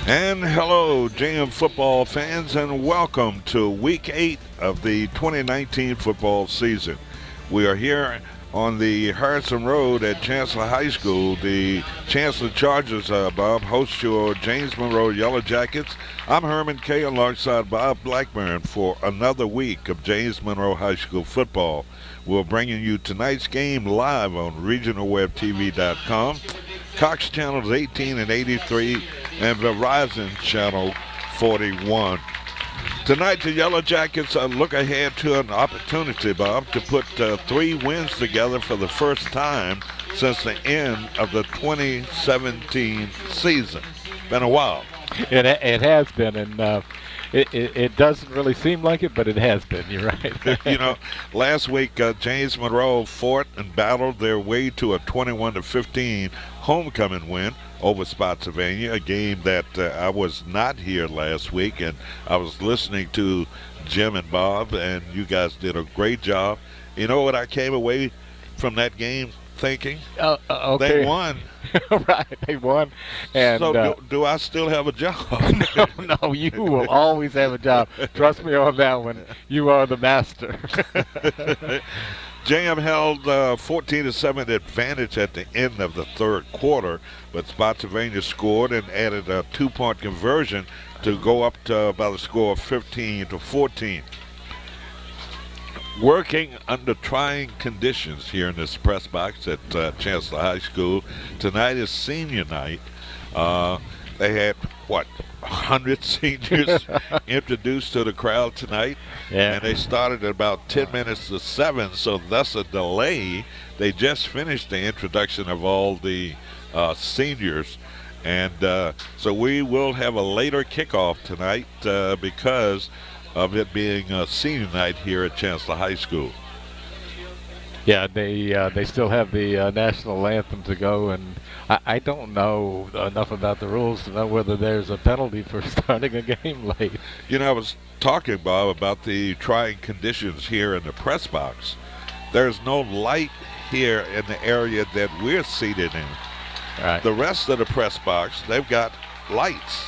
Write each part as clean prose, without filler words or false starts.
And hello, JM football fans, and welcome to Week 8 of the 2019 football season. We are here on the Harrison Road at Chancellor High School. The Chancellor Chargers, Bob, host your James Monroe Yellow Jackets. I'm Herman Kay alongside Bob Blackburn for another week of James Monroe High School football. We're bringing you tonight's game live on regionalwebtv.com, Cox Channels 18 and 83, and Verizon Channel 41. Tonight, the Yellow Jackets look ahead to an opportunity, Bob, to put 3 wins together for the first time since the end of the 2017 season. Been a while. It has been, and it doesn't really seem like it, but it has been. You're right. Last week, James Monroe fought and battled their way to a 21-15 homecoming win over Spotsylvania, a game that I was not here last week, and I was listening to Jim and Bob, and you guys did a great job. You know what I came away from that game thinking? Okay. They won. Right, they won. And so do I still have a job? No, you will always have a job. Trust me on that one. You are the master. JM held 14-7 advantage at the end of the third quarter, but Spotsylvania scored and added a 2-point conversion to go up to about a score of 15-14. Working under trying conditions here in this press box at Chancellor High School. Tonight is senior night. They had, 100 seniors introduced to the crowd tonight. Yeah. And they started at about 10 minutes to 7, so thus a delay. They just finished the introduction of all the seniors. And so we will have a later kickoff tonight because of it being a senior night here at Chancellor High School. Yeah, they still have the national anthem to go, and I don't know enough about the rules to know whether there's a penalty for starting a game late. I was talking, Bob, about the trying conditions here in the press box. There's no light here in the area that we're seated in. Right. The rest of the press box, they've got lights.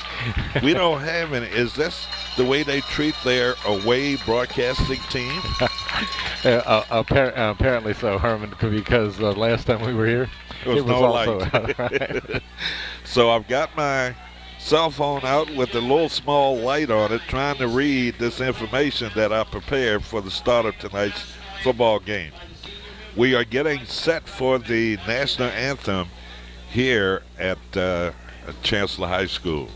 We don't have any. Is this the way they treat their away broadcasting team? Apparently so, Herman, because last time we were here, it was no also light. Right. So I've got my cell phone out with a little small light on it, trying to read this information that I prepared for the start of tonight's football game. We are getting set for the national anthem here at Chancellor High School.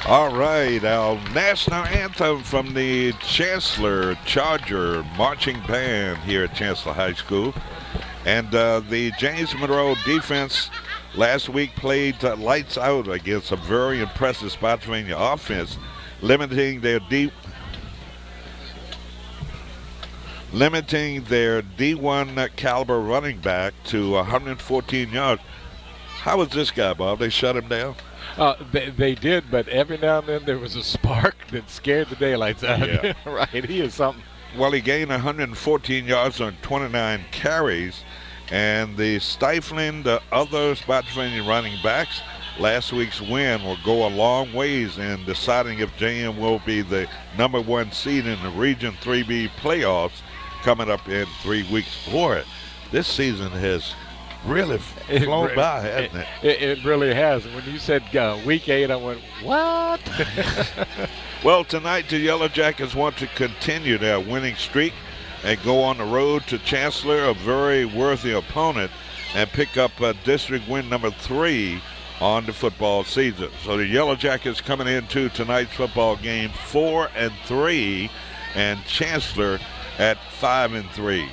All right, our national anthem from the Chancellor Charger Marching Band here at Chancellor High School. And the James Monroe defense last week played lights out against a very impressive Spotsylvania offense, limiting their D1 caliber running back to 114 yards. How was this guy, Bob? They shut him down? They did, but every now and then there was a spark that scared the daylights out of him. Right, he is something. Well, he gained 114 yards on 29 carries, and the stifling the other Spotsylvania running backs, last week's win will go a long ways in deciding if JM will be the number 1 seed in the Region 3B playoffs coming up in 3 weeks. Boy, this season has really flown by, hasn't it? It really has. When you said week 8, I went, what? Well, tonight the Yellow Jackets want to continue their winning streak and go on the road to Chancellor, a very worthy opponent, and pick up district win number 3 on the football season. So the Yellow Jackets coming into tonight's football game 4-3, and Chancellor at 5-3.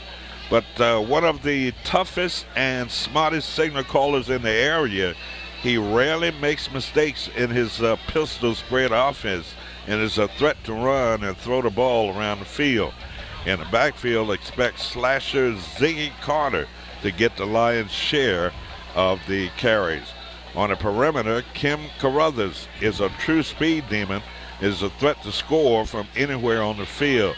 But one of the toughest and smartest signal callers in the area, he rarely makes mistakes in his pistol spread offense and is a threat to run and throw the ball around the field. In the backfield, expect slasher Ziggy Carter to get the lion's share of the carries. On the perimeter, Kim Carruthers is a true speed demon, is a threat to score from anywhere on the field.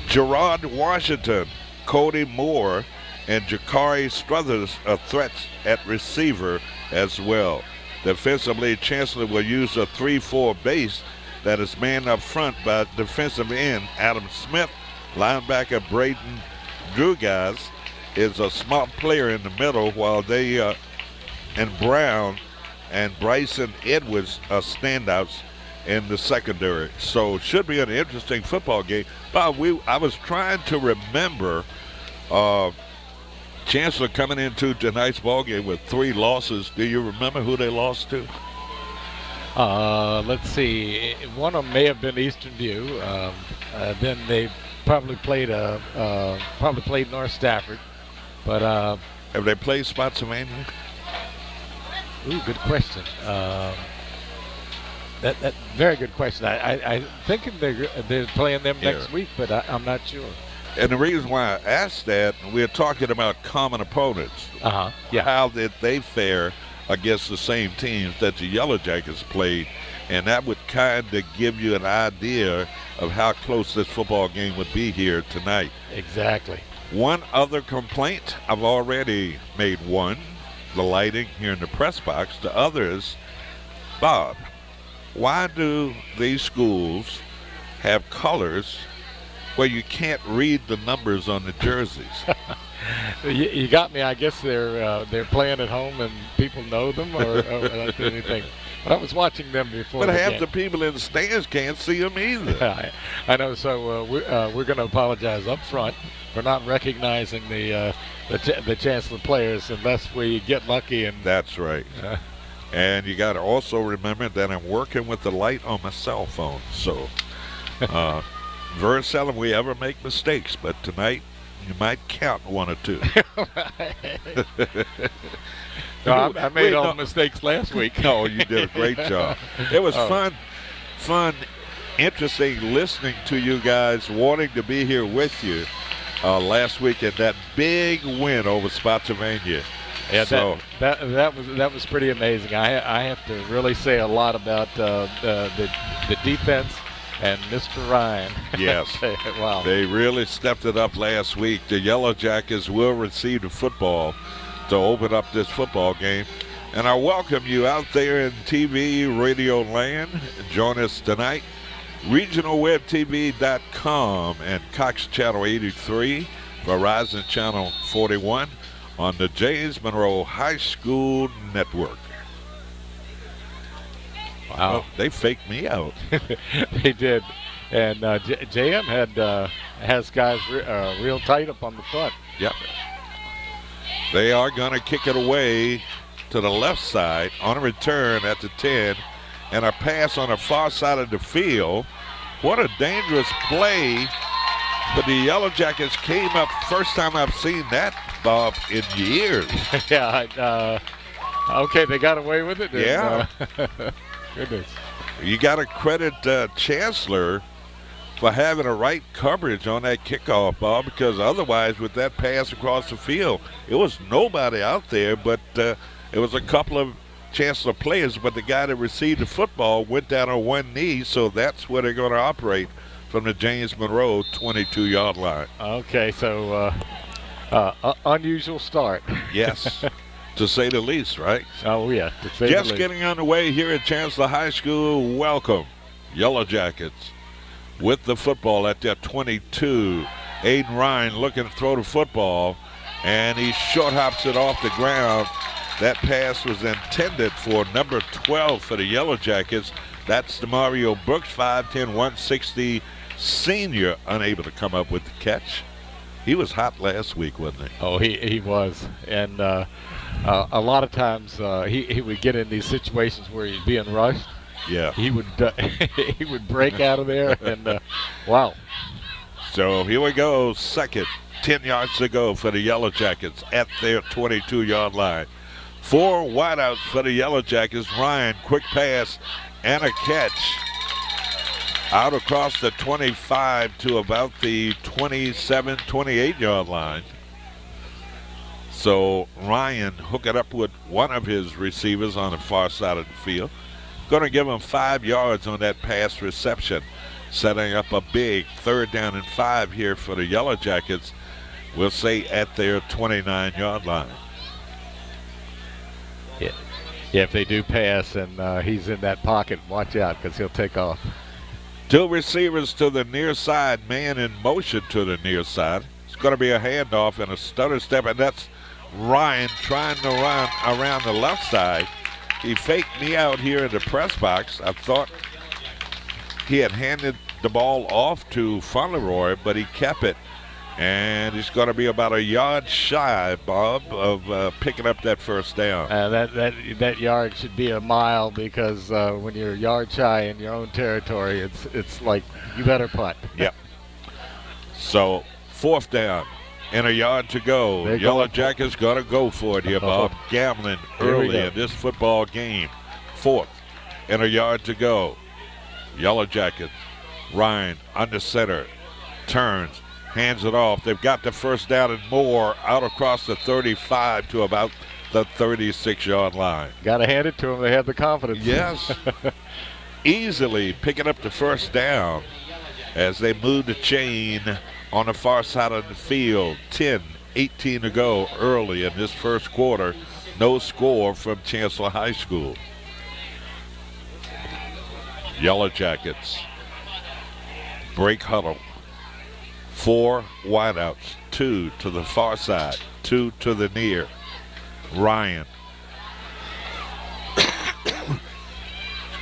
Gerard Washington, Cody Moore, and Jakari Struthers are threats at receiver as well. Defensively, Chancellor will use a 3-4 base that is manned up front by defensive end Adam Smith. Linebacker Braden Drugas is a smart player in the middle, while they and Brown and Bryson Edwards are standouts in the secondary. So should be an interesting football game. Bob, I was trying to remember Chancellor coming into tonight's ball game with 3 losses. Do you remember who they lost to? Let's see. One of them may have been Eastern View. Then they probably played North Stafford. But have they played Spotsylvania? Ooh, good question. That very good question. I think they're playing them next week, but I'm not sure. And the reason why I asked that, we're talking about common opponents. Yeah. How did they fare against the same teams that the Yellow Jackets played? And that would kind of give you an idea of how close this football game would be here tonight. Exactly. One other complaint, I've already made one, the lighting here in the press box. The others, Bob, why do these schools have colors where you can't read the numbers on the jerseys? You got me. I guess they're playing at home and people know them, or anything. But I was watching them before. But half the people in the stands can't see them either. I know. So we're going to apologize up front for not recognizing the Chancellor players unless we get lucky. And that's right. And you got to also remember that I'm working with the light on my cell phone, so very seldom we ever make mistakes. But tonight, you might count 1 or 2. No, I made all the mistakes last week. No, you did a great job. It was fun, interesting listening to you guys, wanting to be here with you last week at that big win over Spotsylvania. Yeah, so that was pretty amazing. I have to really say a lot about the defense and Mr. Ryan. Yes. Wow. They really stepped it up last week. The Yellow Jackets will receive the football to open up this football game. And I welcome you out there in TV, radio land. Join us tonight. RegionalWebTV.com and Cox Channel 83, Verizon Channel 41 on the James Monroe High School Network. Wow. Well, they faked me out. They did. And JM has guys real tight up on the front. Yep. They are going to kick it away to the left side on a return at the 10 and a pass on the far side of the field. What a dangerous play. But the Yellow Jackets came up, first time I've seen that, Bob, in years. Yeah. Okay, they got away with it. Yeah. Goodness. You got to credit Chancellor for having the right coverage on that kickoff, Bob, because otherwise with that pass across the field, it was nobody out there, but it was a couple of Chancellor players, but the guy that received the football went down on one knee, so that's where they're going to operate from the James Monroe 22-yard line. Okay, so unusual start. Yes, to say the least, right? Oh, yeah. Just getting underway here at Chancellor High School. Welcome, Yellow Jackets, with the football at their 22. Aiden Ryan looking to throw the football, and he short hops it off the ground. That pass was intended for number 12 for the Yellow Jackets. That's DeMario Brooks, 5'10", 160 senior, unable to come up with the catch. He was hot last week, wasn't he? Oh, he was. And a lot of times he would get in these situations where he's being rushed. Yeah. He would he would break out of there, and wow. So here we go, second, 10 yards to go for the Yellow Jackets at their 22-yard line. 4 wideouts for the Yellow Jackets. Ryan, quick pass and a catch. Out across the 25 to about the 27, 28-yard line. So Ryan hook it up with one of his receivers on the far side of the field. Going to give him 5 yards on that pass reception, setting up a big 3rd down and 5 here for the Yellow Jackets. We'll say at their 29-yard line. Yeah, if they do pass and he's in that pocket, watch out because he'll take off. 2 receivers to the near side, man in motion to the near side. It's going to be a handoff and a stutter step, and that's Ryan trying to run around the left side. He faked me out here in the press box. I thought he had handed the ball off to Monroe, but he kept it. And he's going to be about a yard shy, Bob, of picking up that first down. That yard should be a mile because when you're a yard shy in your own territory, it's like you better punt. Yep. So 4th down and a yard to go. Yellow Jackets got to go for it here, Bob. Gambling early in this football game. 4th and a yard to go. Yellow Jackets. Ryan under center. Turns. Hands it off. They've got the first down and more out across the 35 to about the 36-yard line. Got to hand it to them. They have the confidence. Yes. Easily picking up the first down as they move the chain on the far side of the field. 10-18 to go early in this first quarter. No score from Chancellor High School. Yellow Jackets. Break huddle. 4 wideouts, 2 to the far side, 2 to the near. Ryan is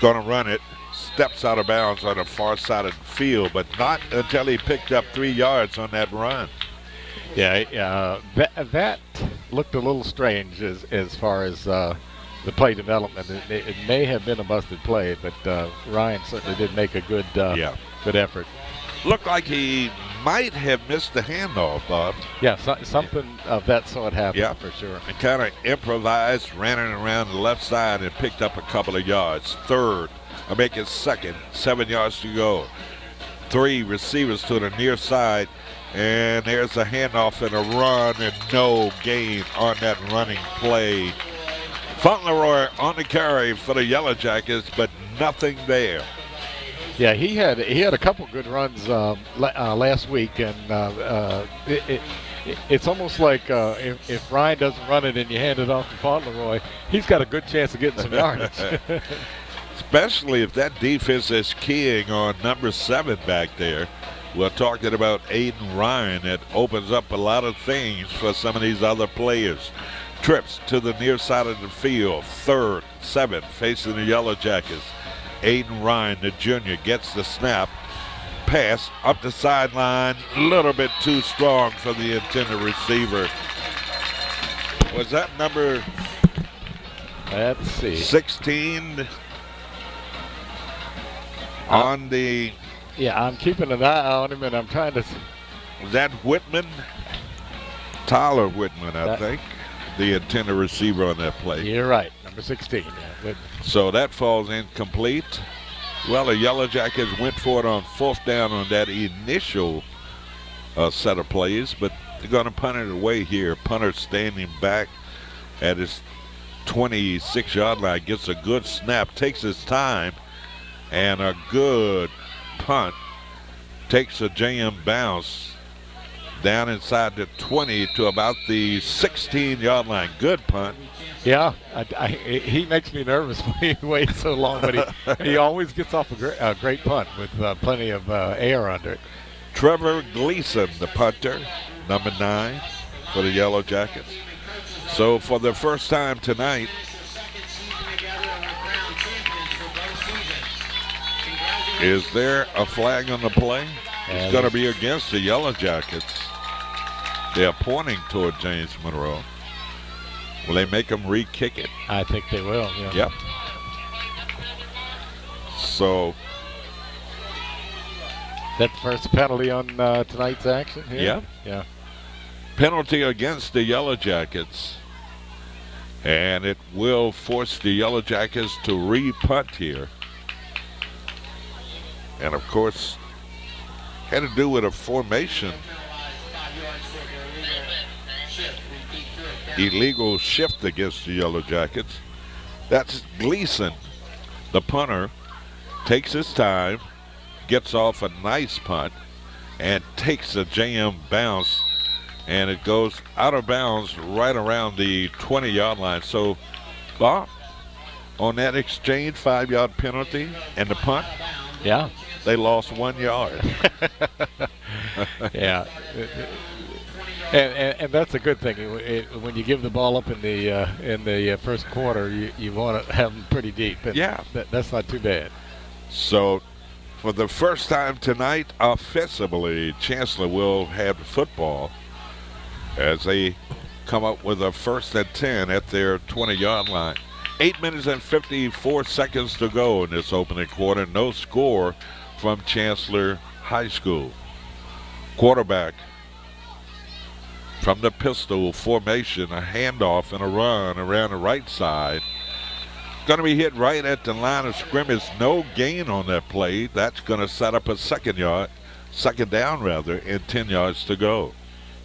going to run it, steps out of bounds on the far side of the field, but not until he picked up 3 yards on that run. Yeah, that looked a little strange as far as the play development. It may have been a busted play, but Ryan certainly did make a good effort. Looked like he might have missed the handoff, Bob. Yeah, something of that sort happened for sure. And kind of improvised, ran it around the left side and picked up a couple of yards. 3rd, I make it 2nd, 7 yards to go. 3 receivers to the near side, and there's a handoff and a run and no gain on that running play. Fauntleroy on the carry for the Yellow Jackets, but nothing there. Yeah, he had a couple good runs last week, and it's almost like if Ryan doesn't run it and you hand it off to Fauntleroy, he's got a good chance of getting some yardage. Especially if that defense is keying on number 7 back there. We're talking about Aiden Ryan. That opens up a lot of things for some of these other players. Trips to the near side of the field. 3rd, 7 facing the Yellow Jackets. Aiden Ryan, the junior, gets the snap. Pass up the sideline. A little bit too strong for the intended receiver. Was that number Let's see. 16 on the... Yeah, I'm keeping an eye on him, and I'm trying to... Was that Whitman? Tyler Whitman, I think. The intended receiver on that play. You're right, number 16. Yeah, so that falls incomplete. Well, the Yellow Jackets went for it on 4th down on that initial set of plays, but they're going to punt it away here. Punter standing back at his 26-yard line, gets a good snap, takes his time, and a good punt. Takes a JM bounce down inside the 20 to about the 16-yard line. Good punt. Yeah, he makes me nervous when he waits so long, but he always gets off a great punt with plenty of air under it. Trevor Gleason, the punter, number 9 for the Yellow Jackets. So for the first time tonight, is there a flag on the play? It's going to be against the Yellow Jackets. They're pointing toward James Monroe. Will they make him re-kick it? I think they will. Yeah. Yep. So that the first penalty on tonight's action here? Yeah. Yeah. Penalty against the Yellow Jackets. And it will force the Yellow Jackets to re-punt here. And of course, had to do with a formation. Illegal shift against the Yellow Jackets. That's Gleason, the punter, takes his time, gets off a nice punt, and takes a JM bounce, and it goes out of bounds right around the 20-yard line. So, Bob, on that exchange, 5-yard penalty and the punt, yeah, they lost 1 yard. Yeah. And that's a good thing. When you give the ball up in the first quarter, you want to have them pretty deep. And yeah. That's not too bad. So, for the first time tonight, offensively, Chancellor will have the football as they come up with a 1st and 10 at their 20-yard line. 8 minutes and 54 seconds to go in this opening quarter. No score from Chancellor High School. Quarterback from the pistol formation, a handoff and a run around the right side. Going to be hit right at the line of scrimmage. No gain on that play. That's going to set up a second down, and 10 yards to go.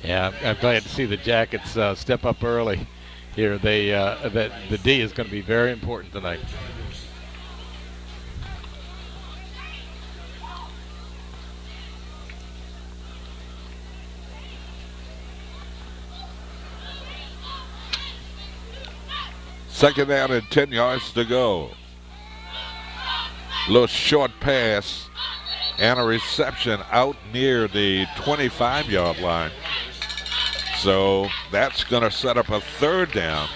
Yeah, I'm glad to see the Jackets step up early here. The D is going to be very important tonight. Second down and 10 yards to go. Little short pass and a reception out near the 25-yard line. So that's going to set up a 3rd down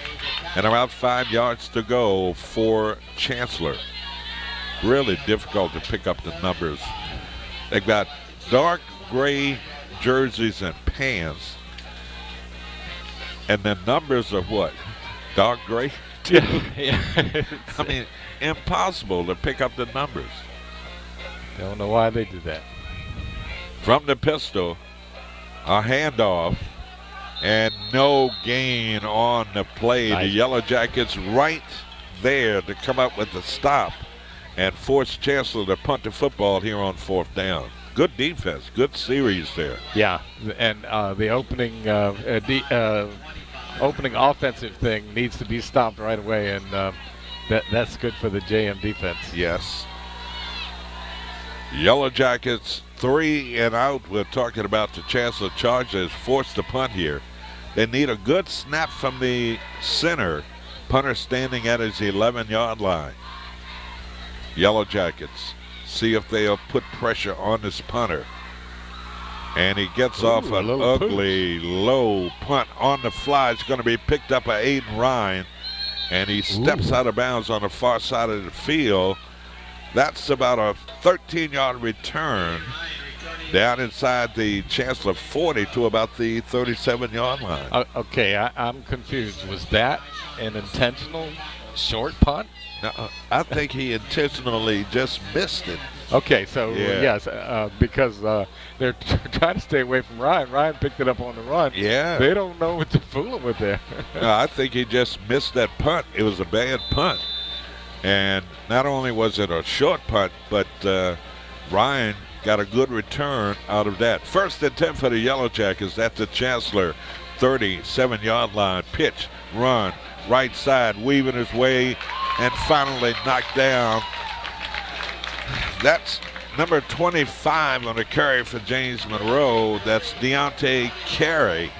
and about 5 yards to go for Chancellor. Really difficult to pick up the numbers. They've got dark gray jerseys and pants. And the numbers are what? Dark gray? Yeah. I mean, impossible to pick up the numbers. Don't know why they did that. From the pistol, a handoff, and no gain on the play. Nice. The Yellow Jackets right there to come up with the stop and force Chancellor to punt the football here on 4th down. Good defense, good series there. Yeah, and the opening offensive thing needs to be stopped right away, and that's good for the JM defense. Yes. Yellow Jackets 3 and out. We're talking about the Chancellor Chargers forced to punt here. They need a good snap from the center. Punter standing at his 11-yard line. Yellow Jackets see if they'll put pressure on this punter. And he gets off an ugly low punt on the fly. It's going to be picked up by Aiden Ryan. And he steps out of bounds on the far side of the field. That's about a 13-yard return down inside the Chancellor 40 to about the 37-yard line. Okay, I'm confused. Was that an intentional short punt? No, I think he intentionally just missed it. Okay, so yes, because they're trying to stay away from Ryan. Ryan picked it up on the run. Yeah. They don't know what to fool him with there. No, I think he just missed that punt. It was a bad punt. And not only was it a short punt, but Ryan got a good return out of that. 1st and 10 for the Yellow Jackets at the Chancellor 37-yard line. Pitch, run, right side, weaving his way, and finally knocked down. That's number 25 on the carry for James Monroe. That's Deontay Carey.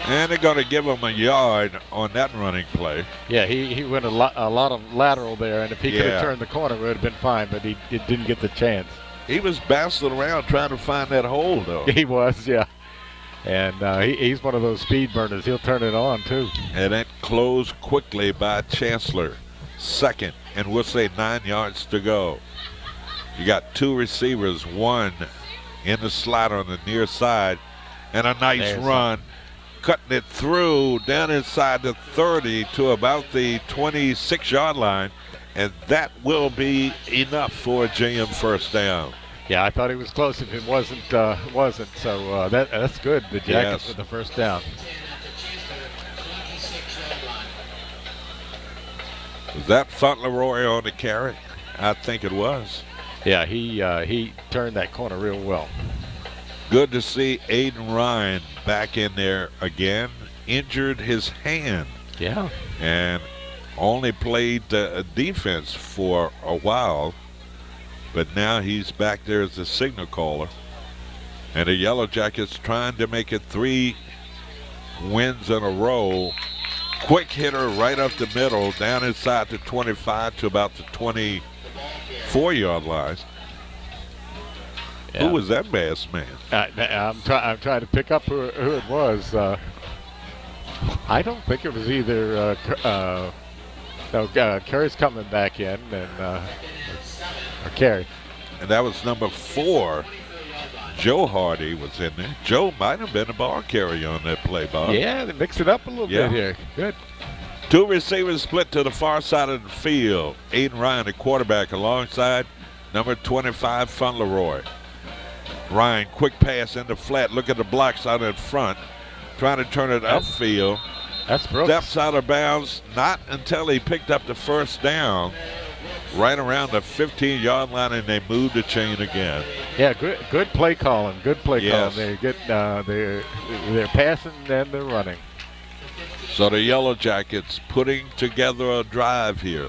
And they're going to give him a yard on that running play. Yeah, he went a lot of lateral there, and if he could have turned the corner, it would have been fine, but he didn't get the chance. He was bouncing around trying to find that hole, though. He was, yeah. And he's one of those speed burners. He'll turn it on, too. And that closed quickly by Chancellor. Second, and we'll say 9 yards to go. You got 2 receivers, one in the slot on the near side, and a nice run. Cutting it through down inside the 30 to about the 26-yard line, and that will be enough for a JM first down. Yeah, I thought he was close. If it wasn't. So that's good. The Jackets with the first down. Was that Fauntleroy on the carry? I think it was. Yeah, he turned that corner real well. Good to see Aiden Ryan back in there again. Injured his hand. Yeah. And only played defense for a while. But now he's back there as the signal caller. And the Yellow Jackets trying to make it 3 wins in a row. Quick hitter right up the middle, down inside the 25 to about the 24-yard line. Yeah. Who was that masked man? I'm trying to pick up who it was. I don't think it was either. Kerry's coming back in, and or Kerry. And that was number 4. Joe Hardy was in there. Joe might have been a ball carrier on that play, Bob. Yeah, they mixed it up a little bit here. Good. 2 receivers split to the far side of the field. Aiden Ryan, the quarterback, alongside number 25, Fauntleroy. Ryan, quick pass into flat. Look at the blocks out in front. Trying to turn it upfield. That's Brooks. Steps out of bounds. Not until he picked up the first down. Right around the 15-yard line, and they moved the chain again. Yeah, good play calling. Good play calling. They're passing and they're running. So the Yellow Jackets putting together a drive here.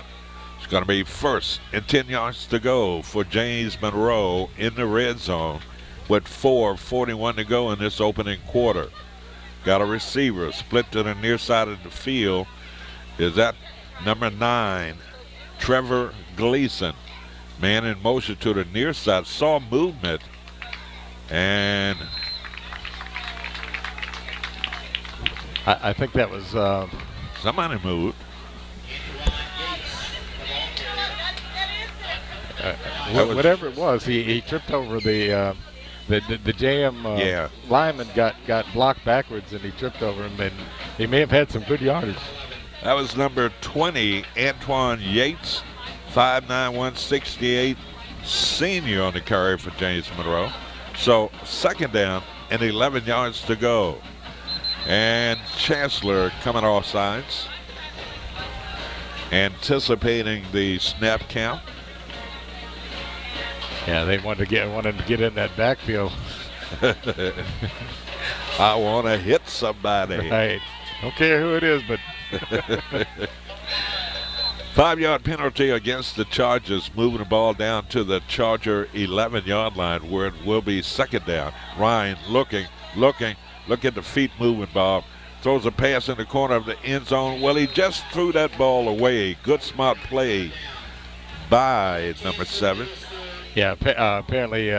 It's going to be first and 10 yards to go for James Monroe in the red zone with 4:41 to go in this opening quarter. Got a receiver split to the near side of the field. Is that number 9, Trevor Gleason. Man in motion to the near side. Saw movement. And I think that was somebody moved. Whatever it was, he tripped over the JM lineman got blocked backwards, and he tripped over him, and he may have had some good yardage. That was number 20, Antoine Yates, 5'9", 168, senior on the carry for James Monroe. So second down and 11 yards to go. And Chancellor coming off sides, anticipating the snap count. Yeah, they wanted to get in that backfield. I want to hit somebody. Right. Don't care who it is, but 5-yard penalty against the Chargers, moving the ball down to the Charger 11-yard line where it will be second down. Ryan looking. Look at the feet moving, Bob. Throws a pass in the corner of the end zone. Well, he just threw that ball away. Good smart play by number 7. Yeah, apparently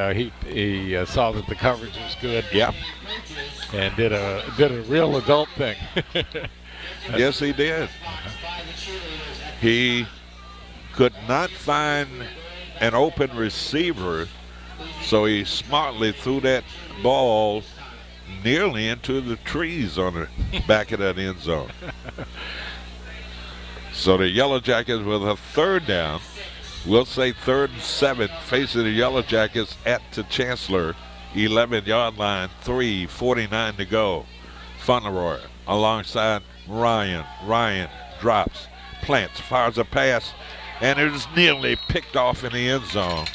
he saw that the coverage was good. Yeah. And did a real adult thing. Yes, he did. He could not find an open receiver, so he smartly threw that ball nearly into the trees on the back of that end zone. So the Yellow Jackets with a third down. We'll say 3rd and 7, facing the Yellow Jackets at the Chancellor 11-yard line, 3:49 to go. Fauntleroy alongside Ryan. Ryan drops, plants, fires a pass, and it is nearly picked off in the end zone.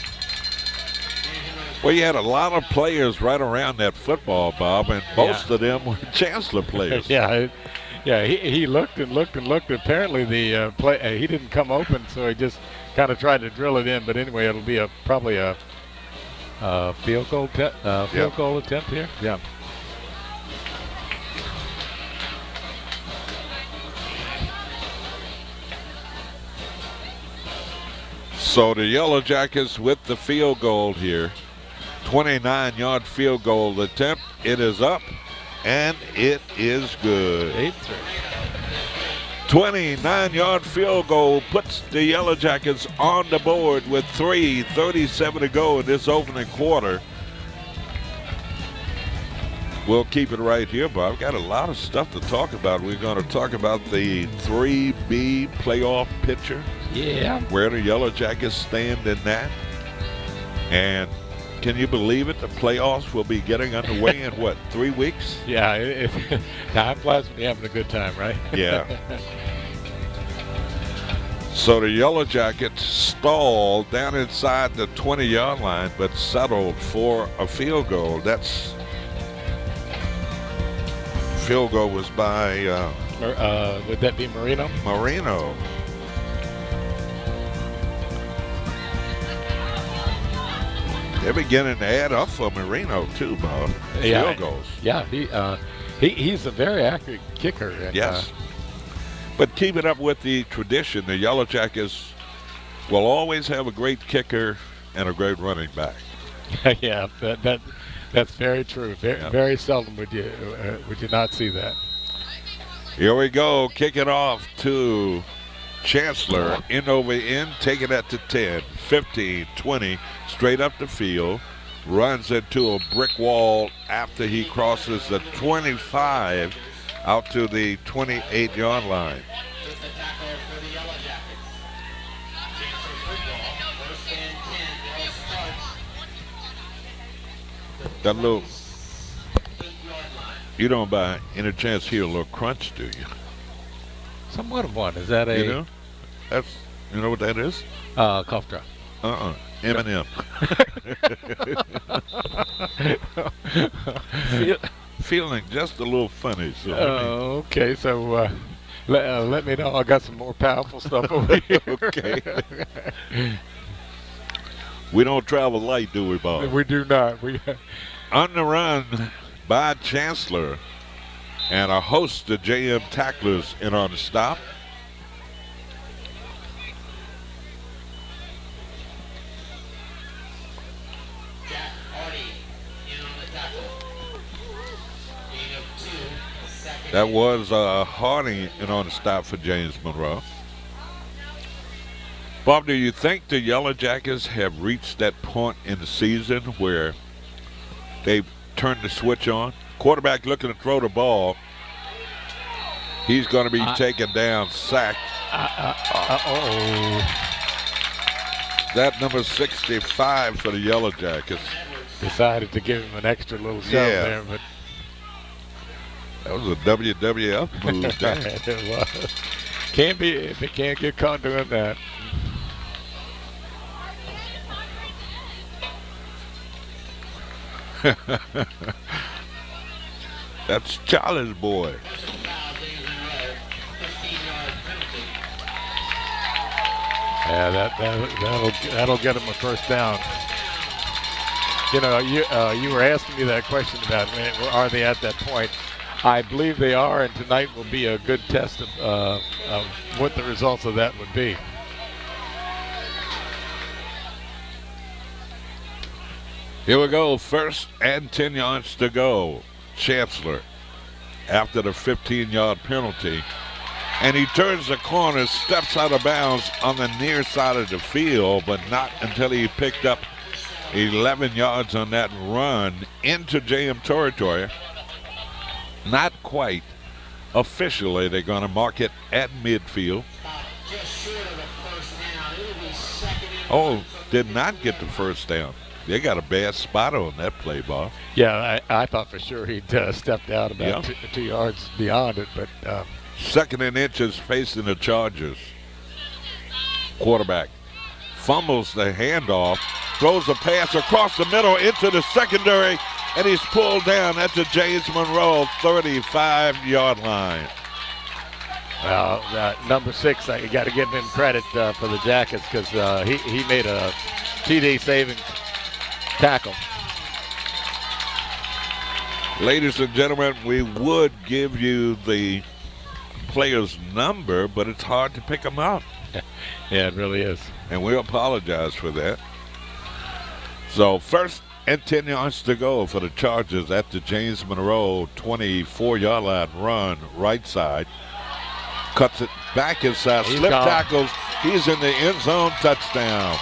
Well, you had a lot of players right around that football, Bob, and most of them were Chancellor players. He looked and looked and looked. Apparently the play he didn't come open, so he just kind of tried to drill it in. But anyway, it'll be probably a field goal attempt here. Yeah. So the Yellow Jackets with the field goal here. 29-yard field goal attempt. It is up, and it is good. 8-3. 29-yard field goal puts the Yellow Jackets on the board with 3:37 to go in this opening quarter. We'll keep it right here, but I've got a lot of stuff to talk about. We're going to talk about the 3B playoff picture. Yeah. Where the Yellow Jackets stand in that. And can you believe it? The playoffs will be getting underway in what, 3 weeks? Yeah. Time flies when you're having a good time, right? Yeah. So the Yellow Jackets stalled down inside the 20-yard line, but settled for a field goal. Field goal was by would that be Marino? Marino. They're beginning to add up for Marino too, Bob. Field goals. Yeah, he's a very accurate kicker. And, yes. But keep it up with the tradition. The Yellow Jackets will always have a great kicker and a great running back. Yeah, that's very true. Very seldom would you not see that. Here we go. Kick it off to Chancellor. End over end. Taking that to 10, 15, 20. Straight up the field. Runs into a brick wall after he crosses the 25 out to the 28-yard line. That little, you don't by any chance hear a little crunch, do you? Somewhat of one. Is that a? You know, you know what that is? Cough drop. M&M. Feeling just a little funny. So okay. So let me know. I got some more powerful stuff over here. Okay. We don't travel light, do we, Bob? We do not. On the run by Chancellor, and a host of JM tacklers in on the stop. That was Harding in on the stop for James Monroe. Bob, do you think the Yellow Jackets have reached that point in the season where they've turned the switch on? Quarterback looking to throw the ball. He's going to be taken down, sacked. That number 65 for the Yellow Jackets. Decided to give him an extra little shove there, but that was a WWF move. It was. Can't be if it can't get caught doing that. That's Charlie's boy. Yeah, that'll get him a first down. You know, you were asking me that question about are they at that point? I believe they are, and tonight will be a good test of what the results of that would be. Here we go, 1st and 10 yards to go. Chancellor after the 15-yard penalty. And he turns the corner, steps out of bounds on the near side of the field, but not until he picked up 11 yards on that run into JM territory. Not quite. Officially, they're going to mark it at midfield. Oh, did not get the first down. They got a bad spot on that play, Bob. Yeah, I thought for sure he'd stepped out about 2 yards beyond it, but 2nd and inches facing the Chargers. Quarterback fumbles the handoff, throws a pass across the middle into the secondary, and he's pulled down at the James Monroe 35-yard line. Well, number 6, I got to give him credit for the Jackets because he made a TD saving tackle. Ladies and gentlemen, we would give you the player's number, but it's hard to pick them out. Yeah, it really is. and we apologize for that. So 1st and 10 yards to go for the Chargers at the James Monroe 24-yard line run, right side. Cuts it back inside, slip tackles. He's in the end zone, touchdown.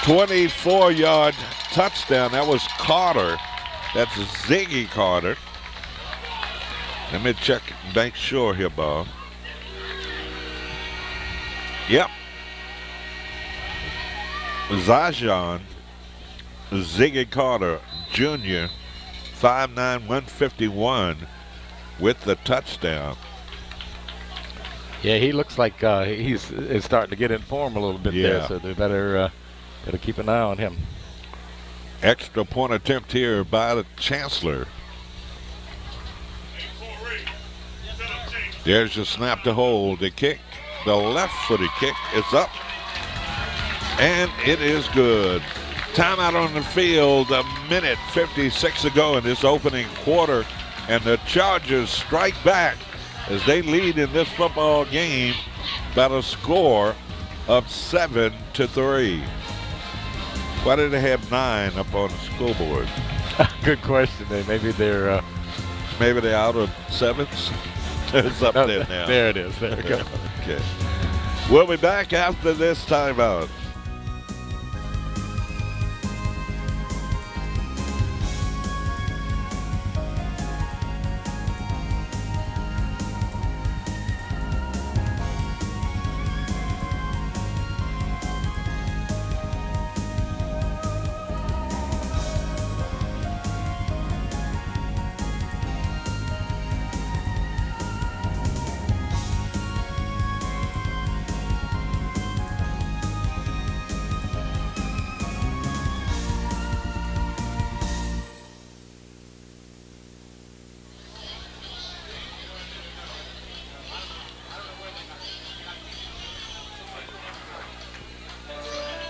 24-yard touchdown. That was Carter. That's Ziggy Carter. Let me check, make sure here, Bob. Yep. Zajan Ziggy Carter Jr., 5'9", 151 with the touchdown. Yeah, he looks like he's starting to get in form a little bit there, so they better keep an eye on him. Extra point attempt here by the Chancellor. There's your snap to hold. The kick, the left-footed kick is up. And it is good. Timeout on the field, a minute 56 to go in this opening quarter. And the Chargers strike back as they lead in this football game by a score of 7-3. Why did they have 9 up on the scoreboard? Good question. Maybe they're out of 7s. It's up there now. There it is. There we go. Okay. We'll be back after this timeout.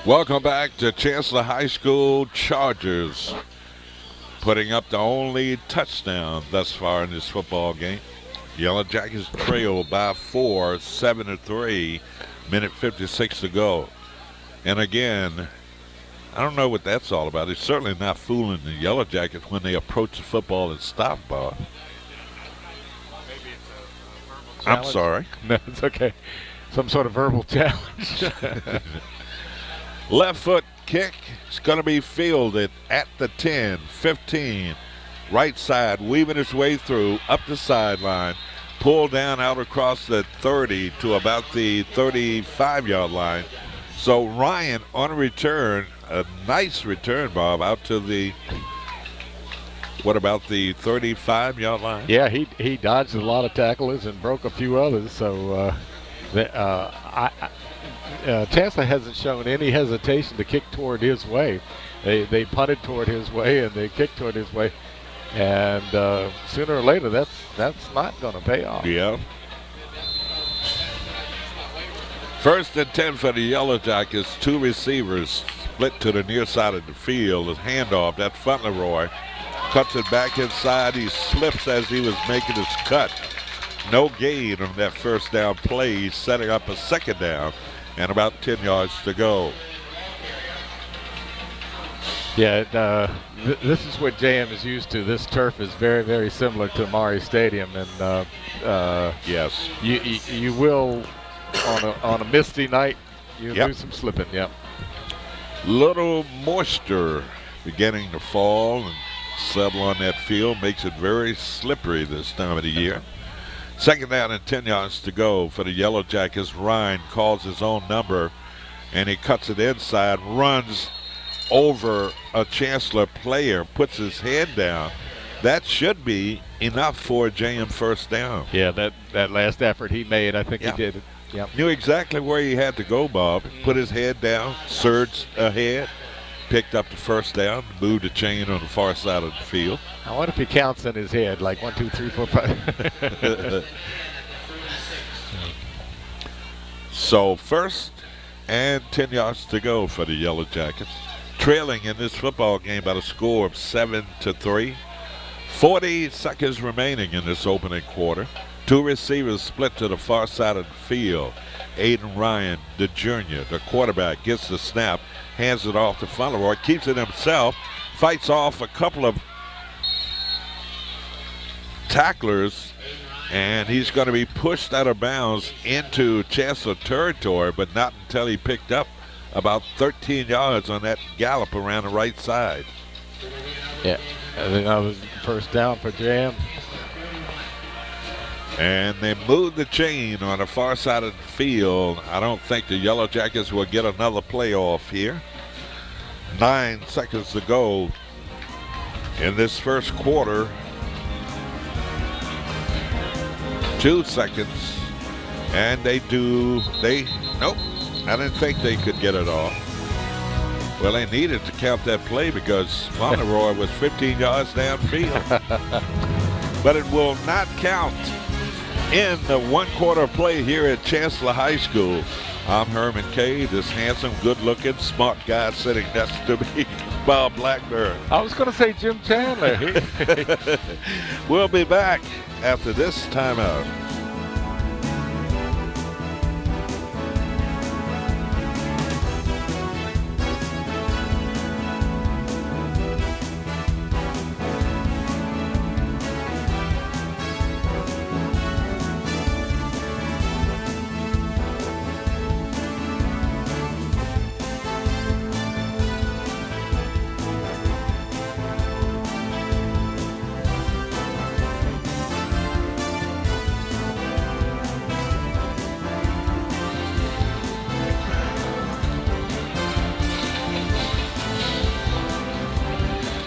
Welcome back to Chancellor High School. Chargers putting up the only touchdown thus far in this football game. Yellow Jackets trail by 4, 7-3, minute 56 to go. And again, I don't know what that's all about. It's certainly not fooling the Yellow Jackets when they approach the football and stop, Bob. Maybe it's a verbal challenge. I'm sorry. No, it's okay. Some sort of verbal challenge. Left foot kick is going to be fielded at the 10, 15. Right side, weaving its way through, up the sideline. Pulled down out across the 30 to about the 35-yard line. So Ryan on a return, a nice return, Bob, out to the, what about the 35-yard line? Yeah, he dodged a lot of tacklers and broke a few others. So Chancellor hasn't shown any hesitation to kick toward his way. They punted toward his way and they kicked toward his way, and sooner or later that's not going to pay off. Yeah. 1st and 10 for the Yellow Jackets. 2 receivers split to the near side of the field. A handoff. That's Fauntleroy. Cuts it back inside. He slips as he was making his cut. No gain on that first down play, setting up a second down. And about 10 yards to go. Yeah, this is what JM is used to. This turf is very, very similar to Maury Stadium, and yes, you will on a misty night you'll do some slipping. Yep. Little moisture beginning to fall and settle on that field makes it very slippery this time of the year. 2nd down and 10 yards to go for the Yellow Jackets. Ryan calls his own number, and he cuts it inside, runs over a Chancellor player, puts his head down. That should be enough for a JM first down. Yeah, that last effort he made, I think he did it. Yep. Knew exactly where he had to go, Bob. Put his head down, surged ahead, picked up the first down, moved the chain on the far side of the field. I wonder if he counts in his head, like 1, 2, 3, 4, 5. So 1st and 10 yards to go for the Yellow Jackets. Trailing in this football game by a score of 7-3. 40 seconds remaining in this opening quarter. Two receivers split to the far side of the field. Aiden Ryan, the junior, the quarterback, gets the snap, hands it off to Monroe, keeps it himself, fights off a couple of tacklers, and he's going to be pushed out of bounds into Chancellor territory, but not until he picked up about 13 yards on that gallop around the right side. Yeah, I think that was first down for JM. And they moved the chain on the far side of the field. I don't think the Yellow Jackets will get another playoff here. 9 seconds to go in this first quarter. 2 seconds. And nope. I didn't think they could get it off. Well, they needed to count that play because Monroe was 15 yards downfield. But it will not count in the one-quarter play here at Chancellor High School. I'm Herman Kay, this handsome, good-looking, smart guy sitting next to me, Bob Blackburn. I was going to say Jim Chandler. We'll be back after this timeout.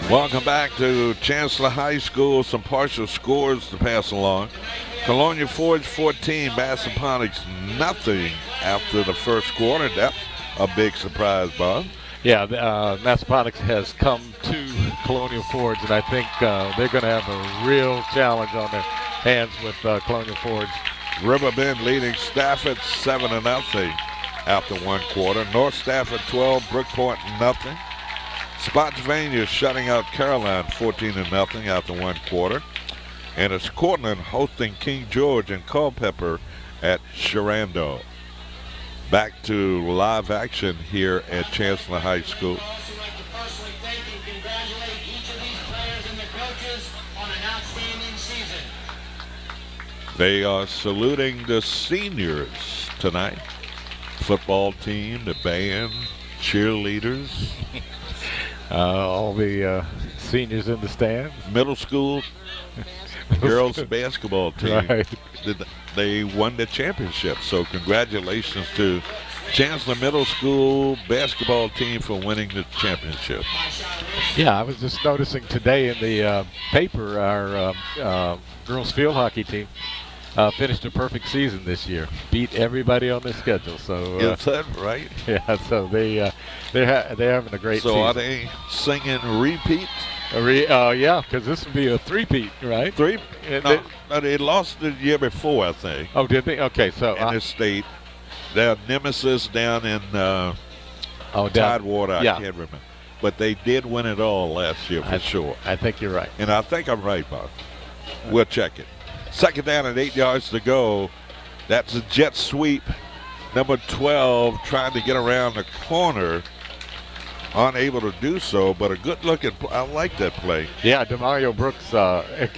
Welcome back to Chancellor High School. Some partial scores to pass along. Colonial Forge 14, Massaponax nothing after the first quarter. That's a big surprise, Bob. Yeah, Massaponax has come to Colonial Forge, and I think they're going to have a real challenge on their hands with Colonial Forge. Riverbend leading Stafford 7-0 after one quarter. North Stafford 12, Brookport nothing. Spotsylvania shutting out Caroline 14-0 after one quarter. And it's Cortland hosting King George and Culpeper at Sherando. Back to live action here at Chancellor High School. They are saluting the seniors tonight. Football team, the band, cheerleaders. All the seniors in the stands. Middle school girls basketball team. Right. They won the championship. So congratulations to Chancellor Middle School basketball team for winning the championship. Yeah, I was just noticing today in the paper our girls field hockey team finished a perfect season this year. Beat everybody on their schedule. So is that right? Yeah. So they're having a great season. So are they singing repeat? Yeah, because this would be a three-peat, right? No, they lost the year before, I think. Oh, did they? Okay, so in the state, their nemesis down in Tidewater, I can't remember, but they did win it all last year for sure. I think you're right, and I think I'm right, Bob. We'll check it. Second down and 8 yards to go. That's a jet sweep. Number 12 trying to get around the corner. Unable to do so, but a good-looking I like that play. Yeah, DeMario Brooks,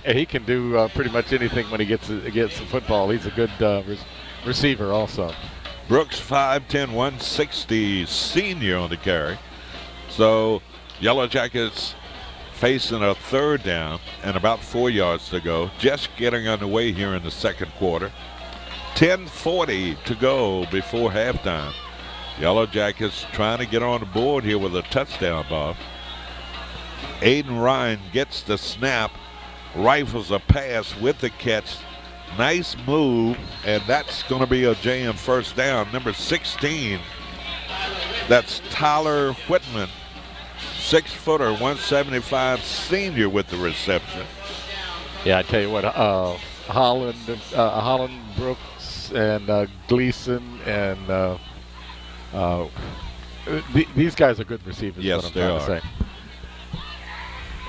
he can do pretty much anything when he gets the football. He's a good receiver also. Brooks, 5'10", 160, senior on the carry. So Yellow Jackets facing a third down and about 4 yards to go. Just getting underway here in the second quarter. 10:40 to go before halftime. Yellow Jackets trying to get on the board here with a touchdown, Bob. Aiden Ryan gets the snap, rifles a pass with the catch. Nice move, and that's going to be a JM first down. Number 16, that's Tyler Whitman, 6-footer, 175 senior with the reception. Yeah, I tell you what, Holland Brooks and Gleason and these guys are good receivers. Yes, what I'm they trying are. to say.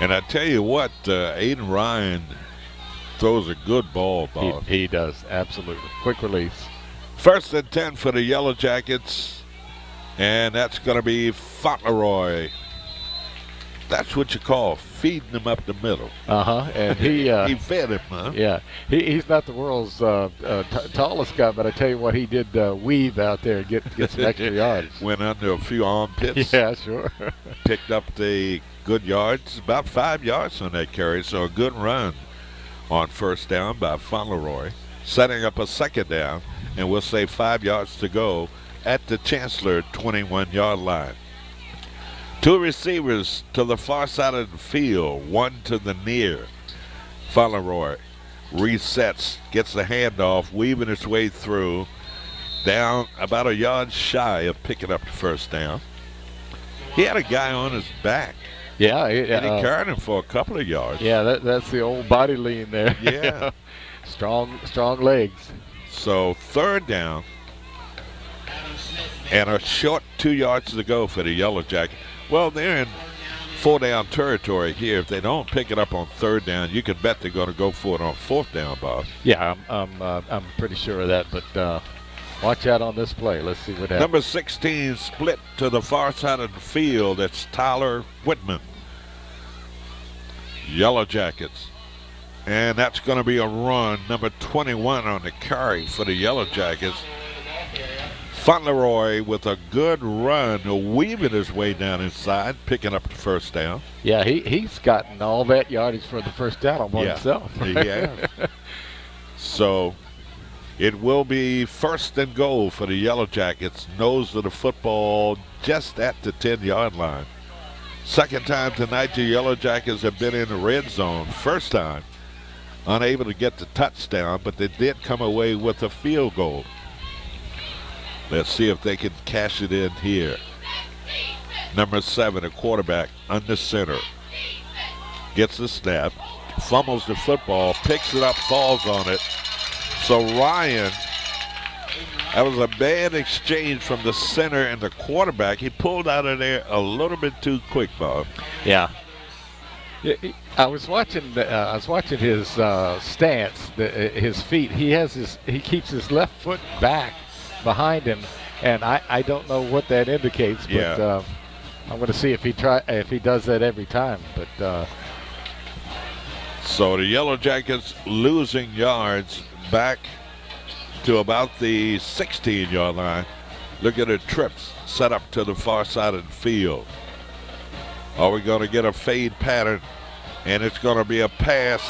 And I tell you what, Aiden Ryan Throws a good ball, Bob. He does, absolutely. Quick release. 1st and 10 for the Yellow Jackets, and that's going to be Fauntleroy. That's what you call feeding him up the middle. And he he fed him, huh? Yeah, he's not the world's tallest guy, but I tell you what, he did weave out there and get some extra yards. Went under a few armpits. Yeah, sure. Picked up the good yards, about 5 yards on that carry, so a good run on 1st down by Fauntleroy, setting up a 2nd down, and we'll say 5 yards to go at the Chancellor 21-yard line. 2 receivers to the far side of the field, 1 to the near. Fauntleroy resets, gets the handoff, weaving its way through, down about a yard shy of picking up the 1st down. He had a guy on his back. Yeah, and he carried him for a couple of yards. Yeah, that's the old body lean there. Yeah. strong legs. So 3rd down, and a short 2 yards to go for the Yellow Jacket. Well, they're in 4-down territory here. If they don't pick it up on 3rd down, you can bet they're going to go for it on 4th down, Bob. Yeah, I'm pretty sure of that, but watch out on this play. Let's see what happens. Number 16 split to the far side of the field. That's Tyler Whitman. Yellow Jackets. And that's going to be a run. Number 21 on the carry for the Yellow Jackets. Fauntleroy with a good run, weaving his way down inside, picking up the 1st down. Yeah, he's gotten all that yardage for the 1st down on himself. Yeah. So it will be 1st and goal for the Yellow Jackets. Nose of the football just at the 10-yard line. 2nd time tonight the Yellow Jackets have been in the red zone. 1st time unable to get the touchdown, but they did come away with a field goal. Let's see if they can cash it in here. Number 7, a quarterback under center. Gets the snap, fumbles the football, picks it up, falls on it. So Ryan, that was a bad exchange from the center and the quarterback. He pulled out of there a little bit too quick, Bob. Yeah. I was watching his stance, his feet. He keeps his left foot back behind him, and I don't know what that indicates, but I'm going to see if he does that every time. But so the Yellow Jackets losing yards back to about the 16-yard line. Look at the trips set up to the far side of the field. Are we going to get a fade pattern? And it's going to be a pass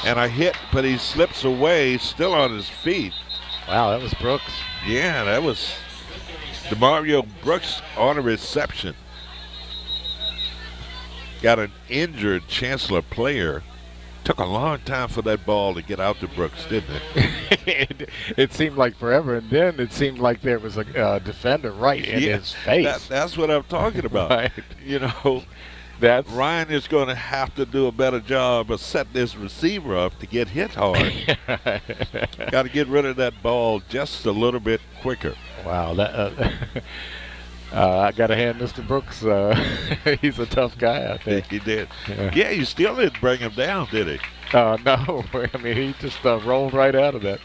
and a hit, but he slips away, still on his feet. Wow, that was Brooks. Yeah, that was DeMario Brooks on a reception. Got an injured Chancellor player. Took a long time for that ball to get out to Brooks, didn't it? It seemed like forever, and then it seemed like there was a defender right in his face. That's what I'm talking about. Right. You know, Ryan is going to have to do a better job of setting this receiver up to get hit hard. Got to get rid of that ball just a little bit quicker. Wow, I got to hand Mr. Brooks. He's a tough guy, I think. He did. Yeah, you still didn't bring him down, did he? No. I mean, he just rolled right out of that.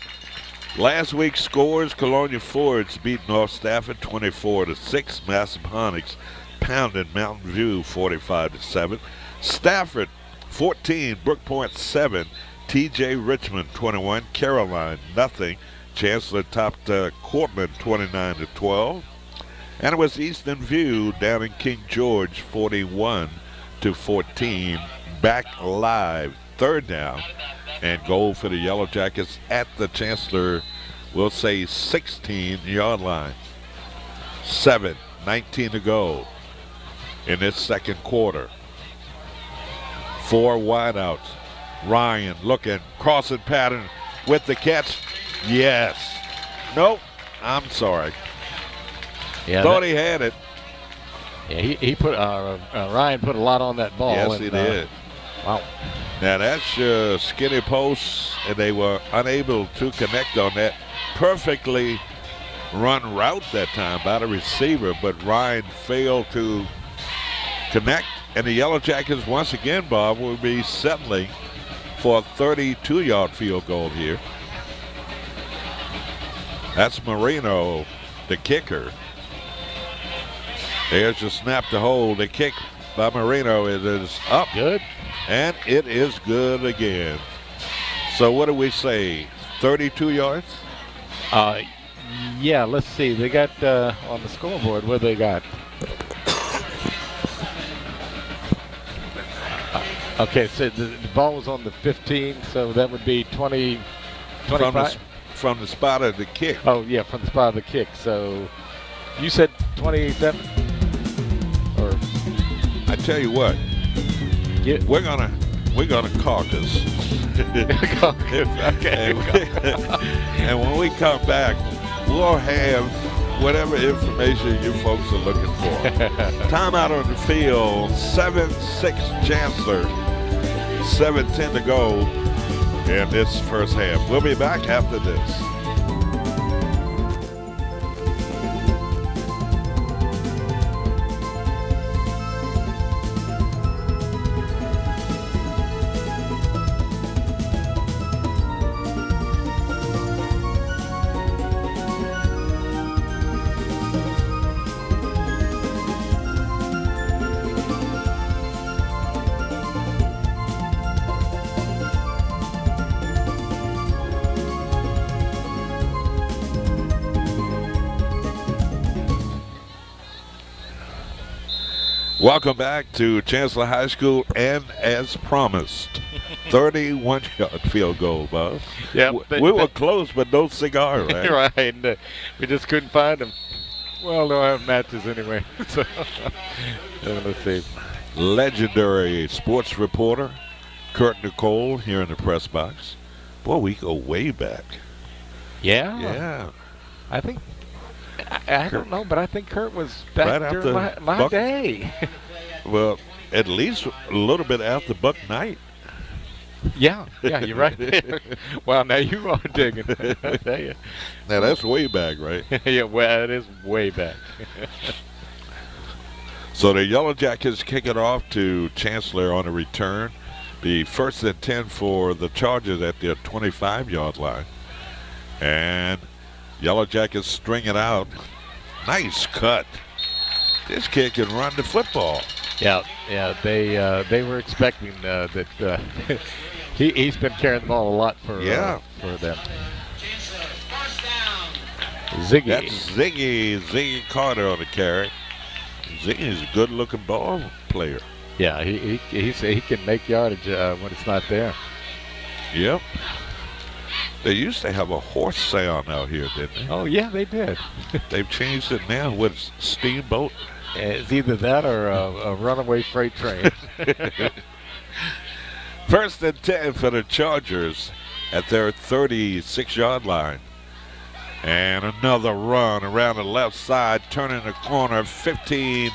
Last week's scores: Colonia Fords beat North Stafford 24-6. Massaponax pounded Mountain View 45-7. Stafford 14, Brookpoint 7, T.J. Richmond 21, Caroline nothing. Chancellor topped Cortland 29-12. And it was Eastern View down in King George 41-14. Back live, 3rd down, and goal for the Yellow Jackets at the Chancellor, we'll say 16-yard line. 7:19 to go in this 2nd quarter. 4 wideouts. Ryan looking, crossing pattern with the catch. Yes. Nope. I'm sorry. Yeah, thought he had it. Yeah, he put Ryan put a lot on that ball. Yes, he did. Wow. Now that's skinny post, and they were unable to connect on that perfectly run route that time by the receiver, but Ryan failed to connect, and the Yellow Jackets once again, Bob, will be settling for a 32-yard field goal here. That's Moreno, the kicker. There's the snap to hold. The kick by Moreno. It is up. Good. And it is good again. So what do we say? 32 yards? Yeah, let's see. They got on the scoreboard, what they got? Okay, so the ball was on the 15, so that would be 20, 25? From the spot of the kick. Oh, yeah, from the spot of the kick. So you said 27? Or I tell you what, we're gonna caucus. Okay. And when we come back, we'll have whatever information you folks are looking for. Timeout on the field, 7-6 Chancellor, 7:10 to go in this first half. We'll be back after this. Welcome back to Chancellor High School, and as promised, 31-yard field goal, Bob. Yeah, we were close, but no cigar, right? Right, and we just couldn't find them. Well, they'll have matches anyway. So, let's see. Legendary sports reporter Kurt Nicole here in the press box. Boy, we go way back. Yeah? Yeah. I think, I don't know, but I think Kurt was back Right during my day. Well, at least a little bit after Buck Knight. Yeah, you're right. Well, now you are digging. I tell you. Now, that's way back, right? Yeah, well, it is way back. So the Yellow Jackets kick it off to Chancellor on a return. The 1st and 10 for the Chargers at their 25-yard line. And Yellow Jackets string it out. Nice cut. This kid can run the football. Yeah. They were expecting that. He's been carrying the ball a lot for them. Ziggy. That's Ziggy Carter on the carry. Ziggy's a good-looking ball player. Yeah, he can make yardage when it's not there. Yep. They used to have a horse sound out here, didn't they? Oh, yeah, they did. They've changed it now with steamboat. It's either that or a runaway freight train. 1st and 10 for the Chargers at their 36-yard line. And another run around the left side, turning the corner, 15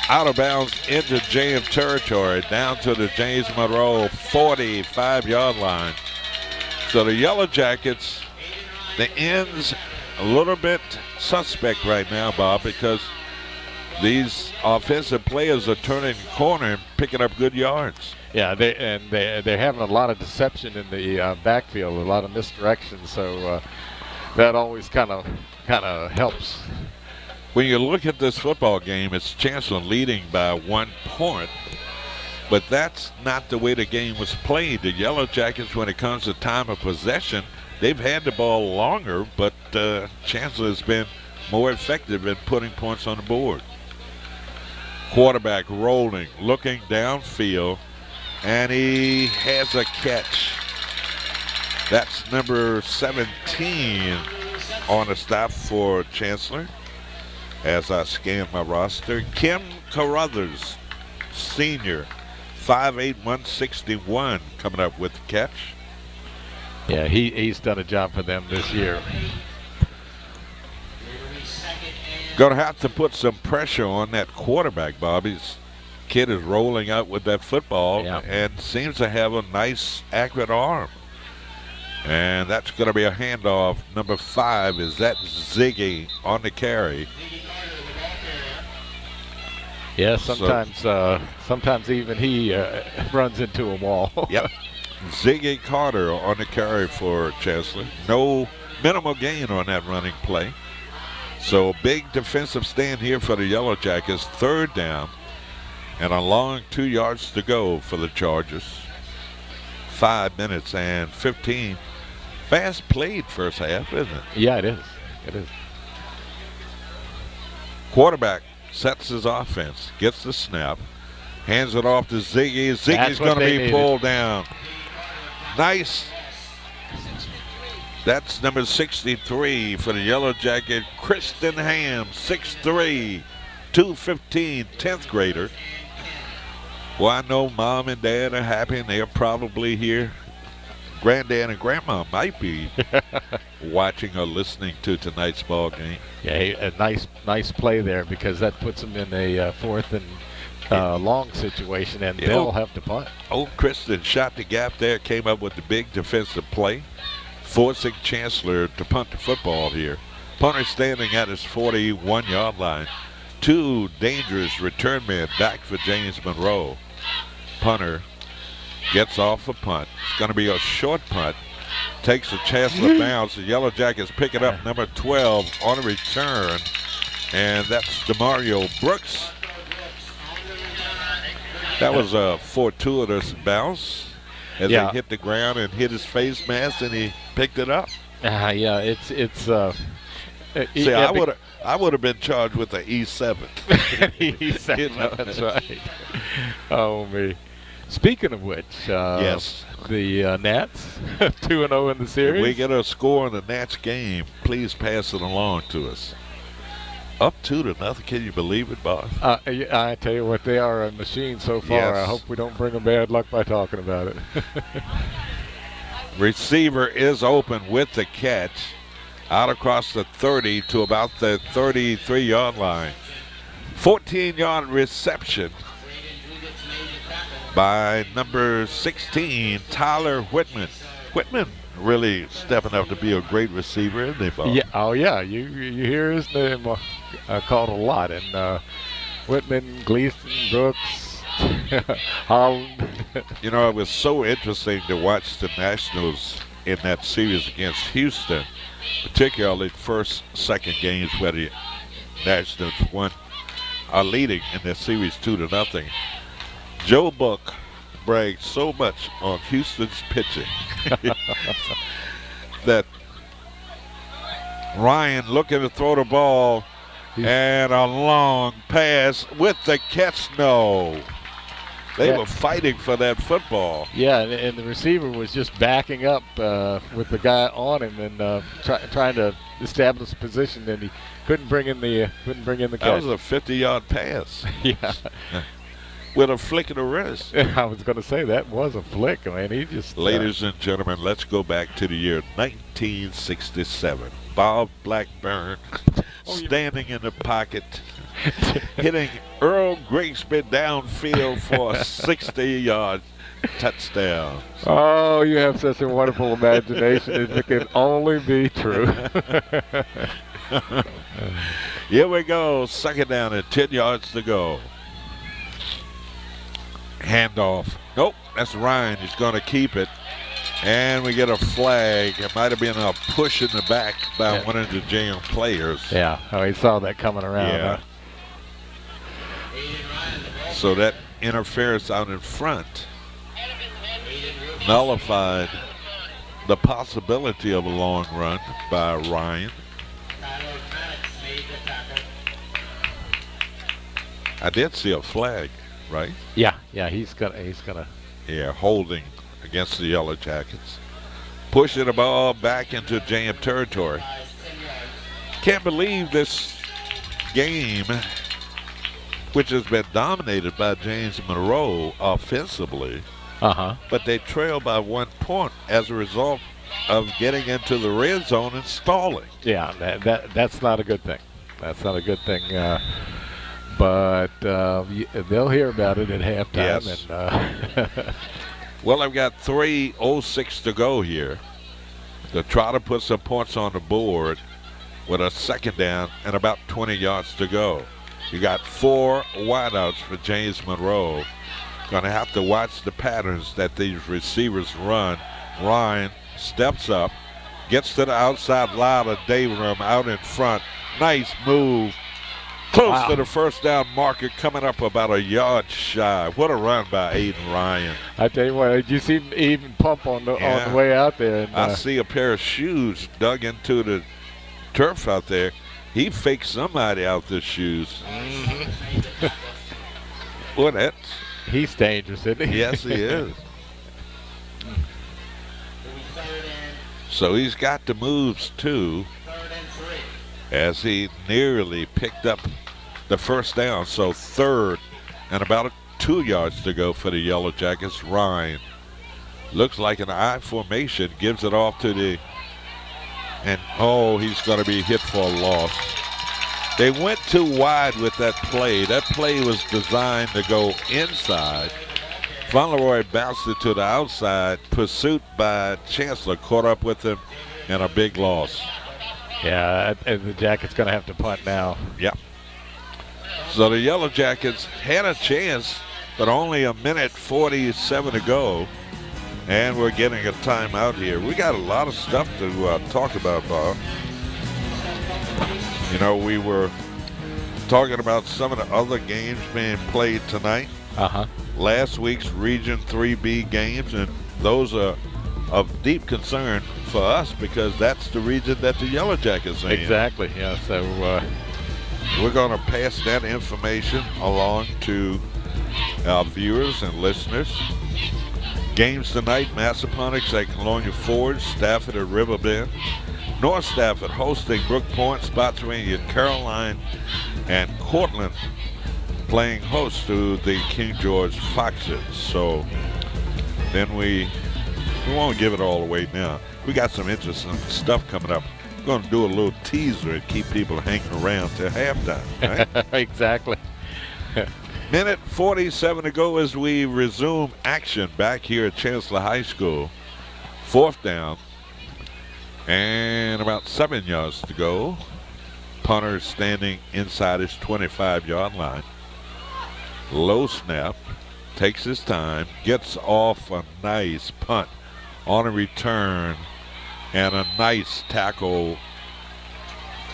out of bounds into JM territory, down to the James Monroe 45-yard line. So the Yellow Jackets, the ends a little bit suspect right now, Bob, because these offensive players are turning the corner and picking up good yards. Yeah, they're having a lot of deception in the backfield, a lot of misdirection. So that always kind of helps. When you look at this football game, it's Chancellor leading by 1 point. But that's not the way the game was played. The Yellow Jackets, when it comes to time of possession, they've had the ball longer, but Chancellor has been more effective in putting points on the board. Quarterback rolling, looking downfield, and he has a catch. That's number 17 on the stop for Chancellor. As I scan my roster, Kim Carruthers, senior, 5'8", 161, coming up with the catch. Yeah, he's done a job for them this year. Going to have to put some pressure on that quarterback, Bobby's kid is rolling out with that football and seems to have a nice, accurate arm. And that's going to be a handoff. Number 5 is that Ziggy on the carry. Yeah, sometimes even he runs into a wall. Yep. Ziggy Carter on the carry for Chancellor. No minimal gain on that running play. So big defensive stand here for the Yellow Jackets. 3rd down and a long 2 yards to go for the Chargers. 5 minutes and 15. Fast played first half, isn't it? Yeah, it is. It is. Quarterback sets his offense, gets the snap, hands it off to Ziggy. Ziggy's going to be pulled down. Nice. That's number 63 for the Yellow Jacket, Kristen Ham, 6'3", 215, 10th grader. Well, I know Mom and Dad are happy, and they're probably here. Granddad and Grandma might be watching or listening to tonight's ball game. Yeah, a nice play there, because that puts them in a 4th and long situation, and they'll have to punt. Old Kristen shot the gap there, came up with the big defensive play, forcing Chancellor to punt the football here. Punter standing at his 41-yard line. 2 dangerous return men back for James Monroe. Punter gets off a punt. It's going to be a short punt. Takes the Chancellor bounce. The Yellow Jackets pick it up, number 12 on a return. And that's DeMario Brooks. That was a fortuitous bounce as he hit the ground and hit his face mask, and he picked it up. Yeah, it's see, I would have been charged with an E7. E7, that's right. Oh me. Speaking of which, yes, the Nats 2-0 in the series. If we get a score in the Nats game, please pass it along to us. Up 2-0. Can you believe it, boss? I tell you what, they are a machine so far. Yes. I hope we don't bring them bad luck by talking about it. Receiver is open with the catch. Out across the 30 to about the 33-yard line. 14-yard reception by number 16, Tyler Whitman. Whitman really stepping up to be a great receiver, isn't he, Bob? Yeah. Oh, yeah. You hear his name called a lot. And Whitman, Gleason, Brooks, Holland. You know, it was so interesting to watch the Nationals in that series against Houston, particularly first, second games where the Nationals are leading in their series 2-0. Joe Buck bragged so much on Houston's pitching that Ryan looking to throw the ball and a long pass with the catch. No. They were fighting for that football. Yeah, and the receiver was just backing up with the guy on him and trying to establish a position, and he couldn't bring in the catch. That was a 50-yard pass. Yeah. With a flick of the wrist. I was going to say that was a flick. I mean, he just. Ladies and gentlemen, let's go back to the year 1967. Bob Blackburn standing in the pocket, hitting Earl Grigsby downfield for a 60-yard touchdown. Oh, you have such a wonderful imagination. It can only be true. Here we go. Second down and 10 yards to go. Handoff. Nope, that's Ryan. He's going to keep it. And we get a flag. It might have been a push in the back by one of the JM players. Yeah, he saw that coming around. Yeah. Huh? So that interference out in front nullified the possibility of a long run by Ryan. I did see a flag, right? Yeah, he's gonna. Yeah, holding against the Yellow Jackets. Pushing the ball back into JM territory. Can't believe this game, which has been dominated by James Monroe offensively, but they trail by 1 point as a result of getting into the red zone and stalling. Yeah, that's not a good thing. That's not a good thing. But they'll hear about it at halftime. Yes. And, well, I've got 3:06 to go here to try to put some points on the board with a second down and about 20 yards to go. You got 4 wideouts for James Monroe. Going to have to watch the patterns that these receivers run. Ryan steps up, gets to the outside line of Dayram out in front. Nice move. Close to the first down marker, coming up about a yard shy. What a run by Aiden Ryan. I tell you what, did you see him even pump on the way out there? And, I see a pair of shoes dug into the turf out there. He faked somebody out the shoes. Mm-hmm. Well, he's dangerous, isn't he? Yes, he is. So he's got the moves, too, as he nearly picked up the first down. So 3rd and about 2 yards to go for the Yellow Jackets. Ryan looks like an I formation, gives it off to the, and he's going to be hit for a loss. They went too wide with that play. That play was designed to go inside. Monroe bounced it to the outside. Pursuit by Chancellor caught up with him, and a big loss. Yeah, and the Jackets going to have to punt now. Yep. So the Yellow Jackets had a chance, but only a minute 47 to go, and we're getting a timeout here. We got a lot of stuff to talk about, Bob. You know, we were talking about some of the other games being played tonight. Last week's Region 3B games, and those are of deep concern for us because that's the region that the Yellow Jackets are in. Exactly, yeah. So we're going to pass that information along to our viewers and listeners. Games tonight: Massaponax at Colonial Forge, Stafford at Riverbend, North Stafford hosting Brook Point, Spotsylvania, Caroline, and Cortland playing host to the King George Foxes. So then we won't give it all away now. We got some interesting stuff coming up. We're going to do a little teaser and keep people hanging around till halftime. Right? Exactly. Minute 47 to go as we resume action back here at Chancellor High School. 4th down and about 7 yards to go. Punter standing inside his 25-yard line. Low snap, takes his time, gets off a nice punt on a return, and a nice tackle.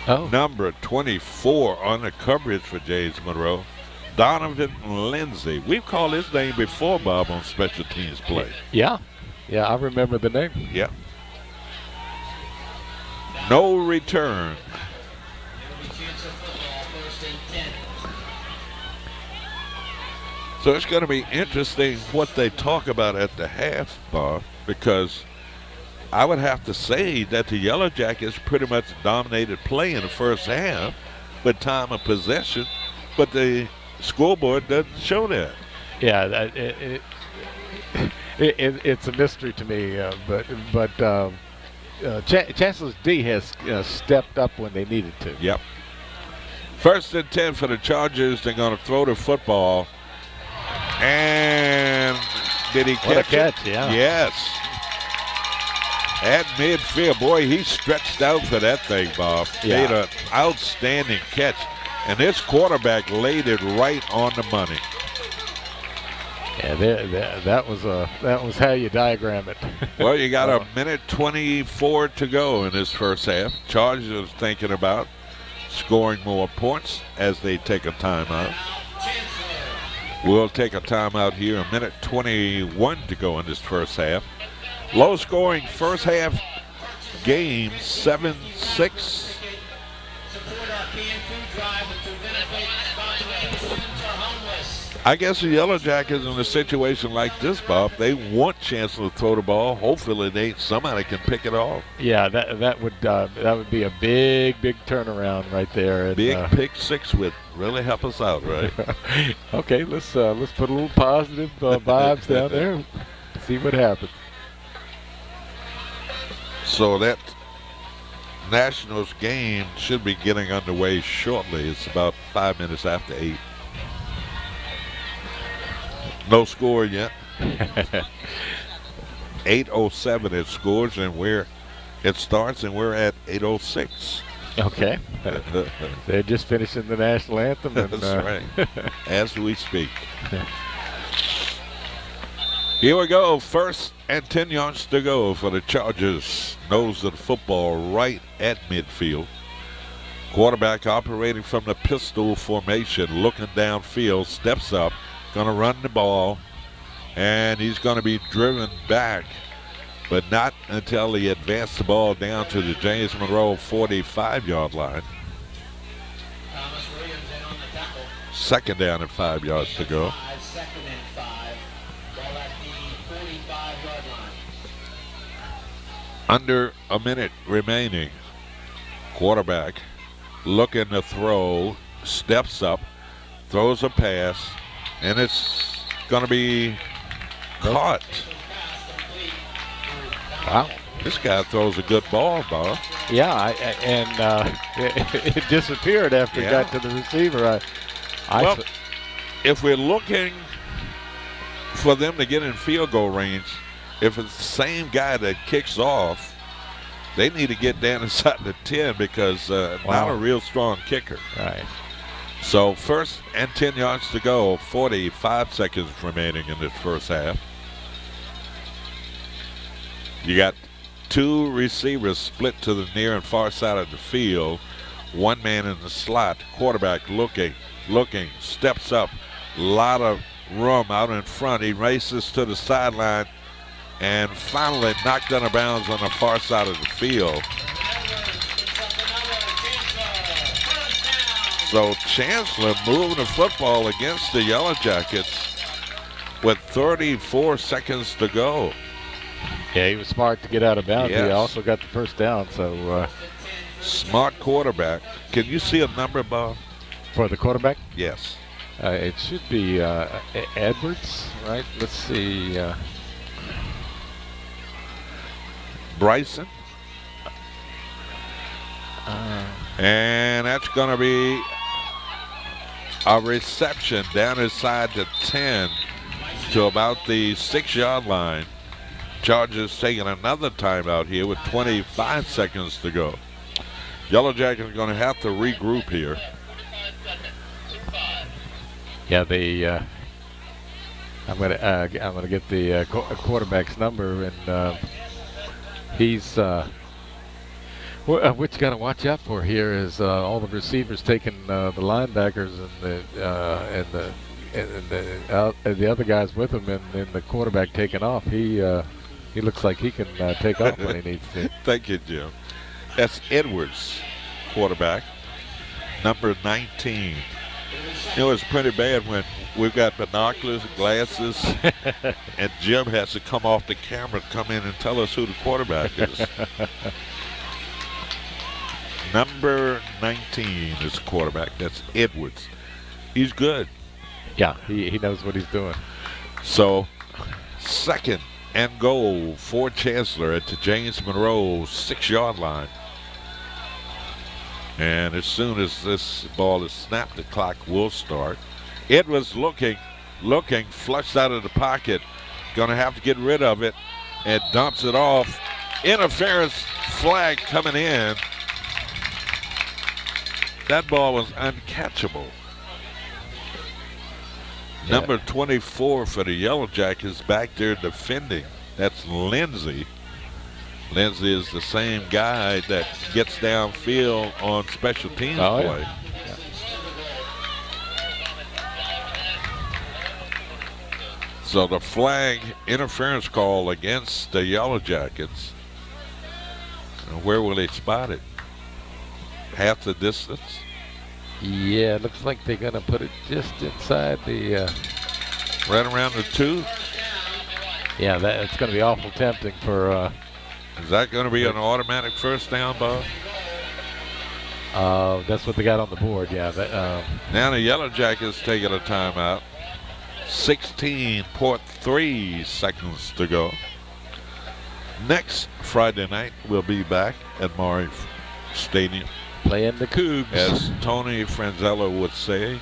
Number 24 on the coverage for James Monroe, Donovan Lindsay. We've called his name before, Bob, on special teams play. Yeah, I remember the name. Yeah. No return. So it's going to be interesting what they talk about at the half, Bob, because I would have to say that the Yellow Jackets pretty much dominated play in the first half with time of possession, but the scoreboard doesn't show that. Yeah, it's a mystery to me, but Chancellor's D has stepped up when they needed to. Yep. 1st and 10 for the Chargers. They're going to throw the football. And did he catch it? What a catch, yeah. Yes. At midfield, boy, he stretched out for that thing, Bob. Yeah. Made an outstanding catch. And this quarterback laid it right on the money. Yeah, that was how you diagram it. Well, you got a minute 24 to go in this first half. Chargers thinking about scoring more points as they take a timeout. We'll take a timeout here. A minute 21 to go in this first half. Low scoring first half game, 7-6. I guess the Yellow Jackets in a situation like this, Bob, they want Chancellor to throw the ball. Hopefully somebody can pick it off. Yeah, that would be a big turnaround right there. And, big pick six would really help us out, right? Okay, let's put a little positive vibes down there. See what happens. So that Nationals game should be getting underway shortly. It's about 5 minutes after 8. No score yet. 8:07 it scores, and it starts, and we're at 8:06. Okay. They're just finishing the national anthem. And, that's right. As we speak. Here we go. First and 10 yards to go for the Chargers. Nose of the football right at midfield. Quarterback operating from the pistol formation, looking downfield, steps up, going to run the ball, and he's going to be driven back, but not until he advanced the ball down to the James Monroe 45-yard line. Second down and 5 yards to go. Under a minute remaining. Quarterback looking to throw, steps up, throws a pass, and it's going to be caught. Wow. This guy throws a good ball, Bob. Yeah, it disappeared after it got to the receiver. Well, if we're looking for them to get in field goal range, if it's the same guy that kicks off, they need to get down inside the 10 because not a real strong kicker. Right. So first and 10 yards to go, 45 seconds remaining in this first half. You got two receivers split to the near and far side of the field. One man in the slot. Quarterback looking, steps up. A lot of room out in front. He races to the sideline and finally knocked out of bounds on the far side of the field. So Chancellor moving the football against the Yellow Jackets with 34 seconds to go. Yeah, he was smart to get out of bounds. Yes. He also got the first down. So smart quarterback. Can you see a number, Bob? For the quarterback? Yes. It should be Edwards, right? Let's see. Bryson. And that's going to be a reception down inside the 10 to about the 6-yard line. Chargers taking another timeout here with 25 seconds to go. Yellow Jackets are going to have to regroup here. Yeah, I'm gonna get the quarterback's number, and he's what you got to watch out for here is all the receivers taking the linebackers and the other guys with him, and the quarterback taking off. He looks like he can take off when he needs to. Thank you, Jim. That's Edwards, quarterback, number 19. You know, it's pretty bad when we've got binoculars and glasses and Jim has to come off the camera and come in and tell us who the quarterback is. Number 19 is the quarterback. That's Edwards. He's good. Yeah, he knows what he's doing. So, second and goal for Chancellor at the James Monroe 6-yard line. And as soon as this ball is snapped, the clock will start. Edwards looking, flushed out of the pocket. Going to have to get rid of it and dumps it off. Interference flag coming in. That ball was uncatchable. Yeah. Number 24 for the Yellow Jackets back there defending. That's Lindsey. Lindsey is the same guy that gets downfield on special teams play. Yeah. So the flag interference call against the Yellow Jackets. Where will they spot it? Half the distance? Yeah, it looks like they're going to put it just inside the... right around the 2? Yeah, it's going to be awful tempting for... Is that going to be an automatic first down, Bob? That's what they got on the board, yeah. Now the Yellow Jackets taking a timeout. 16.3 seconds to go. Next Friday night, we'll be back at Monroe Stadium. Playing the Cougs. As Tony Franzella would say,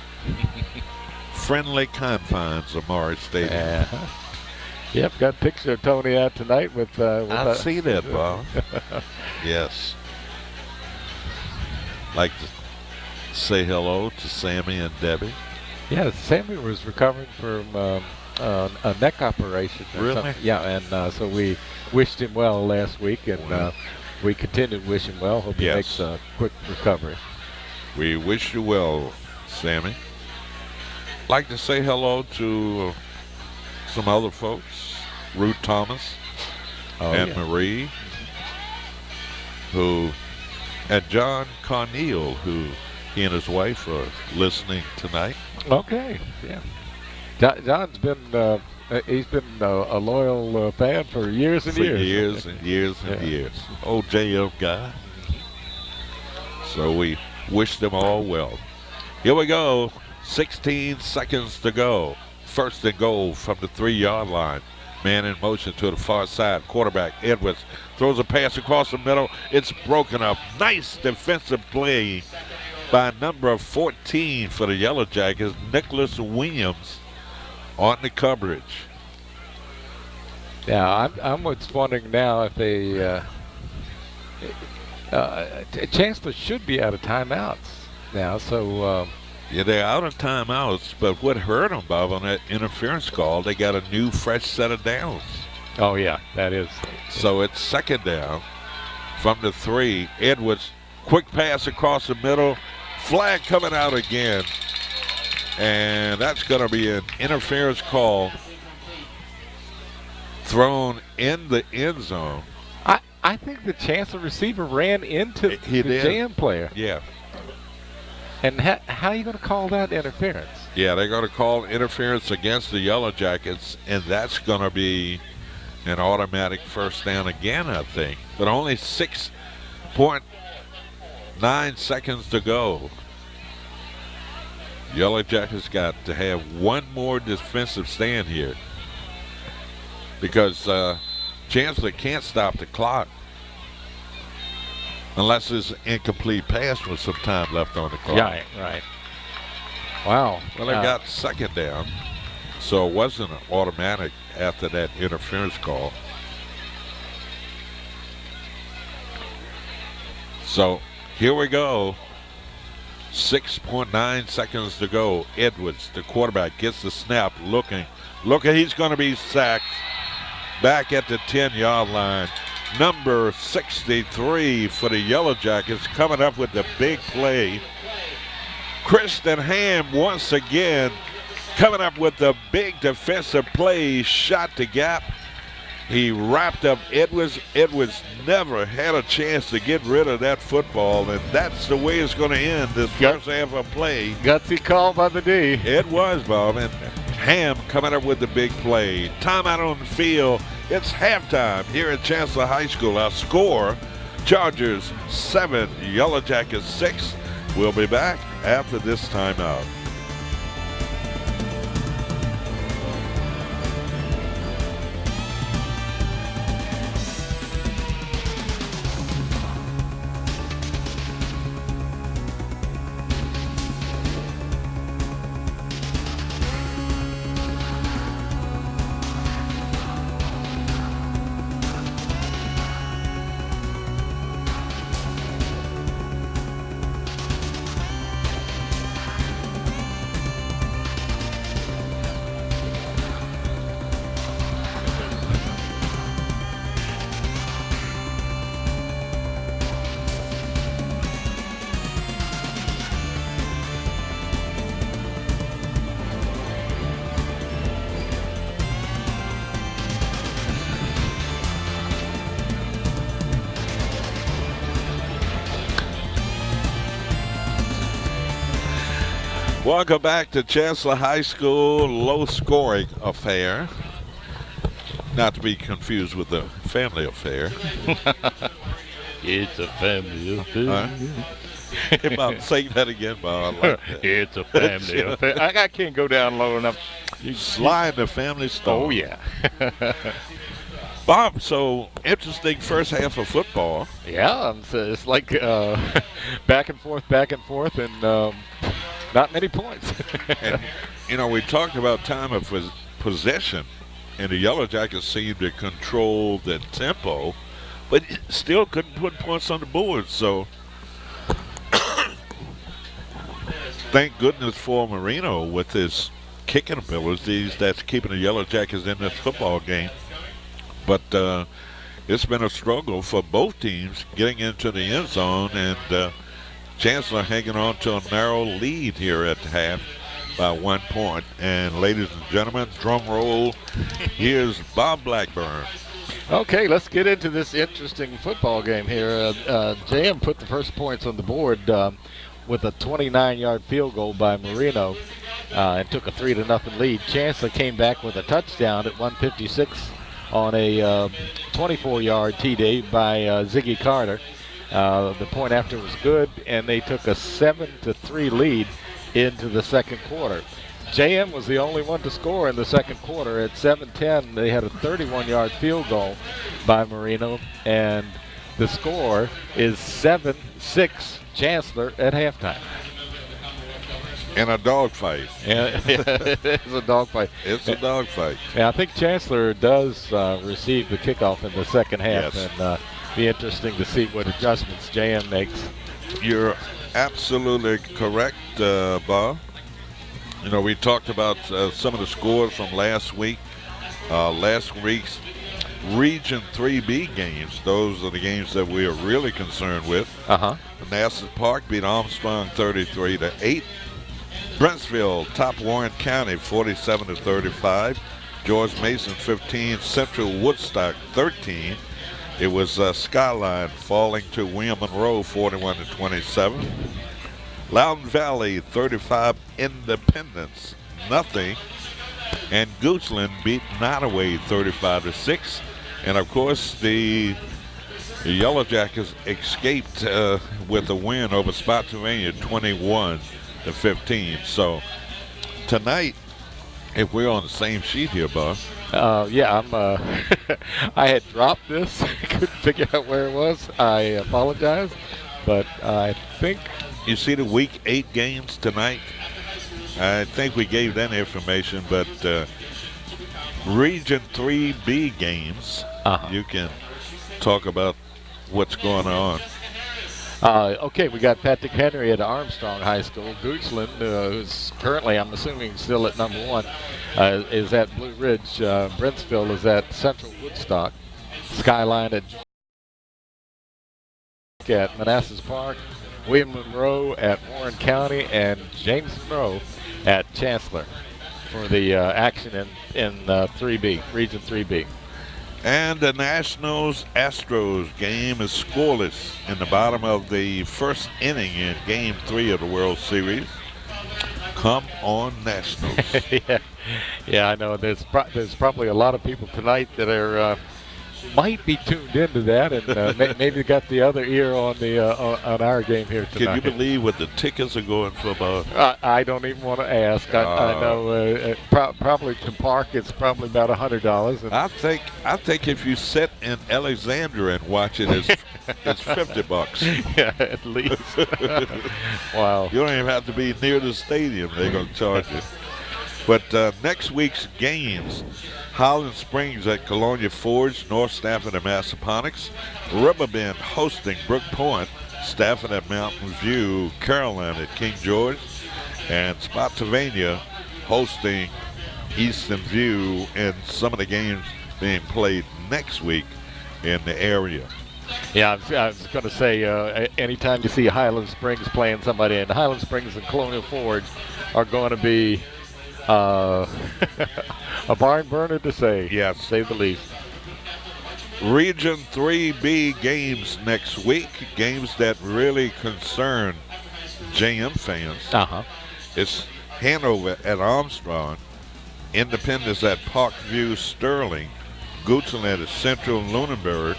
friendly confines of Monroe Stadium. Yep, got a picture of Tony out tonight with I see that, Bob. Yes. Like to say hello to Sammy and Debbie. Yeah, Sammy was recovering from a neck operation. Or Really? something. Yeah, and so we wished him well last week, and we continue to wish him well. Hope he makes a quick recovery. We wish you well, Sammy. Like to say hello to some other folks, Ruth Thomas and Marie, and John Carneal, who he and his wife are listening tonight. Okay, yeah. John's been he's been a loyal fan for years and years. Years and years and years. Old JF guy. So we wish them all well. Here we go. 16 seconds to go. First and goal from the 3-yard line. Man in motion to the far side. Quarterback Edwards throws a pass across the middle. It's broken up. Nice defensive play by number 14 for the Yellow Jackets, Nicholas Williams, on the coverage. Yeah, I'm just wondering now if they Chancellor should be out of timeouts now. So yeah, they're out of timeouts, but what hurt them, Bob, on that interference call, they got a new fresh set of downs. Oh yeah, that is. So it's second down from the 3. Edwards, quick pass across the middle. Flag coming out again. And that's going to be an interference call thrown in the end zone. I think the Chancellor receiver ran into the JM player. Yeah. And how are you going to call that interference? Yeah, they're going to call interference against the Yellow Jackets, and that's going to be an automatic first down again, I think. But only 6.9 seconds to go. Yellow Jackets got to have one more defensive stand here because Chancellor can't stop the clock unless it's incomplete pass with some time left on the clock. Right. Wow. Well, they got second down, so it wasn't automatic after that interference call. So here we go. 6.9 seconds to go. Edwards, the quarterback, gets the snap. Looking, he's going to be sacked. Back at the 10-yard line. Number 63 for the Yellow Jackets coming up with the big play. Kristen Ham once again coming up with the big defensive play. Shot the gap. He wrapped up Edwards. Edwards never had a chance to get rid of that football, and that's the way it's going to end this first half of play. Gutsy call by the D. It was, Bob. And Ham coming up with the big play. Timeout on the field. It's halftime here at Chancellor High School. Our score, Chargers 7, Yellow Jackets 6. We'll be back after this timeout. Welcome back to Chancellor High School, low-scoring affair. Not to be confused with the family affair. It's a family affair. Bob, say that again, Bob. I like that. It's a family affair. I can't go down low enough. You slide the family stone. Oh, yeah. Bob, so interesting first half of football. Yeah, it's like back and forth, and not many points. And, you know, we talked about time of possession, and the Yellow Jackets seemed to control the tempo, but still couldn't put points on the board. So thank goodness for Marino with his kicking abilities that's keeping the Yellow Jackets in this football game. But it's been a struggle for both teams getting into the end zone, and Chancellor hanging on to a narrow lead here at half by 1 point. And ladies and gentlemen, drum roll, here's Bob Blackburn. Okay, let's get into this interesting football game here. JM put the first points on the board with a 29-yard field goal by Marino and took a 3-0 lead. Chancellor came back with a touchdown at 1:56 on a 24-yard TD by Ziggy Carter. The point after was good, and they took a 7-3 lead into the second quarter. JM was the only one to score in the second quarter. At 7:10, they had a 31-yard field goal by Marino, and the score is 7-6 Chancellor at halftime. In a dogfight. Yeah, it's a dogfight. It's a dogfight. Yeah, I think Chancellor does receive the kickoff in the second half, yes. and be interesting to see what adjustments JM makes. You're absolutely correct, Bob. You know, we talked about some of the scores from last week. Last week's Region 3B games. Those are the games that we are really concerned with. Manassas Park beat Armstrong 33-8. Brentsville topped Warren County 47-35. George Mason 15. Central Woodstock 13. It was Skyline falling to William Monroe 41-27. Loudon Valley 35, Independence nothing, and Goochland beat Nottoway 35-6. And of course, the Yellow Jackets escaped with a win over Spotsylvania 21-15. So tonight, if we're on the same sheet here, Bob. Yeah, I'm. I had dropped this. Couldn't figure out where it was. I apologize, but I think. You see the Week 8 games tonight? I think we gave that information, but Region 3B games, you can talk about what's going on. Okay, we got Patrick Henry at Armstrong High School. Goochland, who's currently, I'm assuming, still at number 1, is at Blue Ridge. Brentsville is at Central Woodstock. Skyline at Manassas Park. William Monroe at Warren County, and James Monroe at Chancellor for the action in 3B, Region 3B. And the Nationals Astros game is scoreless in the bottom of the first inning in Game 3 of the World Series. Come on, Nationals. yeah, I know. There's probably a lot of people tonight that are might be tuned into that, and maybe got the other ear on the on our game here tonight. Can you believe what the tickets are going for, Bob? I don't even want to ask. I know probably to park it's probably about $100. I think if you sit in Alexandria and watch it, it's $50. Yeah, at least. Wow. You don't even have to be near the stadium. They're going to charge you. But next week's games. Highland Springs at Colonia Forge, North Stafford at Massaponax, Riverbend hosting Brook Point, Stafford at Mountain View, Caroline at King George, and Spotsylvania hosting Eastern View, and some of the games being played next week in the area. Yeah, I was going to say, anytime you see Highland Springs playing somebody, and Highland Springs and Colonial Forge are going to be a barn burner to say. Yes. To say the least. Region 3B games next week, games that really concern JM fans. It's Hanover at Armstrong, Independence at Parkview Sterling, Goochland at Central Lunenburg,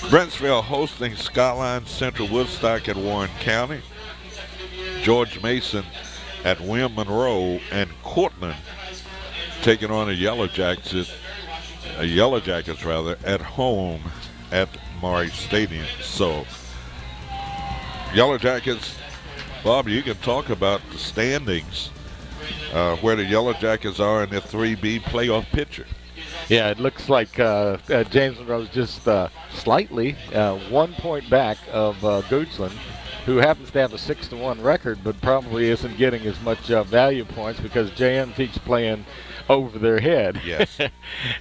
Brentsville hosting Skyline, Central Woodstock at Warren County, George Mason at William Monroe, and Cortland taking on the Yellow Jackets at home at Murray Stadium. So, Yellow Jackets, Bob, you can talk about the standings, where the Yellow Jackets are in the 3B playoff picture. Yeah, it looks like James Monroe's just slightly 1 point back of Goochland who happens to have a 6-1 record, but probably isn't getting as much value points because JM keeps playing over their head. Yes.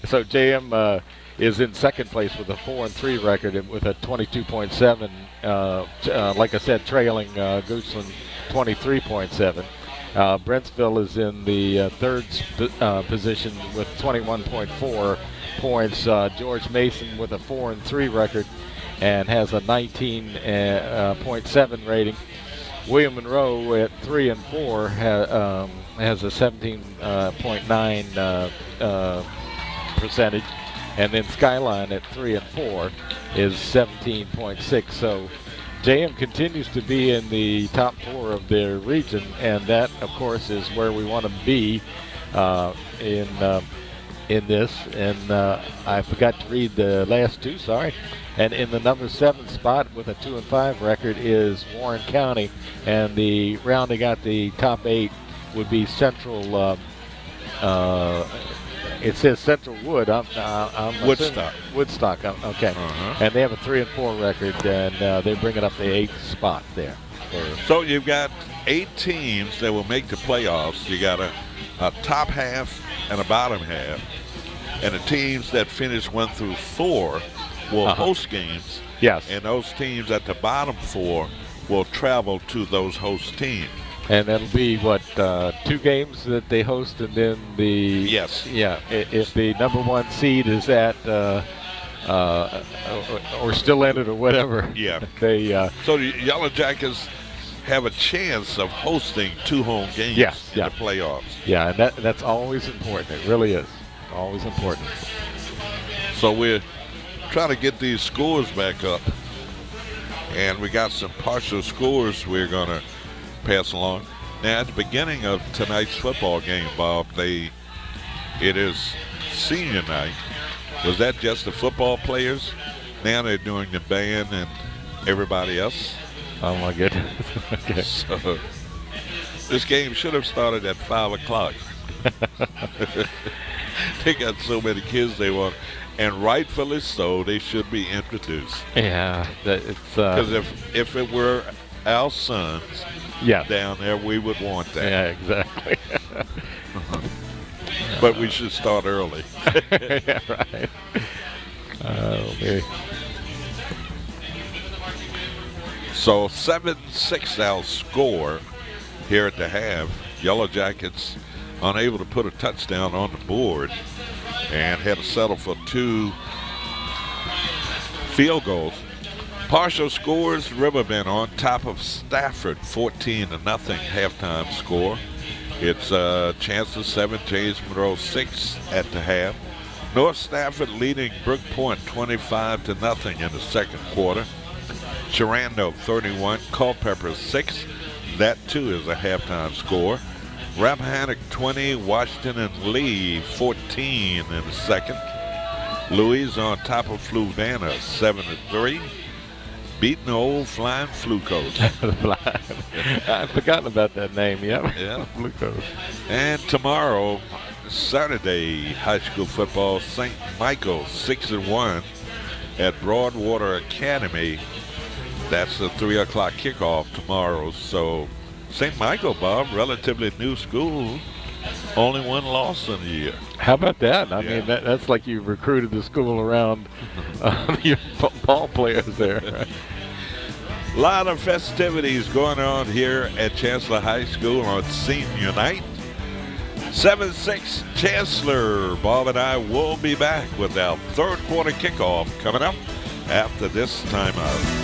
So JM is in second place with a 4-3 record and with a 22.7. Like I said, trailing Goochland 23.7. Brentsville is in the third position with 21.4 points. George Mason with a 4-3 record and has a 19.7 rating. William Monroe at 3 and 4 has a 17.9 percentage, and then Skyline at 3 and 4 is 17.6. So JM continues to be in the top 4 of their region, and that, of course, is where we want to be in this. And I forgot to read the last two. Sorry. And in the number 7 spot with a 2-5 record is Warren County, and the rounding out the top 8 would be Central. It says Central Wood. I'm Woodstock. Woodstock. Okay. And they have a 3 and 4 record, and they're bringing up the 8th spot there. So you've got 8 teams that will make the playoffs. You got a top half and a bottom half, and the teams that finish 1 through 4 will host games. Yes. And those teams at the bottom 4 will travel to those host teams. And that'll be, what, 2 games that they host, and then the... Yes. Yeah, if the number 1 seed is at, or still in it or whatever. Yeah. They... So the Yellow Jackets have a chance of hosting 2 home games in the playoffs. Yeah, and that's always important. It really is. Always important. So we're trying to get these scores back up. And we got some partial scores we're going to pass along. Now, at the beginning of tonight's football game, Bob, it is senior night. Was that just the football players? Now they're doing the band and everybody else. Oh, my goodness. Okay. So this game should have started at 5 o'clock. They got so many kids they want. And rightfully so, they should be introduced. Yeah. It's because if it were our sons down there, we would want that. Yeah, exactly. But we should start early. Yeah, right. Okay. So 7-6 our score here at the half. Yellow Jackets unable to put a touchdown on the board and had to settle for 2 field goals. Partial scores, Riverbend on top of Stafford, 14-0 halftime score. It's Chancellor 7, James Monroe 6 at the half. North Stafford leading Brook Point 25-0 in the second quarter. Sharando 31, Culpeper 6. That too is a halftime score. Rappahannock 20, Washington and Lee 14 in the second. Louise on top of Fluvanna 7-3. Beating the old Flying Flucos. I've forgotten about that name. Yeah. Flucos. And tomorrow, Saturday, high school football, St. Michael 6-1 at Broadwater Academy. That's a 3 o'clock kickoff tomorrow. So St. Michael, Bob, relatively new school, only 1 loss in a year. How about that? I mean, that's like you recruited the school around your ball players there. Right? A lot of festivities going on here at Chancellor High School on senior night. 7-6 Chancellor. Bob and I will be back with our third quarter kickoff coming up after this timeout.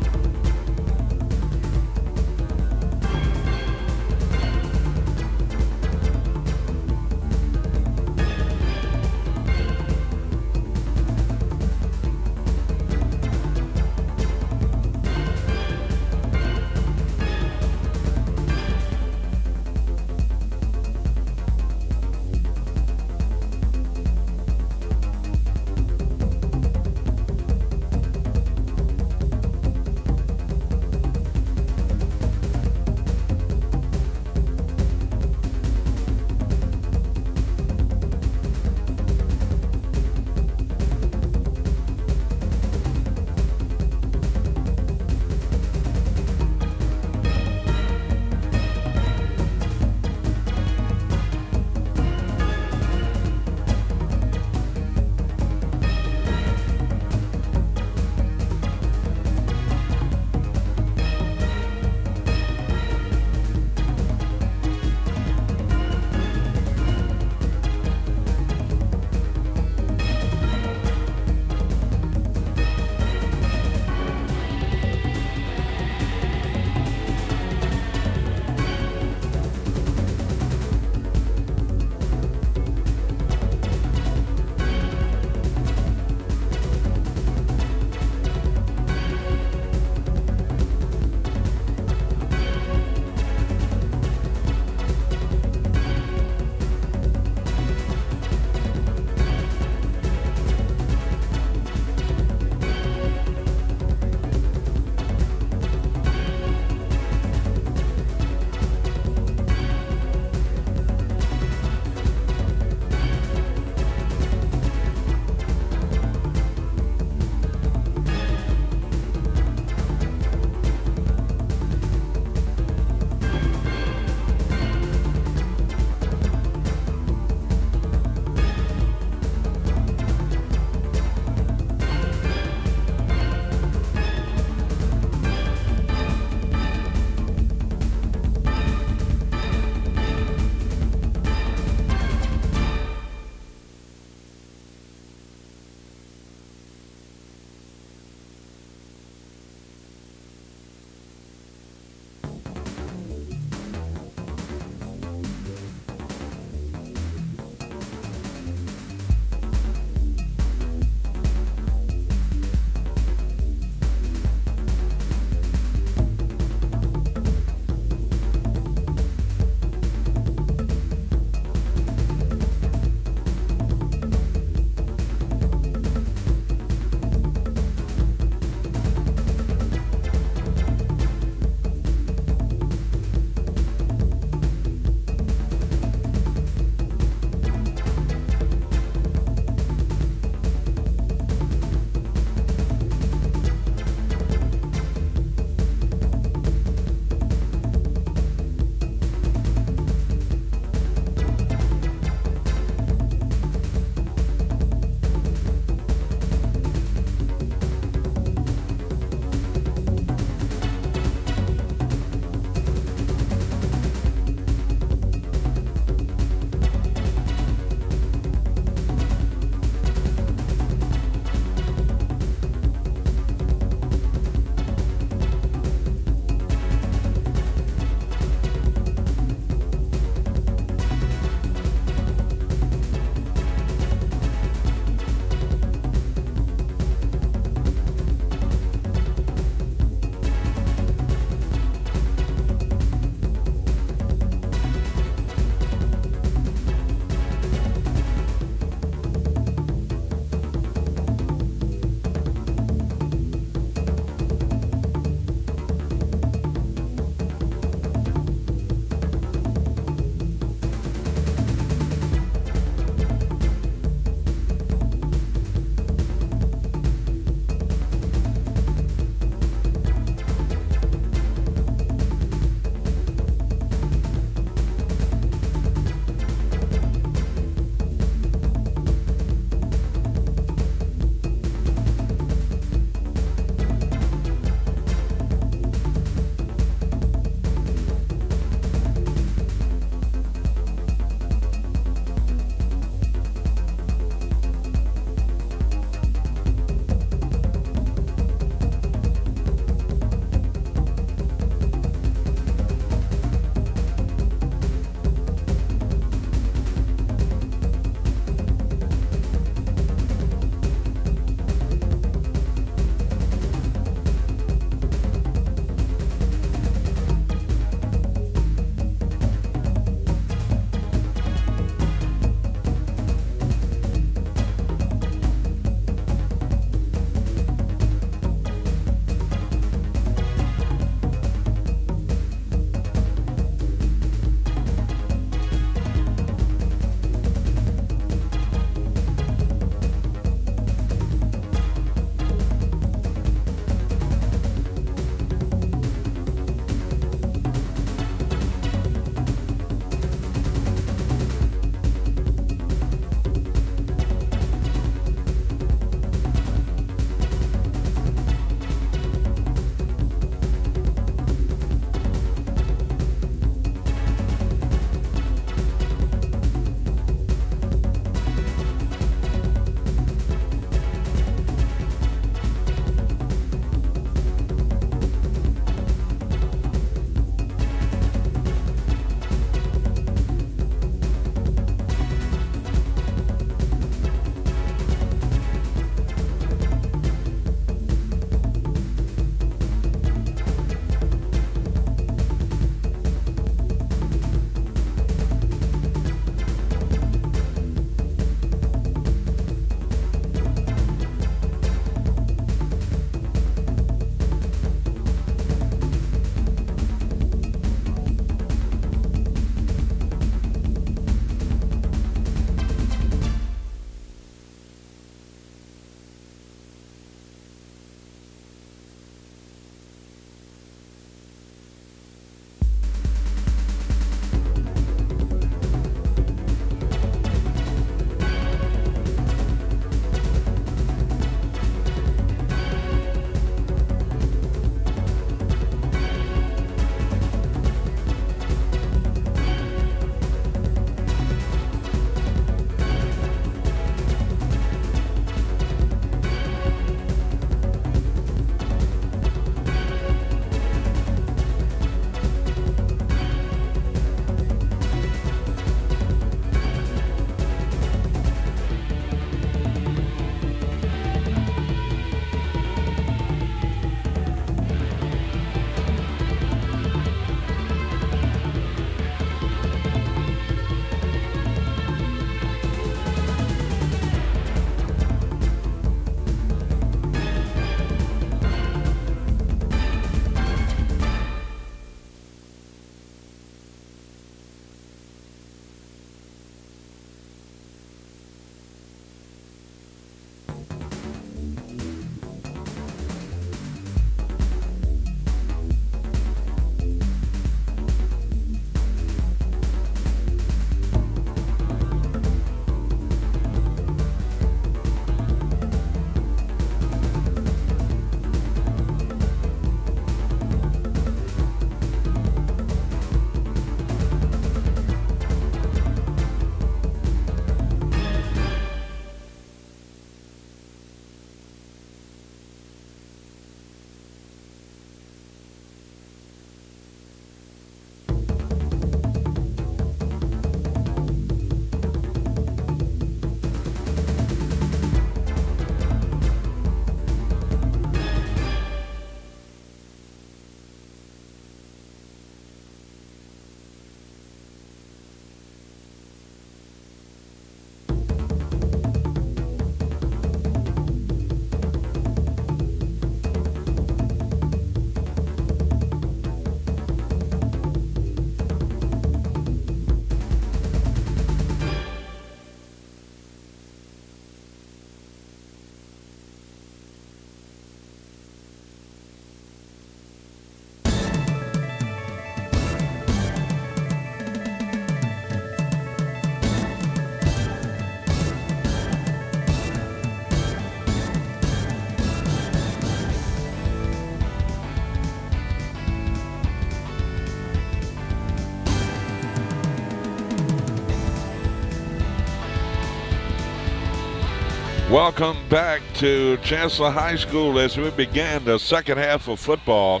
Welcome back to Chancellor High School as we began the second half of football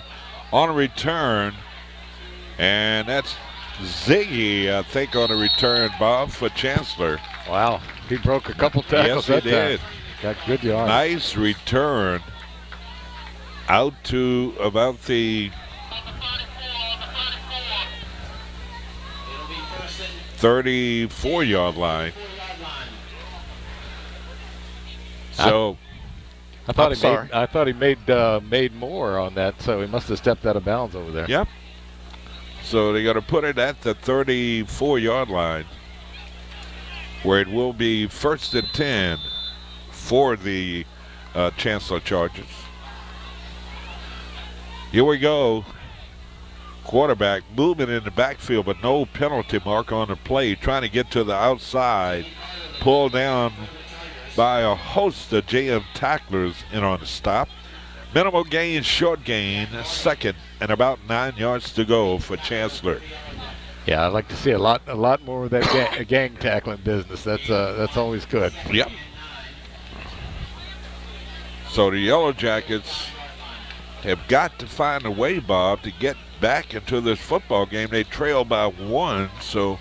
on a return. And that's Ziggy, I think, on a return, Bob, for Chancellor. Wow, he broke a couple tackles. Yes, he did. Got good yards. Nice return out to about the 34-yard line. So I thought he made more on that, so he must have stepped out of bounds over there. Yep. So they're going to put it at the 34-yard line, where it will be 1st and 10 for the Chancellor Chargers. Here we go. Quarterback moving in the backfield, but no penalty mark on the play. Trying to get to the outside. Pulled down by a host of JM tacklers in on the stop. Minimal gain, short gain, second, and about 9 yards to go for Chancellor. Yeah, I'd like to see a lot more of that gang tackling business. That's always good. Yep. So the Yellow Jackets have got to find a way, Bob, to get back into this football game. They trail by 1, so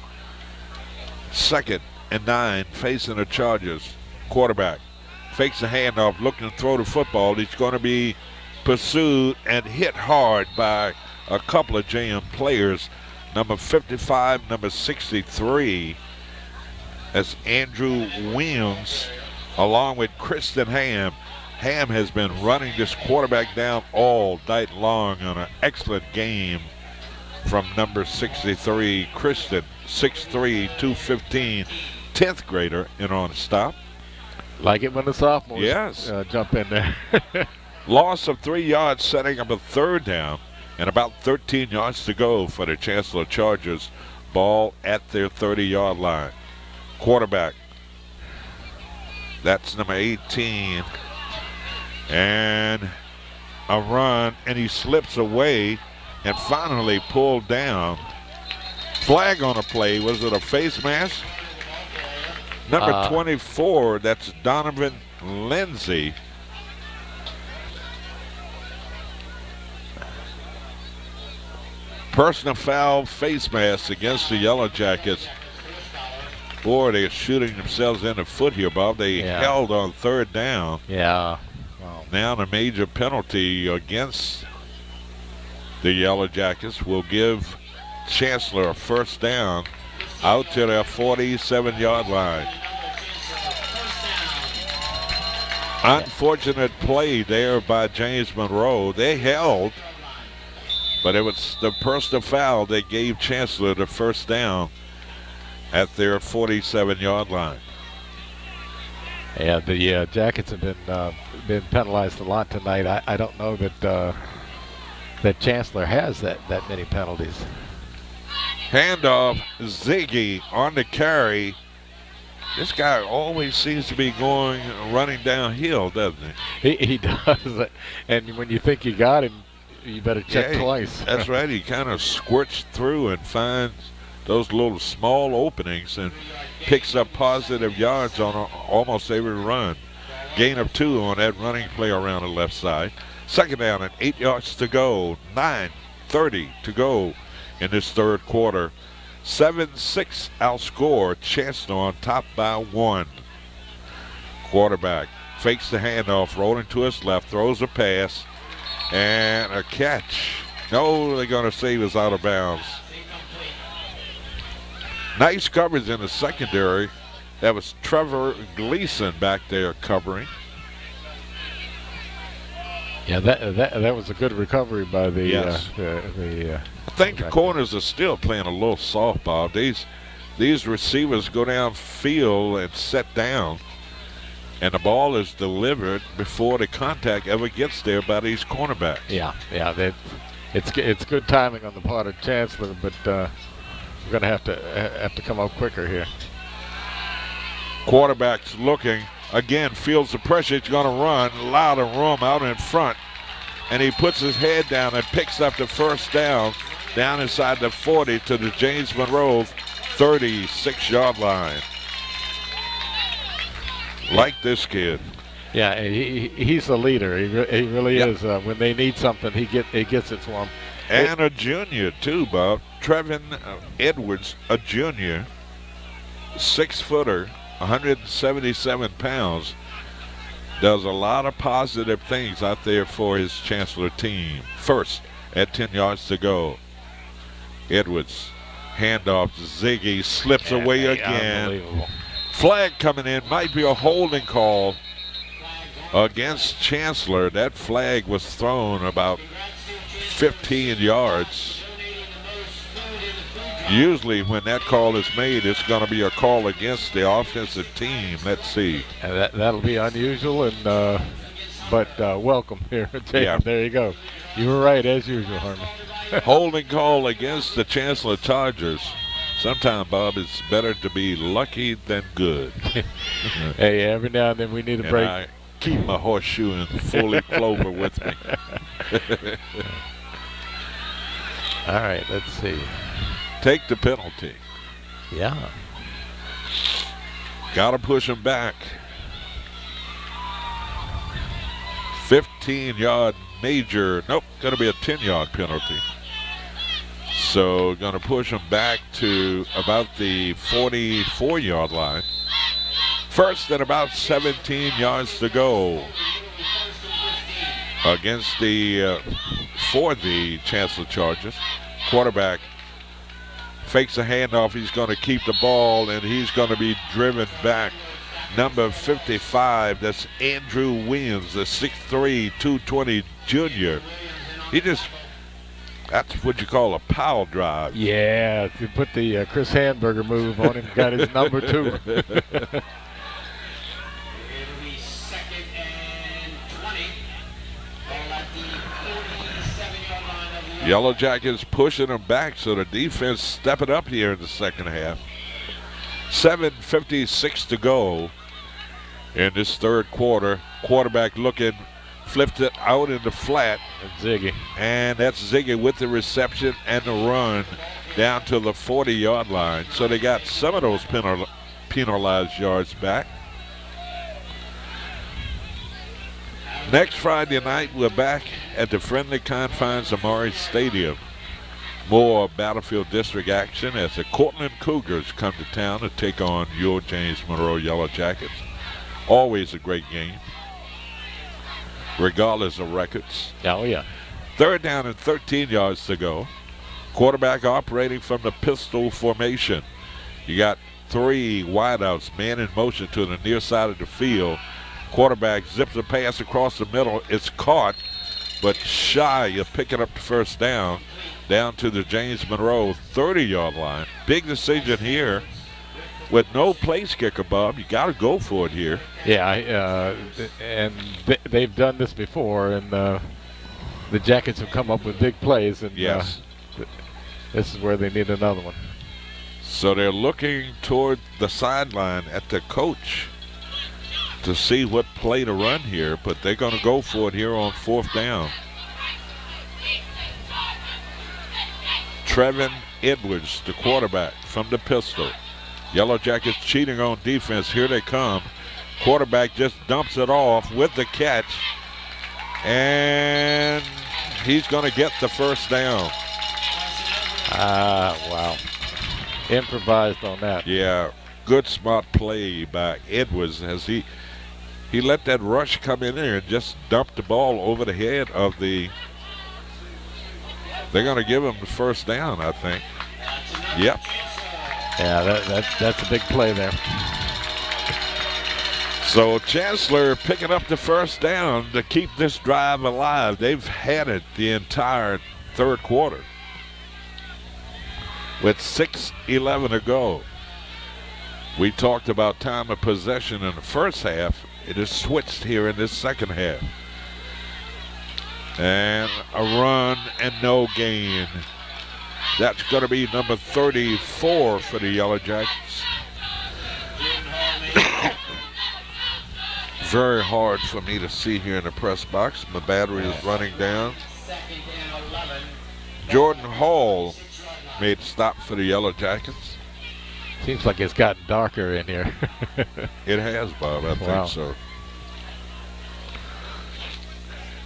2nd and 9 facing the Chargers. Quarterback fakes the handoff, looking to throw the football. He's going to be pursued and hit hard by a couple of JM players. Number 55, number 63. That's Andrew Williams, along with Kristen Ham. Ham has been running this quarterback down all night long on an excellent game from number 63, Kristen, 6'3", 215, 10th grader, in on the stop. Like it when the sophomores jump in there. Loss of 3 yards, setting up a 3rd down, and about 13 yards to go for the Chancellor Chargers. Ball at their 30-yard line. Quarterback, that's number 18. And a run, and he slips away and finally pulled down. Flag on a play. Was it a face mask? Number 24, that's Donovan Lindsay. Personal foul, face mask against the Yellow Jackets. Boy, they're shooting themselves in the foot here, Bob. They held on 3rd down. Yeah. Wow. Now a major penalty against the Yellow Jackets will give Chancellor a 1st down out to their 47-yard line. Unfortunate play there by James Monroe. They held, but it was the personal foul that gave Chancellor the 1st down at their 47-yard line. Yeah, the Jackets have been penalized a lot tonight. I don't know that Chancellor has that many penalties. Handoff, Ziggy on the carry. This guy always seems to be running downhill, doesn't he? He does. And when you think you got him, you better check twice. That's right. He kind of squirts through and finds those little small openings and picks up positive yards on almost every run. Gain of 2 on that running play around the left side. 2nd down and 8 yards to go. 9:30 to go in this 3rd quarter. 7-6 outscore. Chancellor on top by 1. Quarterback fakes the handoff, rolling to his left, throws a pass, and a catch. No, they're going to say he was out of bounds. Nice coverage in the secondary. That was Trevor Gleason back there covering. Yeah, that was a good recovery by the. Yes. I think the corners are still playing a little soft, Bob. These receivers go downfield and set down, and the ball is delivered before the contact ever gets there by these cornerbacks. Yeah. It's good timing on the part of Chancellor, but we're going to have to come up quicker here. Quarterback's looking. Again, feels the pressure. He's going to run. A lot of room out in front. And he puts his head down and picks up the 1st down inside the 40 to the James Monroe 36-yard line. Like this kid. Yeah, he's a leader. He really Yep. is. When they need something, he gets it for them. And a junior, too, Bob. Trevin Edwards, a junior, 6-footer, 177 pounds. Does a lot of positive things out there for his Chancellor team. First, at 10 yards to go. Edwards, handoff to Ziggy, slips away again. Unbelievable. Flag coming in, might be a holding call against Chancellor. That flag was thrown about 15 yards. Usually when that call is made, it's going to be a call against the offensive team. Let's see. And that'll be unusual, and but welcome here. Yeah. There you go. You were right, as usual, Harmon. Holding call against the Chancellor Chargers. Sometimes, Bob, it's better to be lucky than good. Hey, every now and then we need a break. I keep my horseshoe and fully clover with me. All right, let's see. Take the penalty. Yeah. Got to push him back. 15-yard major. Nope, going to be a 10-yard penalty. So going to push him back to about the 44-yard line. First and about 17 yards to go against for the Chancellor Chargers. Quarterback fakes a handoff. He's going to keep the ball, and he's going to be driven back. Number 55, that's Andrew Williams, the 6'3", 220 junior. That's what you call a power drive. Yeah, if you put the Chris Hamburger move on him, got his number 2. Yellow Jackets pushing them back, so the defense stepping up here in the second half. 7:56 to go in this third quarter. Quarterback looking, flipped it out in the flat. That's Ziggy. And that's Ziggy with the reception and the run down to the 40-yard line. So they got some of those penalized yards back. Next Friday night, we're back at the friendly confines of Maury Stadium. More Battlefield District action as the Cortland Cougars come to town to take on your James Monroe Yellow Jackets. Always a great game, regardless of records. Oh, yeah. Third down and 13 yards to go. Quarterback operating from the pistol formation. You got 3 wideouts, man in motion to the near side of the field. Quarterback zips a pass across the middle. It's caught, but shy of picking up the first down to the James Monroe 30-yard line. Big decision here. With no place kicker, Bob, you got to go for it here. Yeah, and they've done this before, and the Jackets have come up with big plays, and yes, this is where they need another one. So they're looking toward the sideline at the coach to see what play to run here, but they're going to go for it here on fourth down. Trevin Edwards, the quarterback, from the pistol. Yellow Jackets cheating on defense. Here they come. Quarterback just dumps it off with the catch, and he's going to get the first down. Wow. Improvised on that. Yeah, good smart play by Edwards as he let that rush come in there and just dump the ball over the head of the. They're going to give him the first down, I think. Yep. Yeah, that's a big play there. So Chancellor picking up the first down to keep this drive alive. They've had it the entire third quarter with 6:11 to go. We talked about time of possession in the first half. It is switched here in this second half. And a run and no gain. That's going to be number 34 for the Yellow Jackets. Very hard for me to see here in the press box. My battery is running down. Jordan Hall made the stop for the Yellow Jackets. Seems like it's gotten darker in here. It has, Bob. I Wow. think so.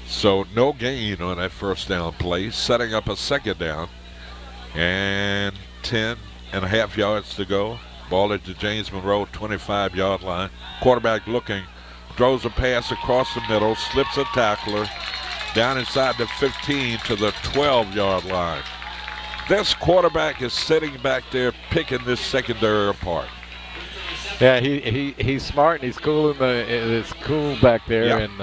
So no gain on that first down play, setting up a second down. And 10.5 yards to go. Ball at the James Monroe 25-yard line. Quarterback looking, throws a pass across the middle, slips a tackler down inside the 15 to the 12-yard line. This quarterback is sitting back there picking this secondary apart. Yeah, he's smart and he's cool. It's cool back there. Yeah. And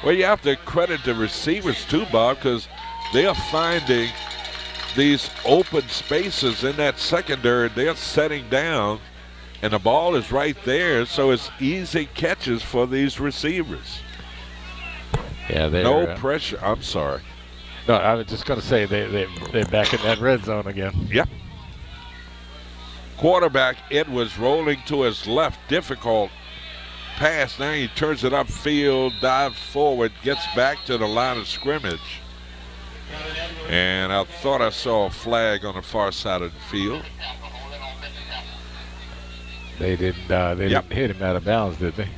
well, you have to credit the receivers too, Bob, because they are finding these open spaces in that secondary. They're setting down, and the ball is right there, so it's easy catches for these receivers. Yeah, no pressure. I'm sorry. No, I was just going to say they're back in that red zone again. Yep. Quarterback Edwards rolling to his left. Difficult pass. Now he turns it upfield, dives forward, gets back to the line of scrimmage. And I thought I saw a flag on the far side of the field. They didn't hit him out of bounds, did they?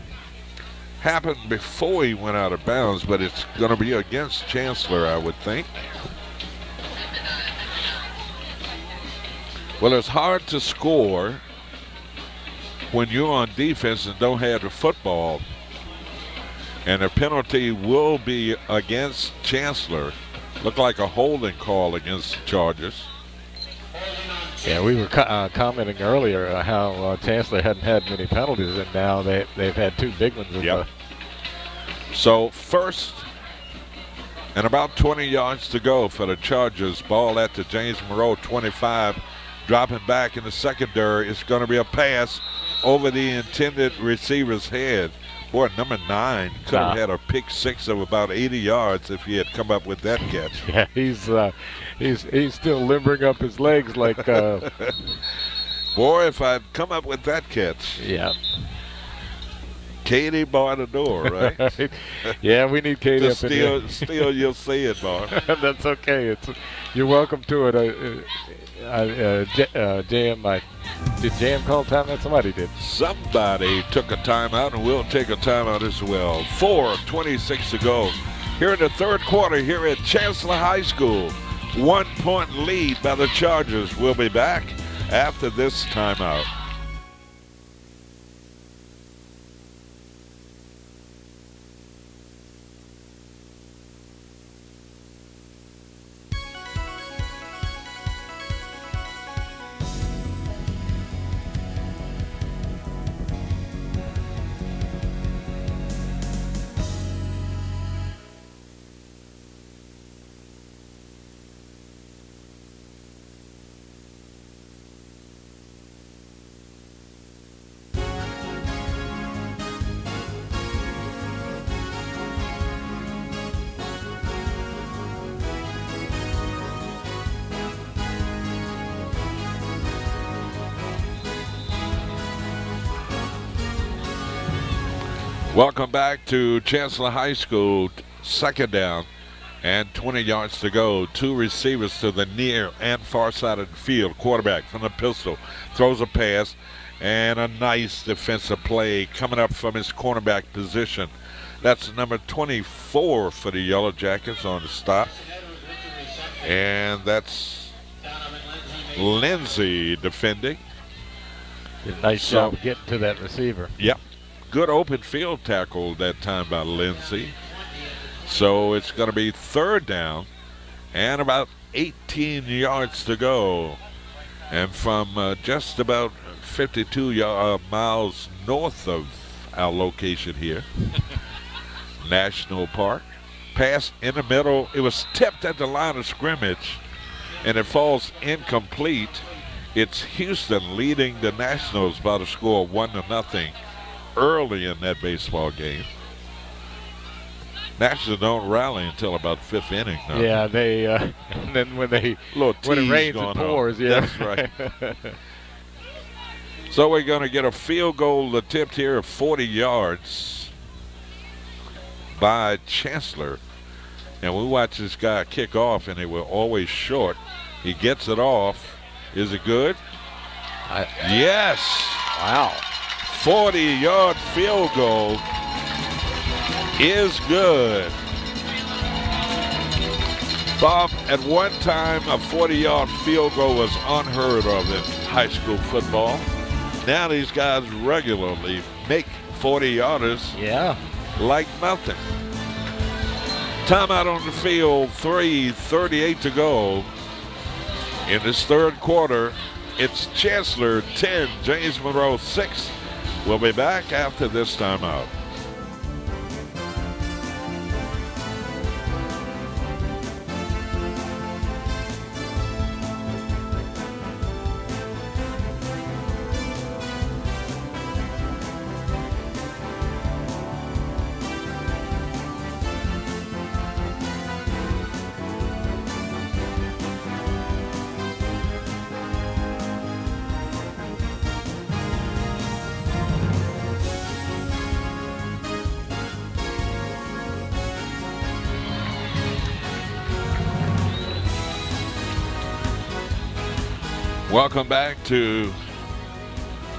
Happened before he went out of bounds, but it's going to be against Chancellor, I would think. Well, it's hard to score when you're on defense and don't have the football. And the penalty will be against Chancellor. Looked like a holding call against the Chargers. Yeah, we were commenting earlier how Chancellor hadn't had many penalties, and now they've had two big ones. Yep. So first and about 20 yards to go for the Chargers. Ball at the James Monroe 25. Dropping back in the secondary. It's going to be a pass over the intended receiver's head. Boy, number 9 could have had a pick six of about 80 yards if he had come up with that catch. Yeah, he's still limbering up his legs like. Boy, if I'd come up with that catch. Yeah. Katie bar the door, right? Yeah, we need Katie up in here. Still, you'll see it, Bar. That's okay. You're welcome to it. JM, did JM call timeout? Somebody did. Somebody took a timeout, and we'll take a timeout as well. 4:26 to go. Here in the third quarter, here at Chancellor High School. 1 point lead by the Chargers. We'll be back after this timeout. Welcome back to Chancellor High School. Second down and 20 yards to go. Two receivers to the near and far side of the field. Quarterback from the pistol throws a pass, and a nice defensive play coming up from his cornerback position. That's number 24 for the Yellow Jackets on the stop. And that's Lindsay defending. Did a nice job getting to that receiver. Yep. Good open field tackle that time by Lindsay. So it's going to be third down and about 18 yards to go. And from just about 52 miles north of our location here, National Park. Pass in the middle. It was tipped at the line of scrimmage, and it falls incomplete. It's Houston leading the Nationals by the score of 1-0 early in that baseball game. Nationals don't rally until about fifth inning now. Yeah, they and then when it rains it pours. Yeah, that's right. So we're going to get a field goal attempt here of 40 yards by Chancellor. And we watch this guy kick off, and they were always short. He gets it off. Is it good? Yes. Wow. 40-yard field goal is good. Bob, at one time, a 40-yard field goal was unheard of in high school football. Now these guys regularly make 40-yarders like nothing. Timeout on the field, 3:38 to go. In this third quarter, it's Chancellor 10, James Monroe 6. We'll be back after this timeout. Welcome back to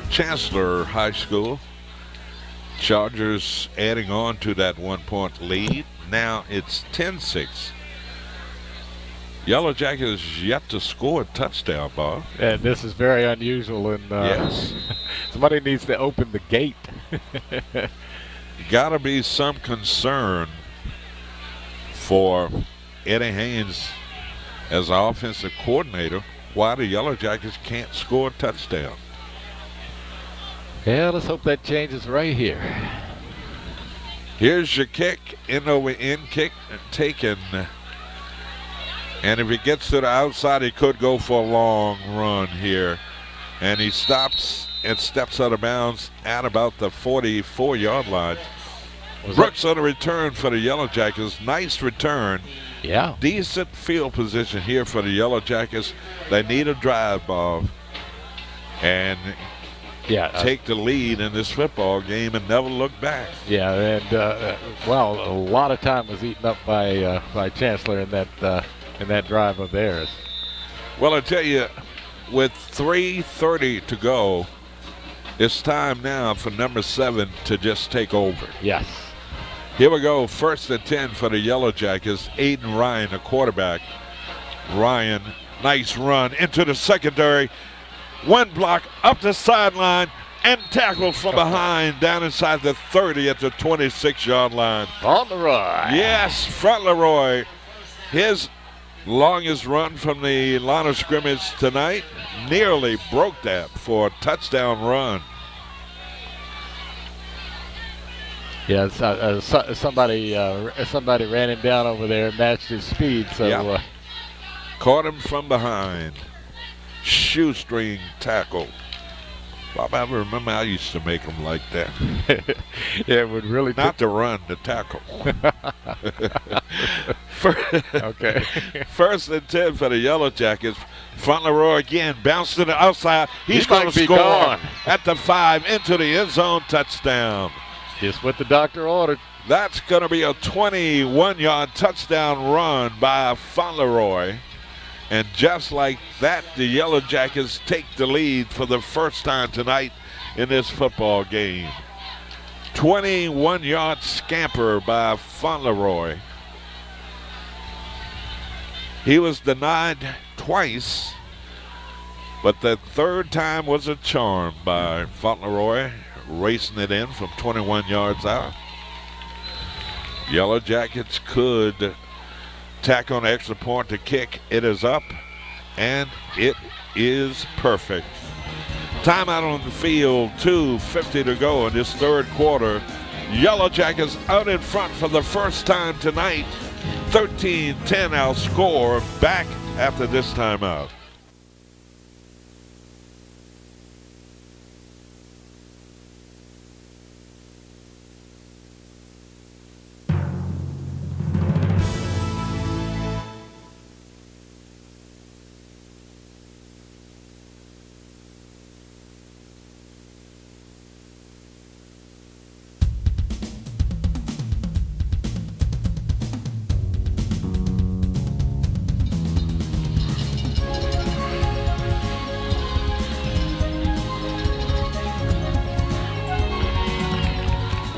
Chancellor High School. Chargers adding on to that 1-point lead. Now it's 10-6. Yellow Jackets yet to score a touchdown, Bob. And this is very unusual. And yes. Somebody needs to open the gate. Got to be some concern for Eddie Haynes as an offensive coordinator. Why the Yellow Jackets can't score a touchdown. Yeah, let's hope that changes right here. Here's your kick, in kick taken. And if he gets to the outside, he could go for a long run here. And he stops and steps out of bounds at about the 44-yard line. Brooks on a return for the Yellow Jackets. Nice return. Yeah. Decent field position here for the Yellow Jackets. They need a drive, Bob. And take the lead in this football game and never look back. Yeah, and well, a lot of time was eaten up by Chancellor in that drive of theirs. Well, I tell you, with 3:30 to go, it's time now for number 7 to just take over. Yes. Here we go, 1st and 10 for the Yellow Jackets. Aiden Ryan, the quarterback. Ryan, nice run into the secondary. One block up the sideline and tackled from behind down inside the 30 at the 26-yard line. Fauntleroy. Yes, Fauntleroy. His longest run from the line of scrimmage tonight. Nearly broke that for a touchdown run. Yeah, somebody ran him down over there and matched his speed. So caught him from behind. Shoestring tackle. Bob, I remember I used to make them like that. Yeah, it would really not to run, to tackle. Okay. 1st and 10 for the Yellow Jackets. Fauntleroy again, bounced to the outside. He's going to score at the 5 into the end zone, touchdown. Just what the doctor ordered. That's going to be a 21-yard touchdown run by Fauntleroy. And just like that, the Yellow Jackets take the lead for the first time tonight in this football game. 21-yard scamper by Fauntleroy. He was denied twice, but the third time was a charm by Fauntleroy, racing it in from 21 yards out. Yellow Jackets could tack on an extra point to kick. It is up, and it is perfect. Timeout on the field, 2:50 to go in this third quarter. Yellow Jackets out in front for the first time tonight. 13-10 our score. Back after this timeout.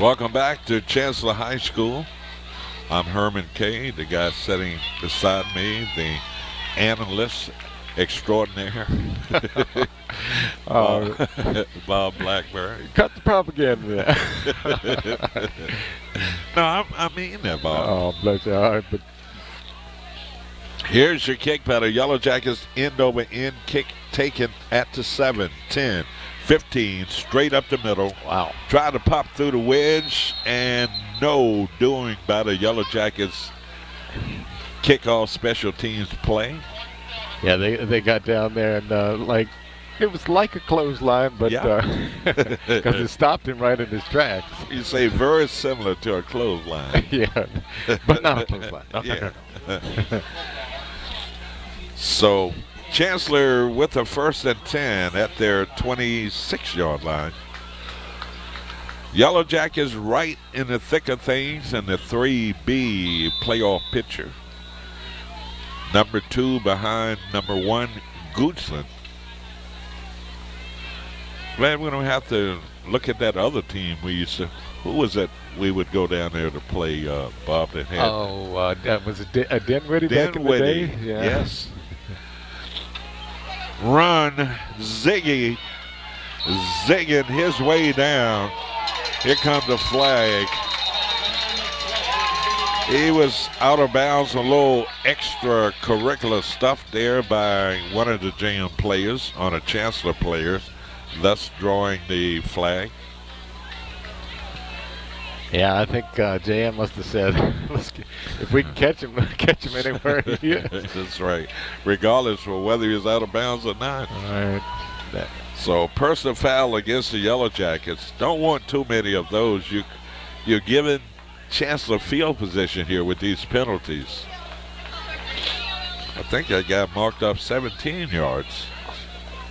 Welcome back to Chancellor High School. I'm Herman Kay, the guy sitting beside me, the analyst extraordinaire, Bob Blackberry. Cut the propaganda there. No, I mean that, Bob. Oh, bless your heart. But here's your kick by the Yellow Jackets, end over end kick taken at the 7, 10, 15, straight up the middle. wow. Tried to pop through the wedge, and no doing by the Yellow Jackets kickoff special teams play. Yeah, they got down there and like it was like a clothesline, but because it stopped him right in his tracks. You say very similar to a clothesline. Yeah, but not a clothesline. No, Yeah. no, no. So Chancellor with a 1st and 10 at their 26-yard line. Yellow Jackets right in the thick of things in the 3B playoff picture. Number 2 behind number 1, Goochland. Glad we don't have to look at that other team we used to. Who was it we would go down there to play, Bob, that had? Was it Dinwiddie back in the day? Yeah. Yes. Run, Ziggy, zigging his way down. Here comes the flag. He was out of bounds, a little extracurricular stuff there by one of the JM players on a Chancellor player, thus drawing the flag. Yeah, I think JM must have said, if we can catch him anywhere he is. That's right. Regardless of whether he was out of bounds or not. All right. So personal foul against the Yellow Jackets. Don't want too many of those. You're giving Chancellor field position here with these penalties. I think that guy marked up 17 yards.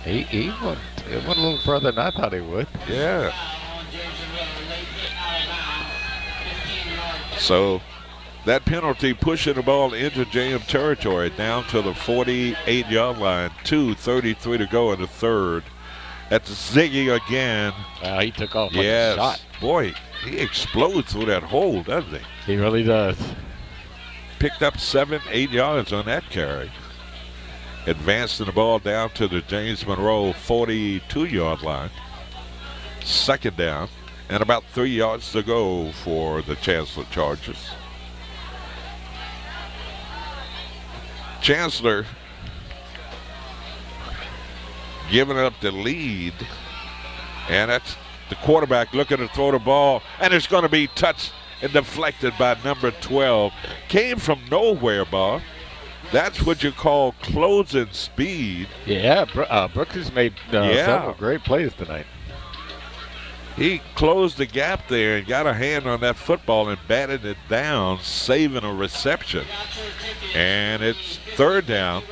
He went a little further than I thought he would. Yeah. So that penalty pushing the ball into JM territory down to the 48-yard line. 2:33 to go in the third. That's Ziggy again. Wow, he took off like a shot. Boy, he explodes through that hole, doesn't he? He really does. Picked up 7, 8 yards on that carry. Advancing the ball down to the James Monroe 42-yard line. 2nd down. And about 3 yards to go for the Chancellor Chargers. Chancellor giving up the lead. And that's the quarterback looking to throw the ball. And it's going to be touched and deflected by number 12. Came from nowhere, Bob. That's what you call closing speed. Yeah, Brooks has made several great plays tonight. He closed the gap there and got a hand on that football and batted it down, saving a reception. And it's 3rd down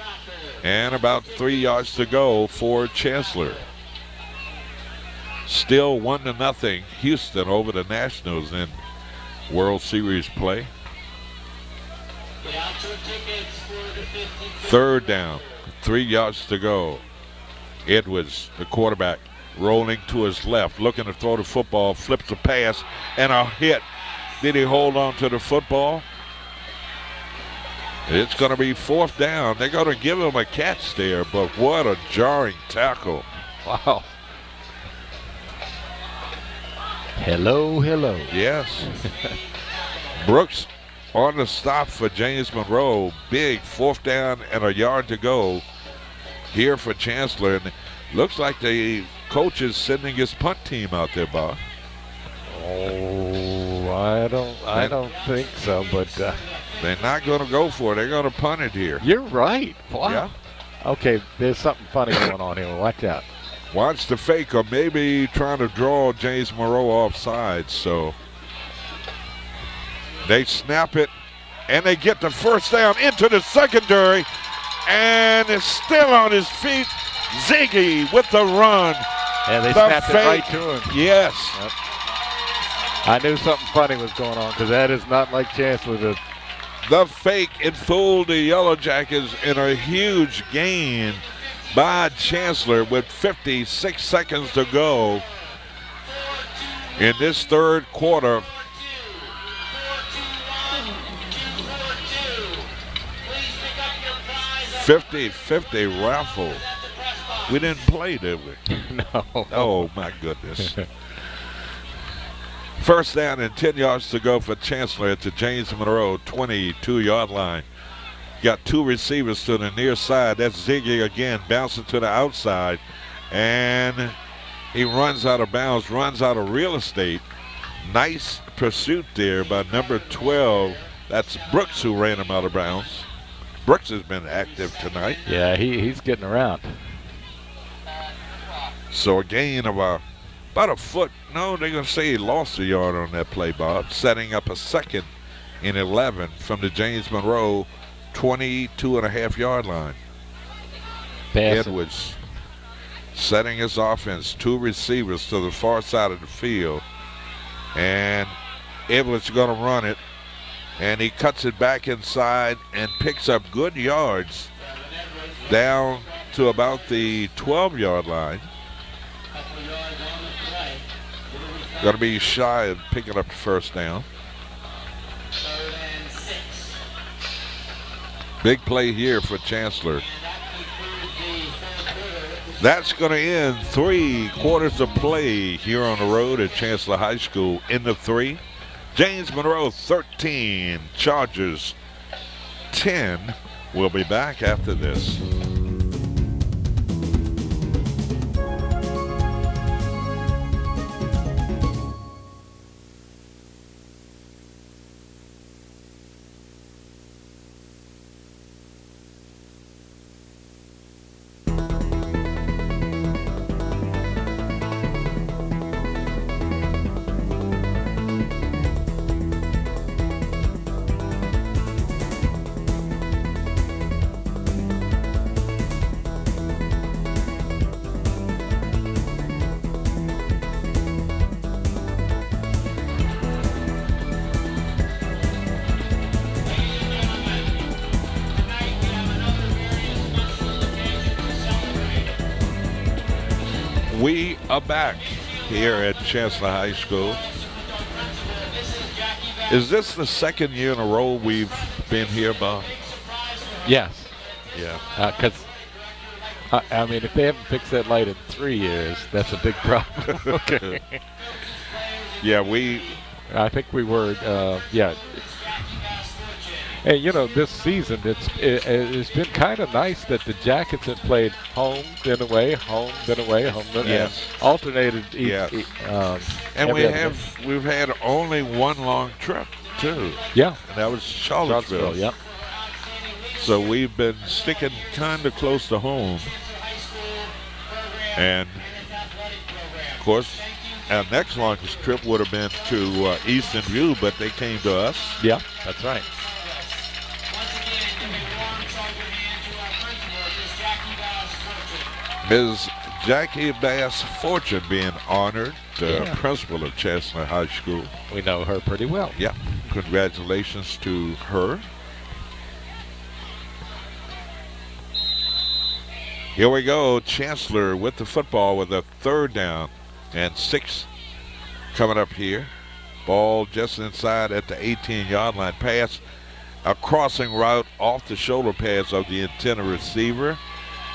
and about 3 yards to go for Chancellor. Still 1-0 Houston over the Nationals in World Series play. 3rd down, 3 yards to go. Edwards, the quarterback, rolling to his left, looking to throw the football, flips the pass, and a hit. Did he hold on to the football? It's going to be 4th down. They're going to give him a catch there, but what a jarring tackle. Wow. Hello. Yes. Brooks on the stop for James Monroe. Big 4th down and a yard to go here for Chancellor. And looks like the coach is sending his punt team out there, Bob. Oh, I don't think so, but they're not going to go for it. They're going to punt it here. You're right. Wow. Yeah. Okay, there's something funny going on here. Watch out. Watch the fake, or maybe trying to draw James Monroe offside. So they snap it, and they get the 1st down into the secondary, and it's still on his feet. Ziggy with the run. And they snapped it right to him. Yes. Yep. I knew something funny was going on because that is not like Chancellor to. The fake, it fooled the Yellow Jackets in a huge gain by Chancellor with 56 seconds to go in this third quarter. $50-50 raffle. We didn't play, did we? No. Oh, my goodness. First down and 10 yards to go for Chancellor at the James Monroe 22-yard line. Got two receivers to the near side. That's Ziggy again, bouncing to the outside. And he runs out of bounds, runs out of real estate. Nice pursuit there by number 12. That's Brooks who ran him out of bounds. Brooks has been active tonight. Yeah, he's getting around. So a gain of about a foot. No, they're going to say he lost a yard on that play, Bob. Setting up a 2nd and 11 from the James Monroe 22.5-yard line. Edwards setting his offense. Two receivers to the far side of the field. And Edwards is going to run it. And he cuts it back inside and picks up good yards down to about the 12-yard line. Going to be shy of picking up the first down. Big play here for Chancellor. That's going to end 3 quarters of play here on the road at Chancellor High School. End of 3. James Monroe 13, Chargers 10. We'll be back after this. We are back here at Chancellor High School. Is this the second year in a row we've been here, Bob? Yes. Yeah. Because, I mean, if they haven't fixed that light in 3 years, that's a big problem. Okay. Yeah, I think we were, yeah. And, you know, this season, it's been kind of nice that the Jackets have played home, then away, home, then away, home, then yes. and alternated. And we've had only one long trip, too. Yeah. And that was Charlottesville. Yep. So we've been sticking kind of close to home. And, of course, our next longest trip would have been to Eastern View, but they came to us. Yeah, that's right. Ms. Jackie Bass Fortune being honored, principal of Chancellor High School. We know her pretty well. Yeah, congratulations to her. Here we go, Chancellor with the football with a 3rd down and 6 coming up here. Ball just inside at the 18-yard line. Pass, a crossing route off the shoulder pads of the intended receiver.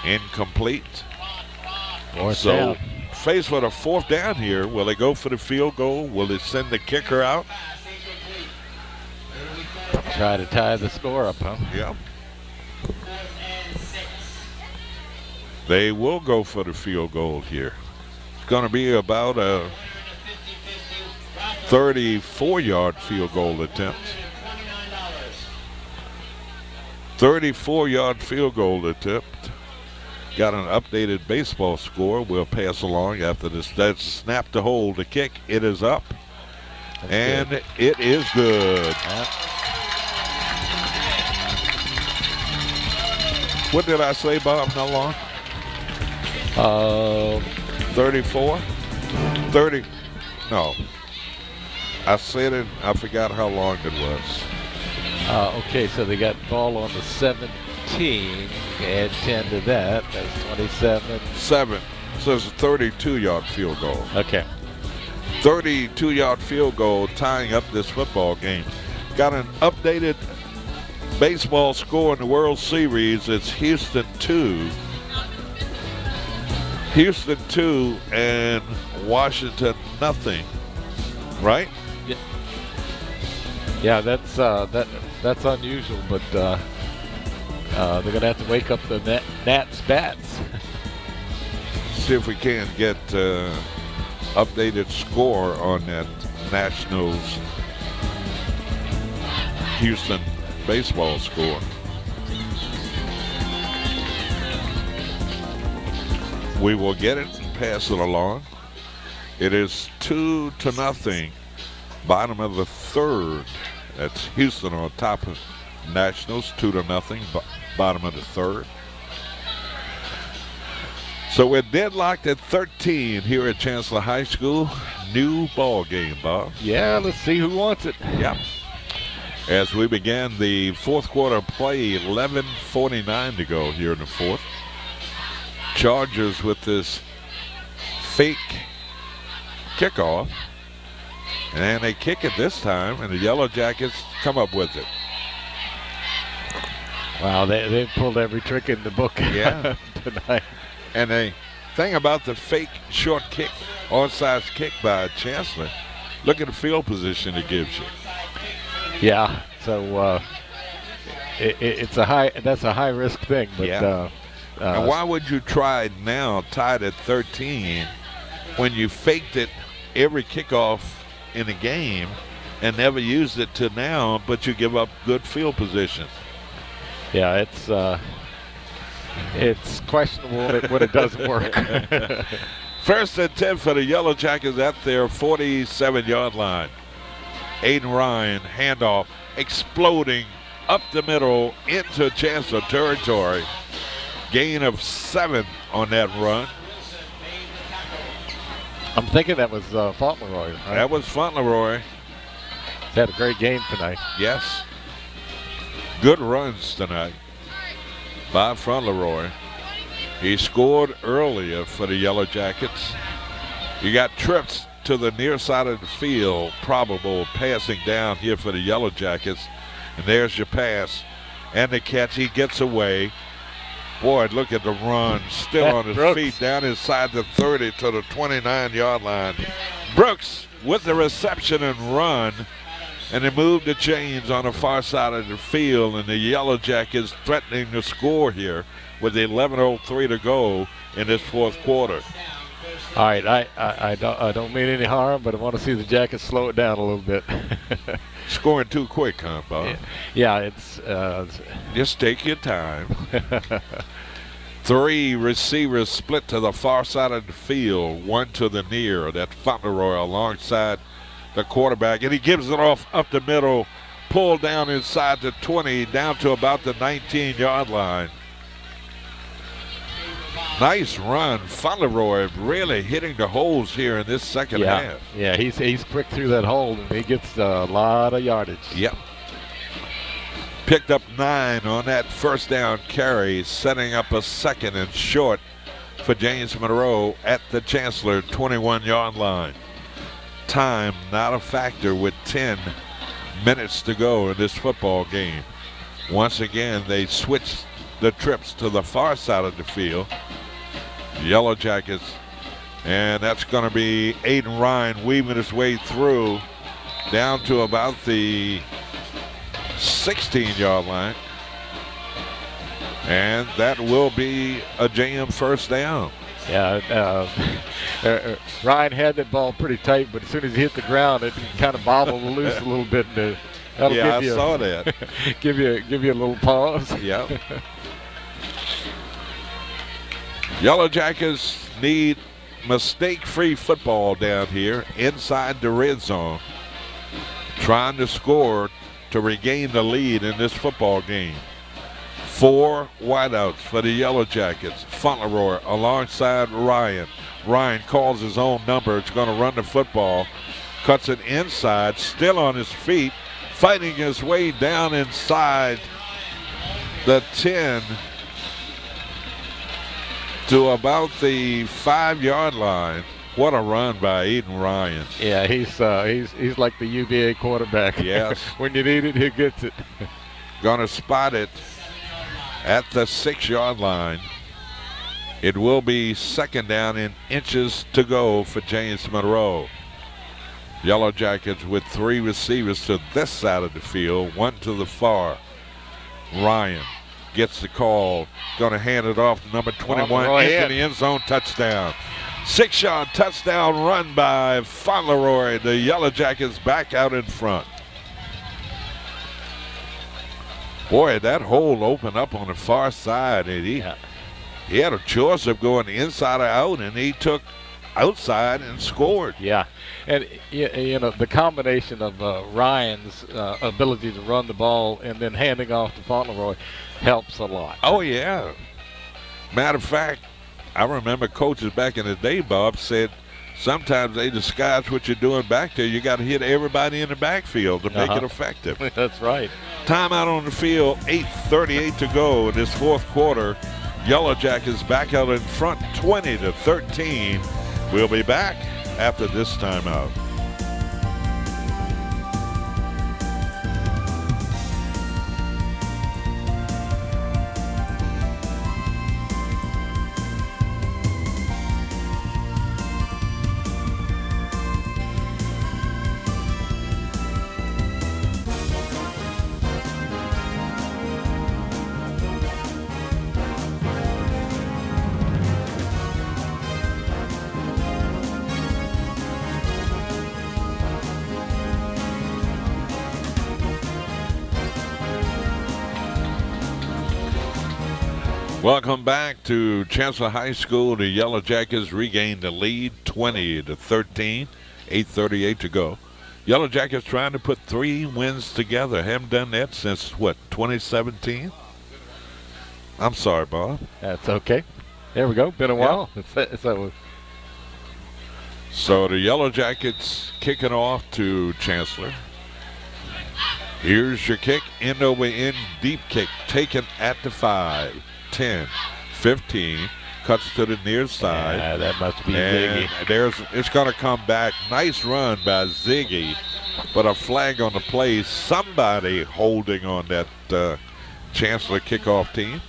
Incomplete. So faced with a 4th down here, will they go for the field goal? Will they send the kicker out? Try to tie the score up, huh? Yeah. They will go for the field goal here. It's going to be about a 34-yard field goal attempt. 34-yard field goal attempt. Got an updated baseball score. We'll pass along after this. That's a snap to hold. The kick, it is up. That's and good. It is good. What did I say, Bob? How long? 34? 30? No. I said it. I forgot how long it was. Okay, so they got ball on the 17. Add 10 to that. That's 27. 7. So it's a 32-yard field goal. Okay. 32-yard field goal tying up this football game. Got an updated baseball score in the World Series. It's Houston 2 and Washington nothing. Right? Yeah, that's unusual, but they're gonna have to wake up the Nats bats. See if we can get updated score on that Nationals Houston baseball score. We will get it and pass it along. It is 2-0. Bottom of the third. That's Houston on top of Nationals, 2-0. Bottom of the third. So we're deadlocked at 13 here at Chancellor High School. New ball game, Bob. Yeah, let's see who wants it. Yep. As we began the fourth quarter play, 11:49 to go here in the fourth. Chargers with this fake kickoff. And they kick it this time, and the Yellow Jackets come up with it. Wow, they've pulled every trick in the book tonight. And the thing about the fake short kick, onside kick by Chancellor, look at the field position it gives you. Yeah, so that's a high risk thing. But yeah. And why would you try now, tied at 13, when you faked it every kickoff in the game and never used it to now, but you give up good field position? Yeah, it's questionable when it doesn't work. First and 10 for the Yellow Jackets at their 47-yard line. Aiden Ryan, handoff, exploding up the middle into Chancellor territory. Gain of 7 on that run. I'm thinking that was Fauntleroy. Right? That was Fauntleroy. He's had a great game tonight. Yes. Good runs tonight by Fauntleroy. He scored earlier for the Yellow Jackets. You got trips to the near side of the field, probable passing down here for the Yellow Jackets. And there's your pass and the catch. He gets away. Boy, look at the run. Still on his Brooks. feet, down inside the 30 to the 29-yard line. Brooks with the reception and run. And they move the chains on the far side of the field, and the Yellow Jackets threatening to score here with 11:03 to go in this fourth quarter. All right, I don't mean any harm, but I want to see the Jackets slow it down a little bit. Scoring too quick, huh, Bob? Yeah, it's just take your time. 3 receivers split to the far side of the field, 1 to the near. That's Fauntleroy alongside the quarterback, and he gives it off up the middle, pulled down inside the 20, down to about the 19-yard line. Nice run. Fauntleroy really hitting the holes here in this second half. Yeah, he's quick through that hole, and he gets a lot of yardage. Yep. Picked up 9 on that first down carry, setting up a second and short for James Monroe at the Chancellor 21-yard line. Time not a factor with 10 minutes to go in this football game. Once again, they switch the trips to the far side of the field. Yellow Jackets, and that's going to be Aiden Ryan weaving his way through down to about the 16-yard line. And that will be a JM first down. Yeah, Ryan had that ball pretty tight, but as soon as he hit the ground, it kind of bobbled loose a little bit. That'll yeah, give you I saw that. give you a little pause. Yeah. Yellow Jackets need mistake-free football down here inside the red zone, trying to score to regain the lead in this football game. 4 wideouts for the Yellow Jackets. Fauntleroy alongside Ryan. Ryan calls his own number. It's going to run the football. Cuts it inside, still on his feet, fighting his way down inside the 10 to about the 5-yard line. What a run by Eden Ryan. Yeah, he's like the UVA quarterback. Yes. When you need it, he gets it. Gonna spot it at the 6-yard line. It will be second down in inches to go for James Monroe. Yellow Jackets with 3 receivers to this side of the field, 1 to the far. Ryan gets the call. Going to hand it off to number 21 into the end zone. Touchdown. 6-yard touchdown run by Fauntleroy. The Yellow Jackets back out in front. Boy, that hole opened up on the far side, and he had a choice of going inside or out, and he took outside and scored. Yeah, and you know, the combination of Ryan's ability to run the ball and then handing off to Fauntleroy helps a lot. Oh, yeah. Matter of fact, I remember coaches back in the day, Bob, said sometimes they disguise what you're doing back there. You got to hit everybody in the backfield to make it effective. That's right. Timeout on the field, 8:38 to go in this fourth quarter. Yellow Jackets back out in front, 20-13. We'll be back after this timeout. Welcome back to Chancellor High School. The Yellow Jackets regained the lead, 20-13, 8:38 to go. Yellow Jackets trying to put 3 wins together. Haven't done that since, 2017? I'm sorry, Bob. That's okay. There we go. Been a while. So the Yellow Jackets kicking off to Chancellor. Here's your kick, end over end, deep kick, taken at the 5. 10, 15, cuts to the near side. Yeah, that must be Ziggy. It's going to come back. Nice run by Ziggy, but a flag on the play. Somebody holding on that Chancellor kickoff team.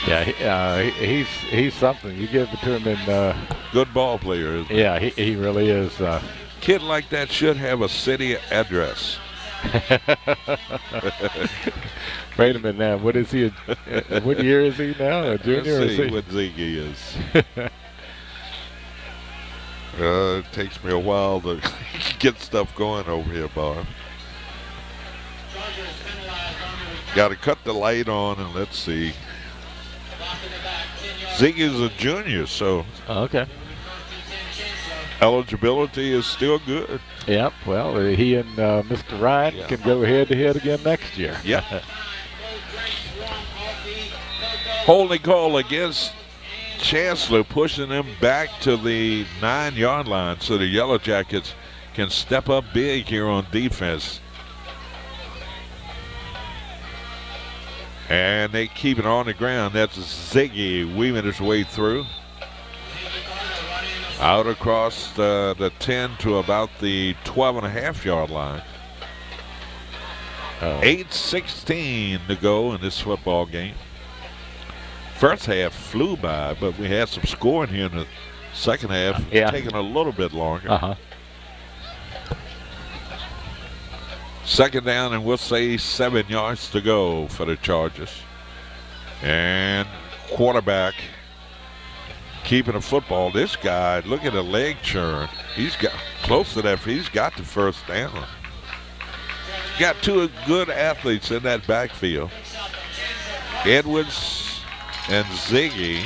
Yeah, he's something. You give it to him in. Good ball player, isn't he? Yeah, he really is. Kid like that should have a city address. Wait a minute now. What is he? What year is he now? A junior? Let's see what Ziggy is. It takes me a while to get stuff going over here, Bob. Got to cut the light on and let's see. Ziggy's a junior, so okay. Eligibility is still good. Yep. Well, he and Mr. Ryan can go head-to-head again next year. Yep. Holding call against Chancellor, pushing them back to the 9-yard line so the Yellow Jackets can step up big here on defense. And they keep it on the ground. That's Ziggy weaving his way through. Out across the 10 to about the 12.5-yard line. 8:16 to go in this football game. First half flew by, but we had some scoring here in the second half, taking a little bit longer. Second down, and we'll say 7 yards to go for the Chargers. And quarterback keeping the football. This guy, look at the leg churn. He's got close to that. He's got the first down. Got 2 good athletes in that backfield. Edwards and Ziggy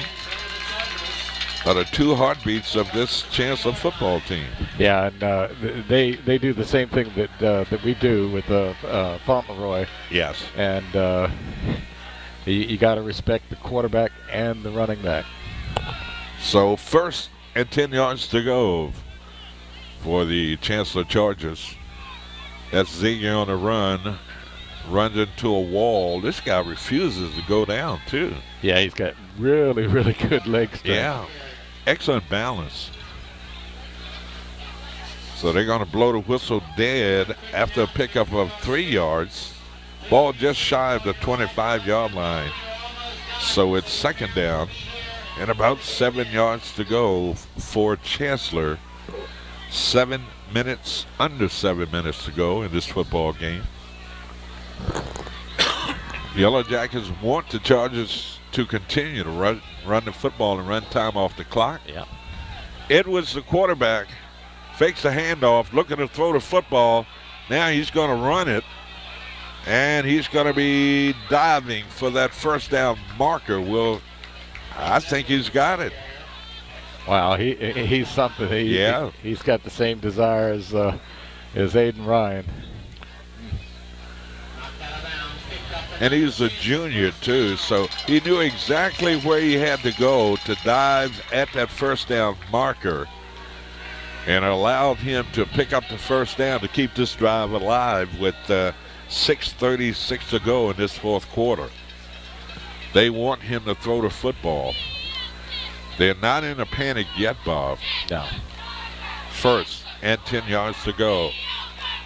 are the 2 heartbeats of this Chancellor football team. Yeah, and they do the same thing that we do with Fauntleroy. Yes. And you got to respect the quarterback and the running back. So 1st and 10 yards to go for the Chancellor Chargers. That's Ziggy on the run. runs into a wall. This guy refuses to go down, too. Yeah, he's got really, really good leg strength. Yeah, excellent balance. So they're going to blow the whistle dead after a pickup of 3 yards. Ball just shy of the 25-yard line. So it's second down and about 7 yards to go for Chancellor. Under 7 minutes to go in this football game. Yellow Jackets want the Chargers to continue to run the football and run time off the clock. Yeah. Edwards, the quarterback, fakes the handoff, looking to throw the football. Now he's going to run it, and he's going to be diving for that first down marker. I think he's got it. Wow, he's something. He's got the same desire as Aiden Ryan. And he's a junior, too, so he knew exactly where he had to go to dive at that first down marker, and allowed him to pick up the first down to keep this drive alive with 6:36 to go in this fourth quarter. They want him to throw the football. They're not in a panic yet, Bob. No. First and 10 yards to go.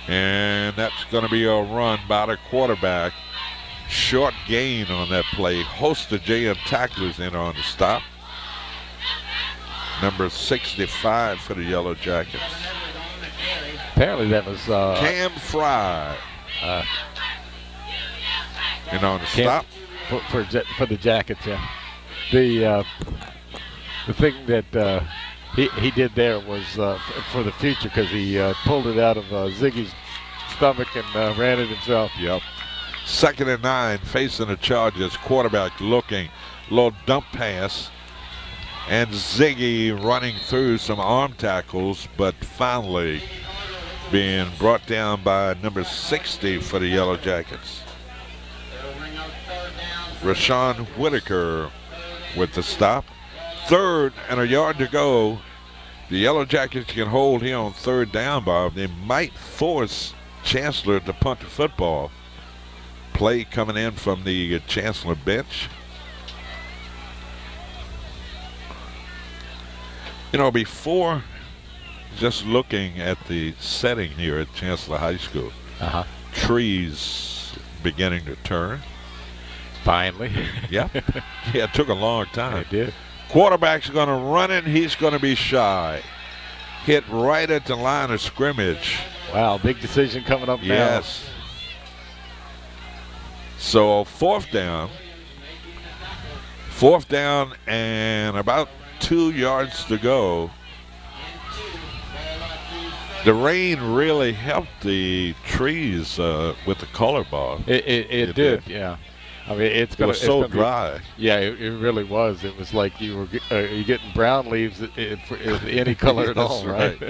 And that's going to be a run by the quarterback. Short gain on that play. Host of JM tacklers in on the stop. Number 65 for the Yellow Jackets. Apparently that was Cam Fry. And on the stop. For the Jackets, yeah. The thing that he did there was for the future, because he pulled it out of Ziggy's stomach and ran it himself. Yep. 2nd and 9, facing the Chargers. Quarterback looking, little dump pass, and Ziggy running through some arm tackles, but finally being brought down by number 60 for the Yellow Jackets. Rashawn Whitaker with the stop. 3rd and a yard to go. The Yellow Jackets can hold here on 3rd down, Bob. They might force Chancellor to punt the football. Play coming in from the Chancellor bench. You know, before just looking at the setting here at Chancellor High School, trees beginning to turn. Finally. Yeah. Yeah, it took a long time. It did. Quarterback's going to run it. He's going to be shy. Hit right at the line of scrimmage. Wow, big decision coming up now. Yes. So 4th down. 4th down and about 2 yards to go. The rain really helped the trees with the color bar. It did, yeah. I mean, it was so dry. Yeah, it really was. It was like you were getting brown leaves for any color at all, right?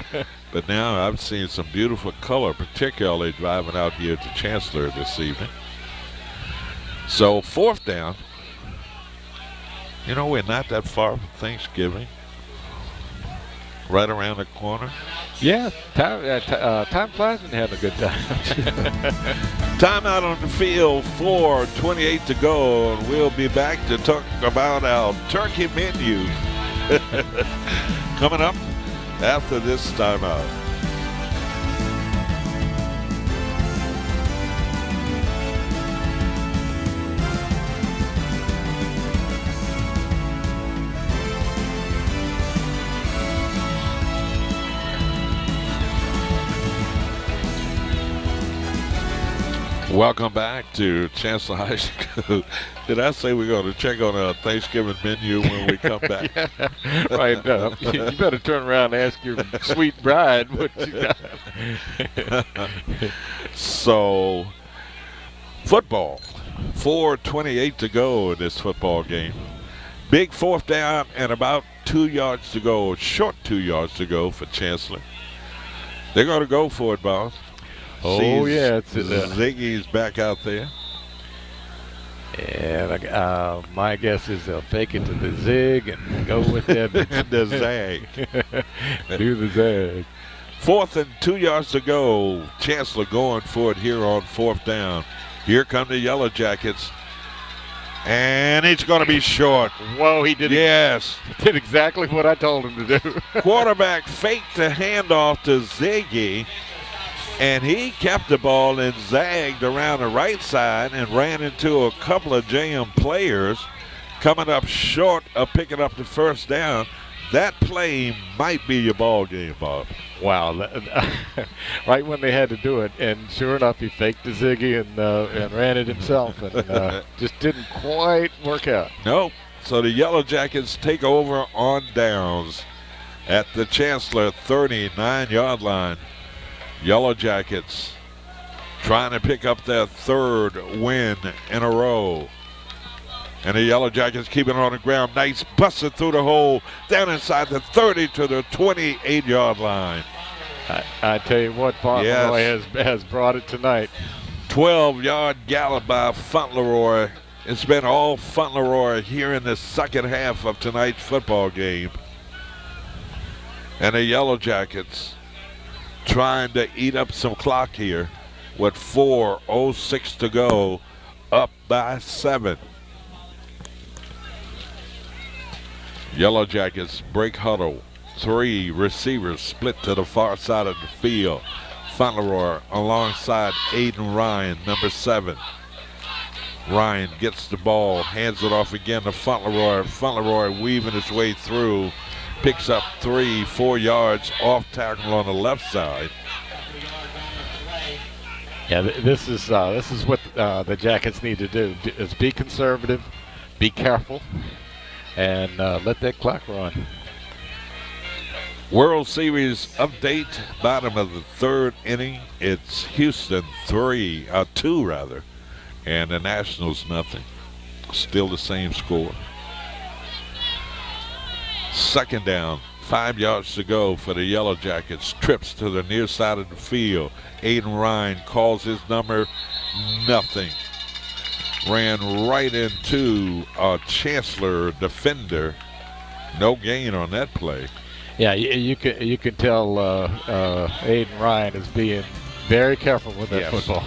But now I've seen some beautiful color, particularly driving out here to Chancellor this evening. So 4th down. You know, we're not that far from Thanksgiving. Right around the corner. Yeah, time flies when you're having a good time. Timeout on the field, 4:28 to go, and we'll be back to talk about our turkey menu coming up after this timeout. Welcome back to Chancellor High School. Did I say we're going to check on our Thanksgiving menu when we come back? Yeah, right. You better turn around and ask your sweet bride what you got. So, football. 4:28 to go in this football game. Big 4th down and about 2 yards to go. Short 2 yards to go for Chancellor. They're going to go for it, Bob. Oh, yeah. Ziggy's back out there. Yeah, my guess is they'll fake it to the zig and go with it. And the zag. Do the zag. 4th and 2 yards to go. Chancellor going for it here on 4th down. Here come the Yellow Jackets. And it's going to be short. Whoa, he did. Yes. Did exactly what I told him to do. Quarterback faked the handoff to Ziggy, and he kept the ball and zagged around the right side and ran into a couple of JM players coming up short of picking up the first down. That play might be your ball game, Bob. Wow. Right when they had to do it, and sure enough, he faked the Ziggy and ran it himself, and just didn't quite work out. Nope. So the Yellow Jackets take over on downs at the Chancellor 39-yard line. Yellow Jackets trying to pick up their third win in a row. And the Yellow Jackets keep it on the ground. Nice busted through the hole, down inside the 30 to the 28-yard line. I tell you what, Monroe has brought it tonight. 12-yard gallop by Fauntleroy. It's been all Fauntleroy here in the second half of tonight's football game. And the Yellow Jackets trying to eat up some clock here with 4:06 to go, up by 7. Yellow Jackets break huddle. 3 receivers split to the far side of the field. Fauntleroy alongside Aiden Ryan, number 7. Ryan gets the ball, hands it off again to Fauntleroy. Fauntleroy weaving his way through, picks up 3-4 yards off tackle on the left side. Yeah, this is what the Jackets need to do: is be conservative, be careful, and let that clock run. World Series update, bottom of the third inning. It's Houston 2 and the Nationals nothing. Still the same score. Second down, 5 yards to go for the Yellow Jackets. Trips to the near side of the field. Aiden Ryan calls his number, nothing. Ran right into a Chancellor defender. No gain on that play. Yeah, you can tell Aiden Ryan is being very careful with that football.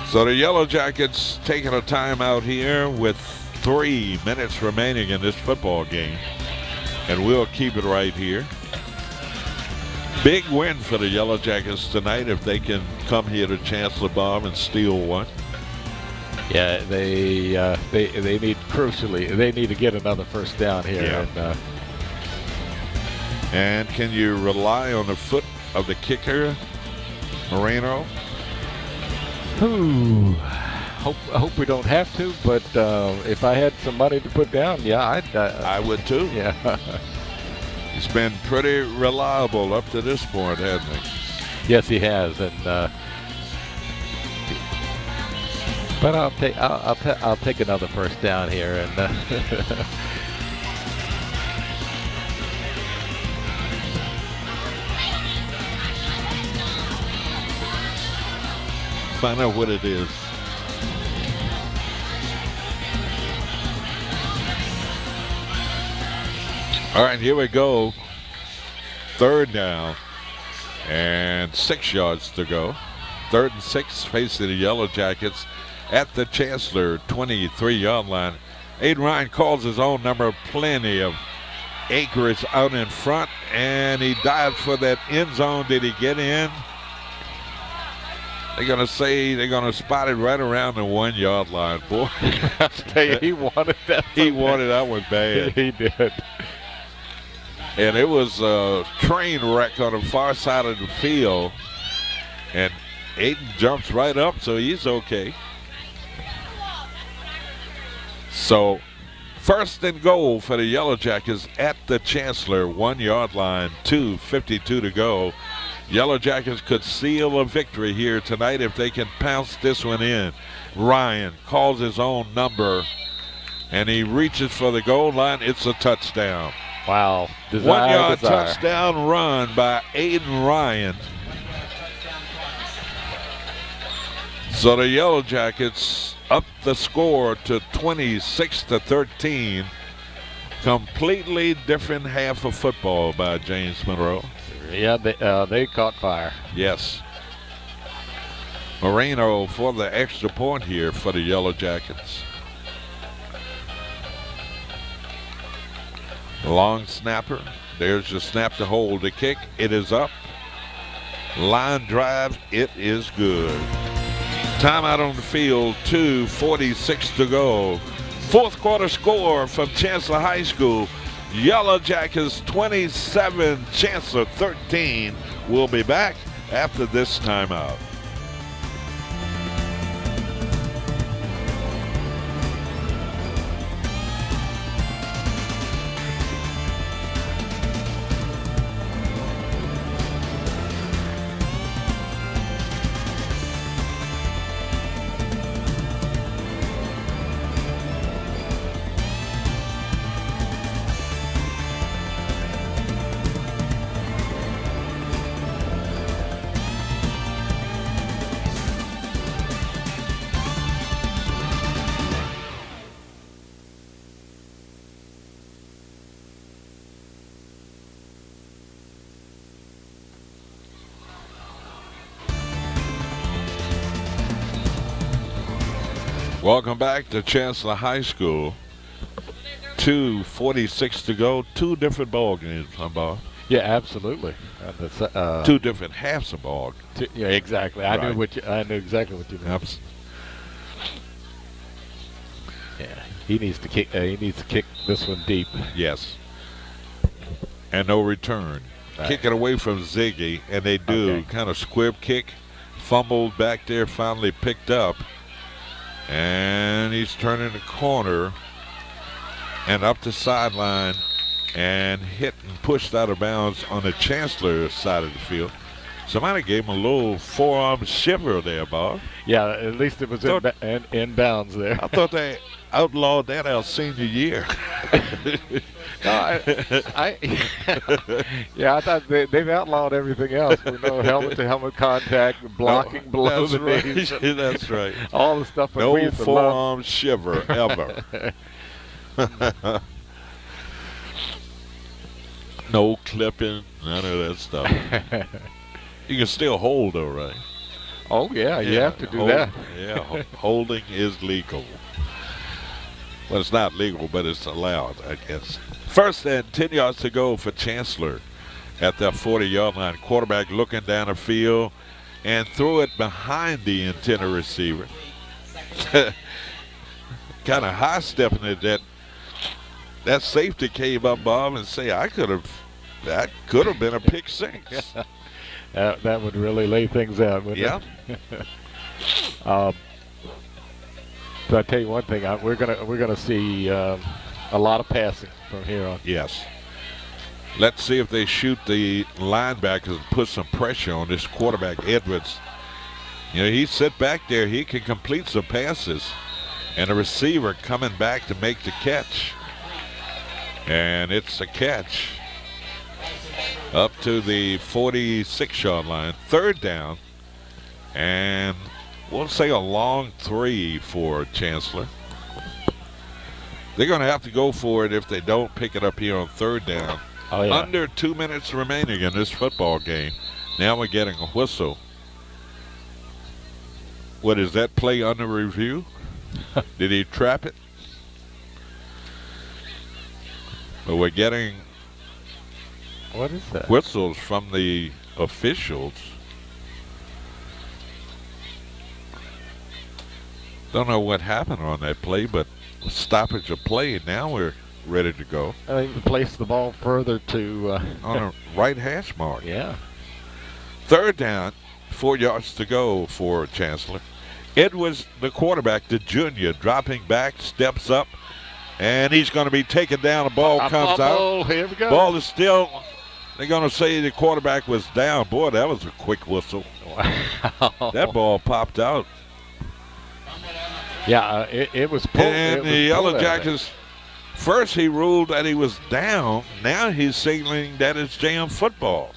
So the Yellow Jackets taking a timeout here with 3 minutes remaining in this football game. And we'll keep it right here. Big win for the Yellow Jackets tonight if they can come here to Chancellor Bob and steal one. Yeah, they need they need to get another first down here. Yeah. And can you rely on the foot of the kicker, Moreno? I hope we don't have to, but if I had some money to put down, yeah, I would too. Yeah. He's been pretty reliable up to this point, hasn't he? Yes, he has, and but I'll take another first down here, and find out what it is. All right, here we go. Third down and 6 yards to go. 3rd and 6 facing the Yellow Jackets at the Chancellor 23-yard line. Aiden Ryan calls his own number, plenty of acreage out in front, and he dives for that end zone. Did he get in? They're going to say they're going to spot it right around the 1 yard line. Boy, I tell you, he wanted that. He wanted that one bad. He did. And it was a train wreck on the far side of the field. And Aiden jumps right up, so he's okay. So, 1st and goal for the Yellow Jackets at the Chancellor 1 yard line, 2:52 to go. Yellow Jackets could seal a victory here tonight if they can pounce this one in. Ryan calls his own number, and he reaches for the goal line. It's a touchdown. Wow. 1 yard touchdown run by Aiden Ryan. So the Yellow Jackets up the score to 26-13. Completely different half of football by James Monroe. Yeah, they caught fire. Yes. Moreno for the extra point here for the Yellow Jackets. Long snapper. There's the snap to hold the kick. It is up. Line drive. It is good. Timeout on the field. 2:46 to go. Fourth quarter score from Chancellor High School. Yellow Jackets 27, Chancellor 13. We'll be back after this timeout. Welcome back to Chancellor High School. 2:46 to go. Two different ball games, huh, Bob? Yeah, absolutely. Two different halves of ball. Yeah, exactly. I knew exactly what you meant. Yeah, he needs to kick. He needs to kick this one deep. Yes. And no return. Right. Kick it away from Ziggy, and they do. Okay. Kind of squib kick. Fumbled back there, finally picked up. And he's turning the corner and up the sideline and hit and pushed out of bounds on the Chancellor side of the field. Somebody gave him a little forearm shiver there, Bob. Yeah, at least it was in bounds there. I thought they outlawed that our senior year. No, I thought they've outlawed everything else. We know helmet-to-helmet contact, blocking below the knees. That's right. All the stuff. No forearm shiver ever. No clipping, none of that stuff. You can still hold, though, right? Oh yeah, you have to do that. Yeah, holding is legal. Well, it's not legal, but it's allowed, I guess. First and 10 yards to go for Chancellor at the 40-yard line. Quarterback looking down the field and threw it behind the intended receiver. Kind of high-stepping it. That safety came up, Bob, and say, that could have been a pick six. That would really lay things out, wouldn't it? So I tell you one thing, we're gonna see a lot of passing from here on. Yes. Let's see if they shoot the linebackers and put some pressure on this quarterback, Edwards. You know, he sit back there, he can complete some passes, and a receiver coming back to make the catch. And it's a catch up to the 46-yard line. Third down, and we'll say a long three for Chancellor. They're going to have to go for it if they don't pick it up here on third down. Oh, yeah. Under 2 minutes remaining in this football game. Now we're getting a whistle. What is that play under review? Did he trap it? But we're getting what is that? Whistles from the officials. Don't know what happened on that play, but stoppage of play. Now we're ready to go. I think place the ball further to on a right hash mark. Yeah. Third down, 4 yards to go for Chancellor. Edwards, the quarterback, the junior, dropping back, steps up, and he's going to be taken down. The ball comes out. Here we go. Ball is still. They're going to say the quarterback was down. Boy, that was a quick whistle. Wow. That ball popped out. Yeah, it was pulled. And the Yellow Jackets, first he ruled that he was down. Now he's signaling that it's jam football.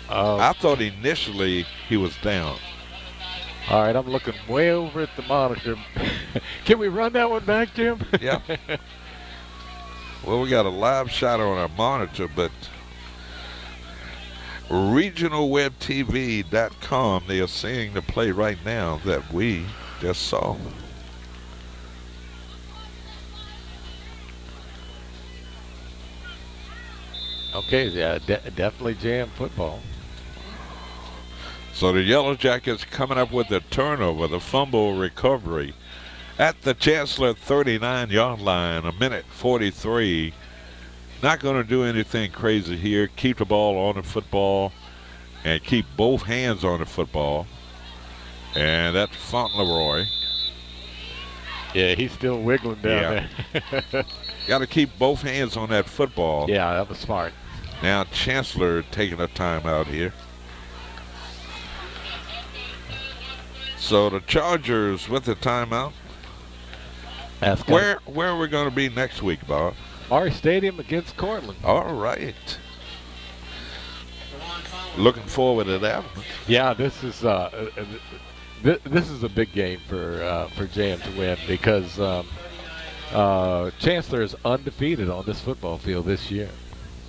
I thought initially he was down. All right, I'm looking way over at the monitor. Can we run that one back, Jim? Yeah. Well, we got a live shot on our monitor, but regionalwebtv.com. They are seeing the play right now that we just saw. Okay, yeah, definitely jam football. So the Yellow Jackets coming up with the turnover, the fumble recovery at the Chancellor 39-yard line, a minute 43. Not going to do anything crazy here. Keep the ball on the football and keep both hands on the football. And that's Fauntleroy. Yeah, he's still wiggling down there. Got to keep both hands on that football. Yeah, that was smart. Now Chancellor taking a timeout here. So the Chargers with the timeout. Where are we going to be next week, Bob? Maury Stadium against Cortland. All right. Looking forward to that one. Yeah, this is a big game for JM to win because Chancellor is undefeated on this football field this year.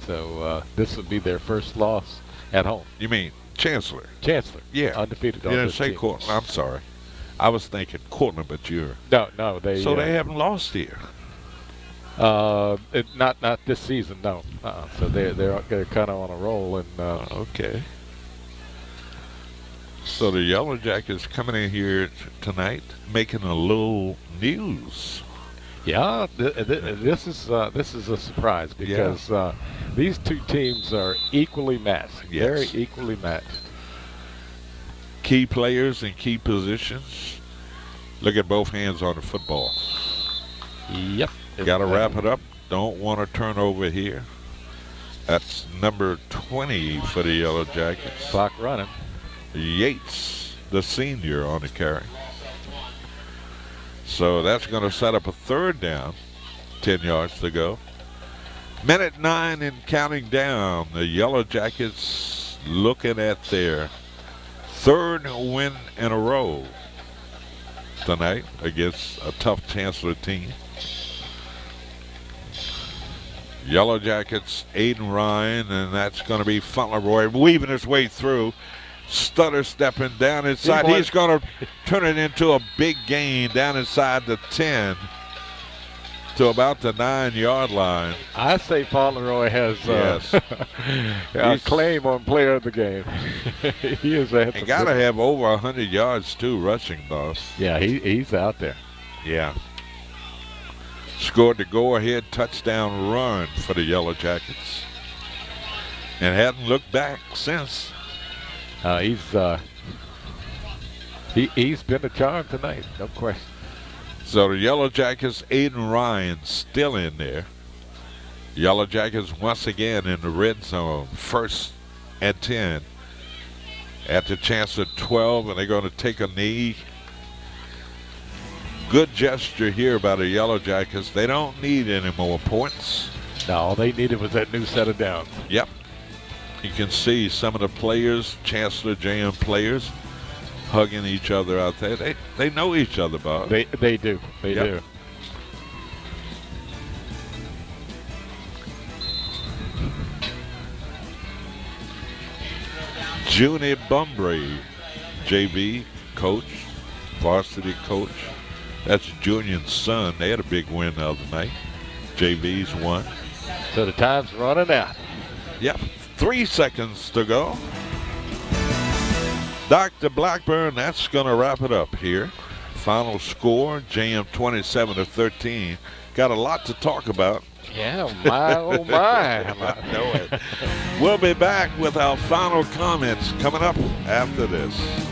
So this would be their first loss at home. You mean Chancellor? Chancellor. Yeah. Undefeated on this team. You this didn't say team. Cortland. I'm sorry. I was thinking Cortland, but you're... No, they... So they haven't lost here? Not this season, no. So they're kind of on a roll. And okay. So the Yellow Jackets coming in here tonight, making a little news. Yeah, this is a surprise because these two teams are equally matched. Yes. Very equally matched. Key players in key positions. Look at both hands on the football. Yep. Got to wrap it up. Don't want to turn over here. That's number 20 for the Yellow Jackets. Clock running. Yates, the senior, on the carry. So that's going to set up a third down. 10 yards to go. Minute 9 and counting down. The Yellow Jackets looking at their third win in a row tonight against a tough Chancellor team. Yellow Jackets, Aiden Ryan, and that's going to be Fauntleroy weaving his way through. Stutter stepping down inside. He's going to turn it into a big gain down inside the 10 to about the 9-yard line. I say Fauntleroy has a claim on player of the game. He is. And got to have over 100 yards too, rushing, boss. Yeah, he's out there. Yeah. Scored the go-ahead touchdown run for the Yellow Jackets, and hadn't looked back since. He's been a charm tonight, no question. So the Yellow Jackets, Aiden Ryan still in there. Yellow Jackets once again in the red zone, 1st and 10 at the Chancellor 12, and they're going to take a knee. Good gesture here by the Yellow Jackets. They don't need any more points. No, all they needed was that new set of downs. Yep. You can see some of the players, Chancellor JM players, hugging each other out there. They know each other, Bob. They do. They do. Junie Bumbry, JV coach, varsity coach. That's Julian's son. They had a big win the other night. JV's won. So the time's running out. Yep. 3 seconds to go. Dr. Blackburn, that's going to wrap it up here. Final score, JM 27-13. Got a lot to talk about. Yeah, my, oh my. I know it. We'll be back with our final comments coming up after this.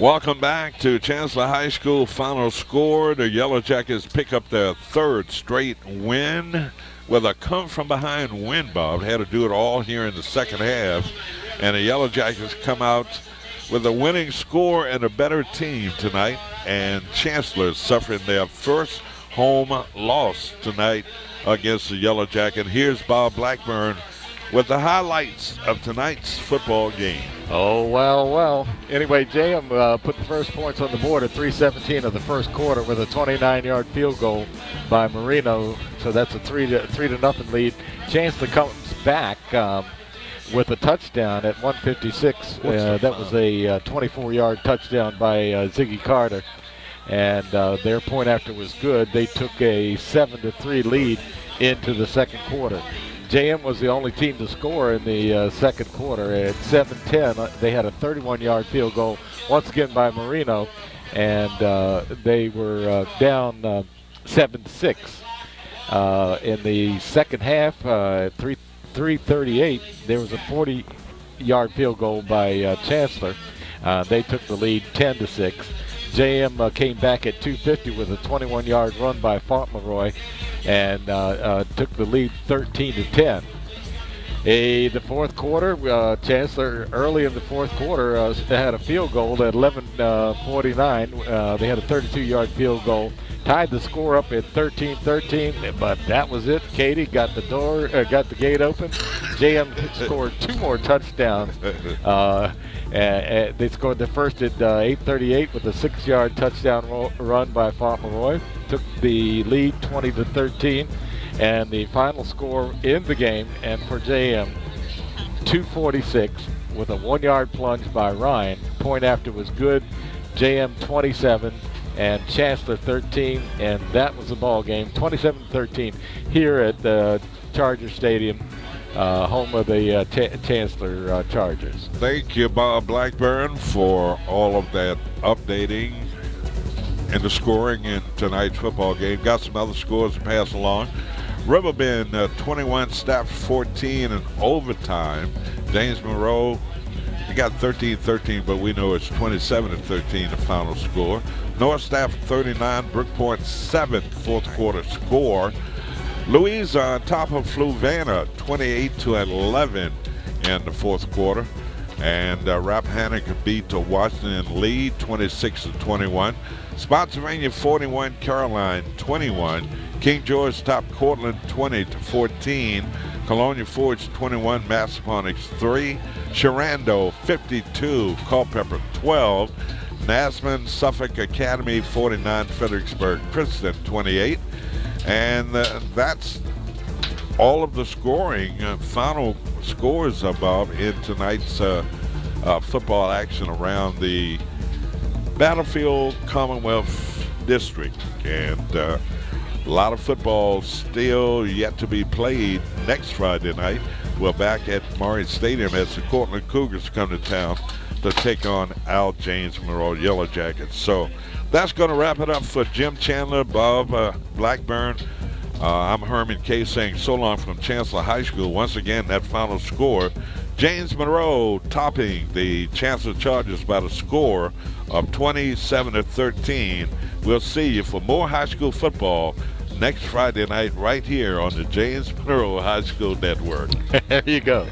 Welcome back to Chancellor High School. Final score, the Yellow Jackets pick up their 3rd straight win with a come-from-behind win, Bob. Had to do it all here in the second half. And the Yellow Jackets come out with a winning score and a better team tonight. And Chancellor suffering their first home loss tonight against the Yellow Jacket. Here's Bob Blackburn with the highlights of tonight's football game. Oh, well. Anyway, JM put the first points on the board at 3:17 of the first quarter with a 29-yard field goal by Marino. So that's a 3-0 lead. Chancellor comes back with a touchdown at 1:56. That was a 24-yard touchdown by Ziggy Carter. And their point after was good. They took a 7-3 lead into the second quarter. JM was the only team to score in the second quarter. At 7:10, they had a 31-yard field goal, once again by Marino, and they were down 7-6. In the second half, 3:38, there was a 40-yard field goal by Chancellor. They took the lead 10-6. JM came back at 2:50 with a 21-yard run by Fauntleroy and took the lead 13-10. The fourth quarter, Chancellor early in the fourth quarter had a field goal at 11:49. They had a 32-yard field goal, tied the score up at 13-13, but that was it. Katie got the gate open. JM scored two more touchdowns. They scored the first at 8:38 with a 6-yard touchdown run by Fauntleroy. Took the lead 20-13, and the final score in the game, and for JM, 2:46 with a 1-yard plunge by Ryan. Point after was good. JM 27 and Chancellor 13, and that was the ball game. 27-13 here at the Charger Stadium. Home of the Chancellor Chargers. Thank you, Bob Blackburn, for all of that updating and the scoring in tonight's football game. Got some other scores to pass along. Riverbend 21, Stafford 14 in overtime. James Monroe, he got 13-13, but we know it's 27-13 the final score. North Stafford 39, Brookport 7 fourth quarter score. Louisa on top of Fluvanna 28-11 in the fourth quarter. And Rappahannock beat the Washington lead 26-21. Spotsylvania 41, Caroline 21. King George topped Cortland 20-14. Colonia Forge 21, Massaponax 3. Sharando 52, Culpeper 12. Nassman, Suffolk Academy 49, Fredericksburg Christian 28. And that's all of the scoring, final scores above in tonight's football action around the Battlefield Commonwealth District. And a lot of football still yet to be played next Friday night. We're back at Murray Stadium as the Cortland Cougars come to town to take on Al James Monroe Yellow Jackets. So that's going to wrap it up for Jim Chandler, Bob Blackburn. I'm Herman K. saying so long from Chancellor High School. Once again, that final score, James Monroe topping the Chancellor Chargers by the score of 27-13. We'll see you for more high school football next Friday night right here on the James Monroe High School Network. There you go.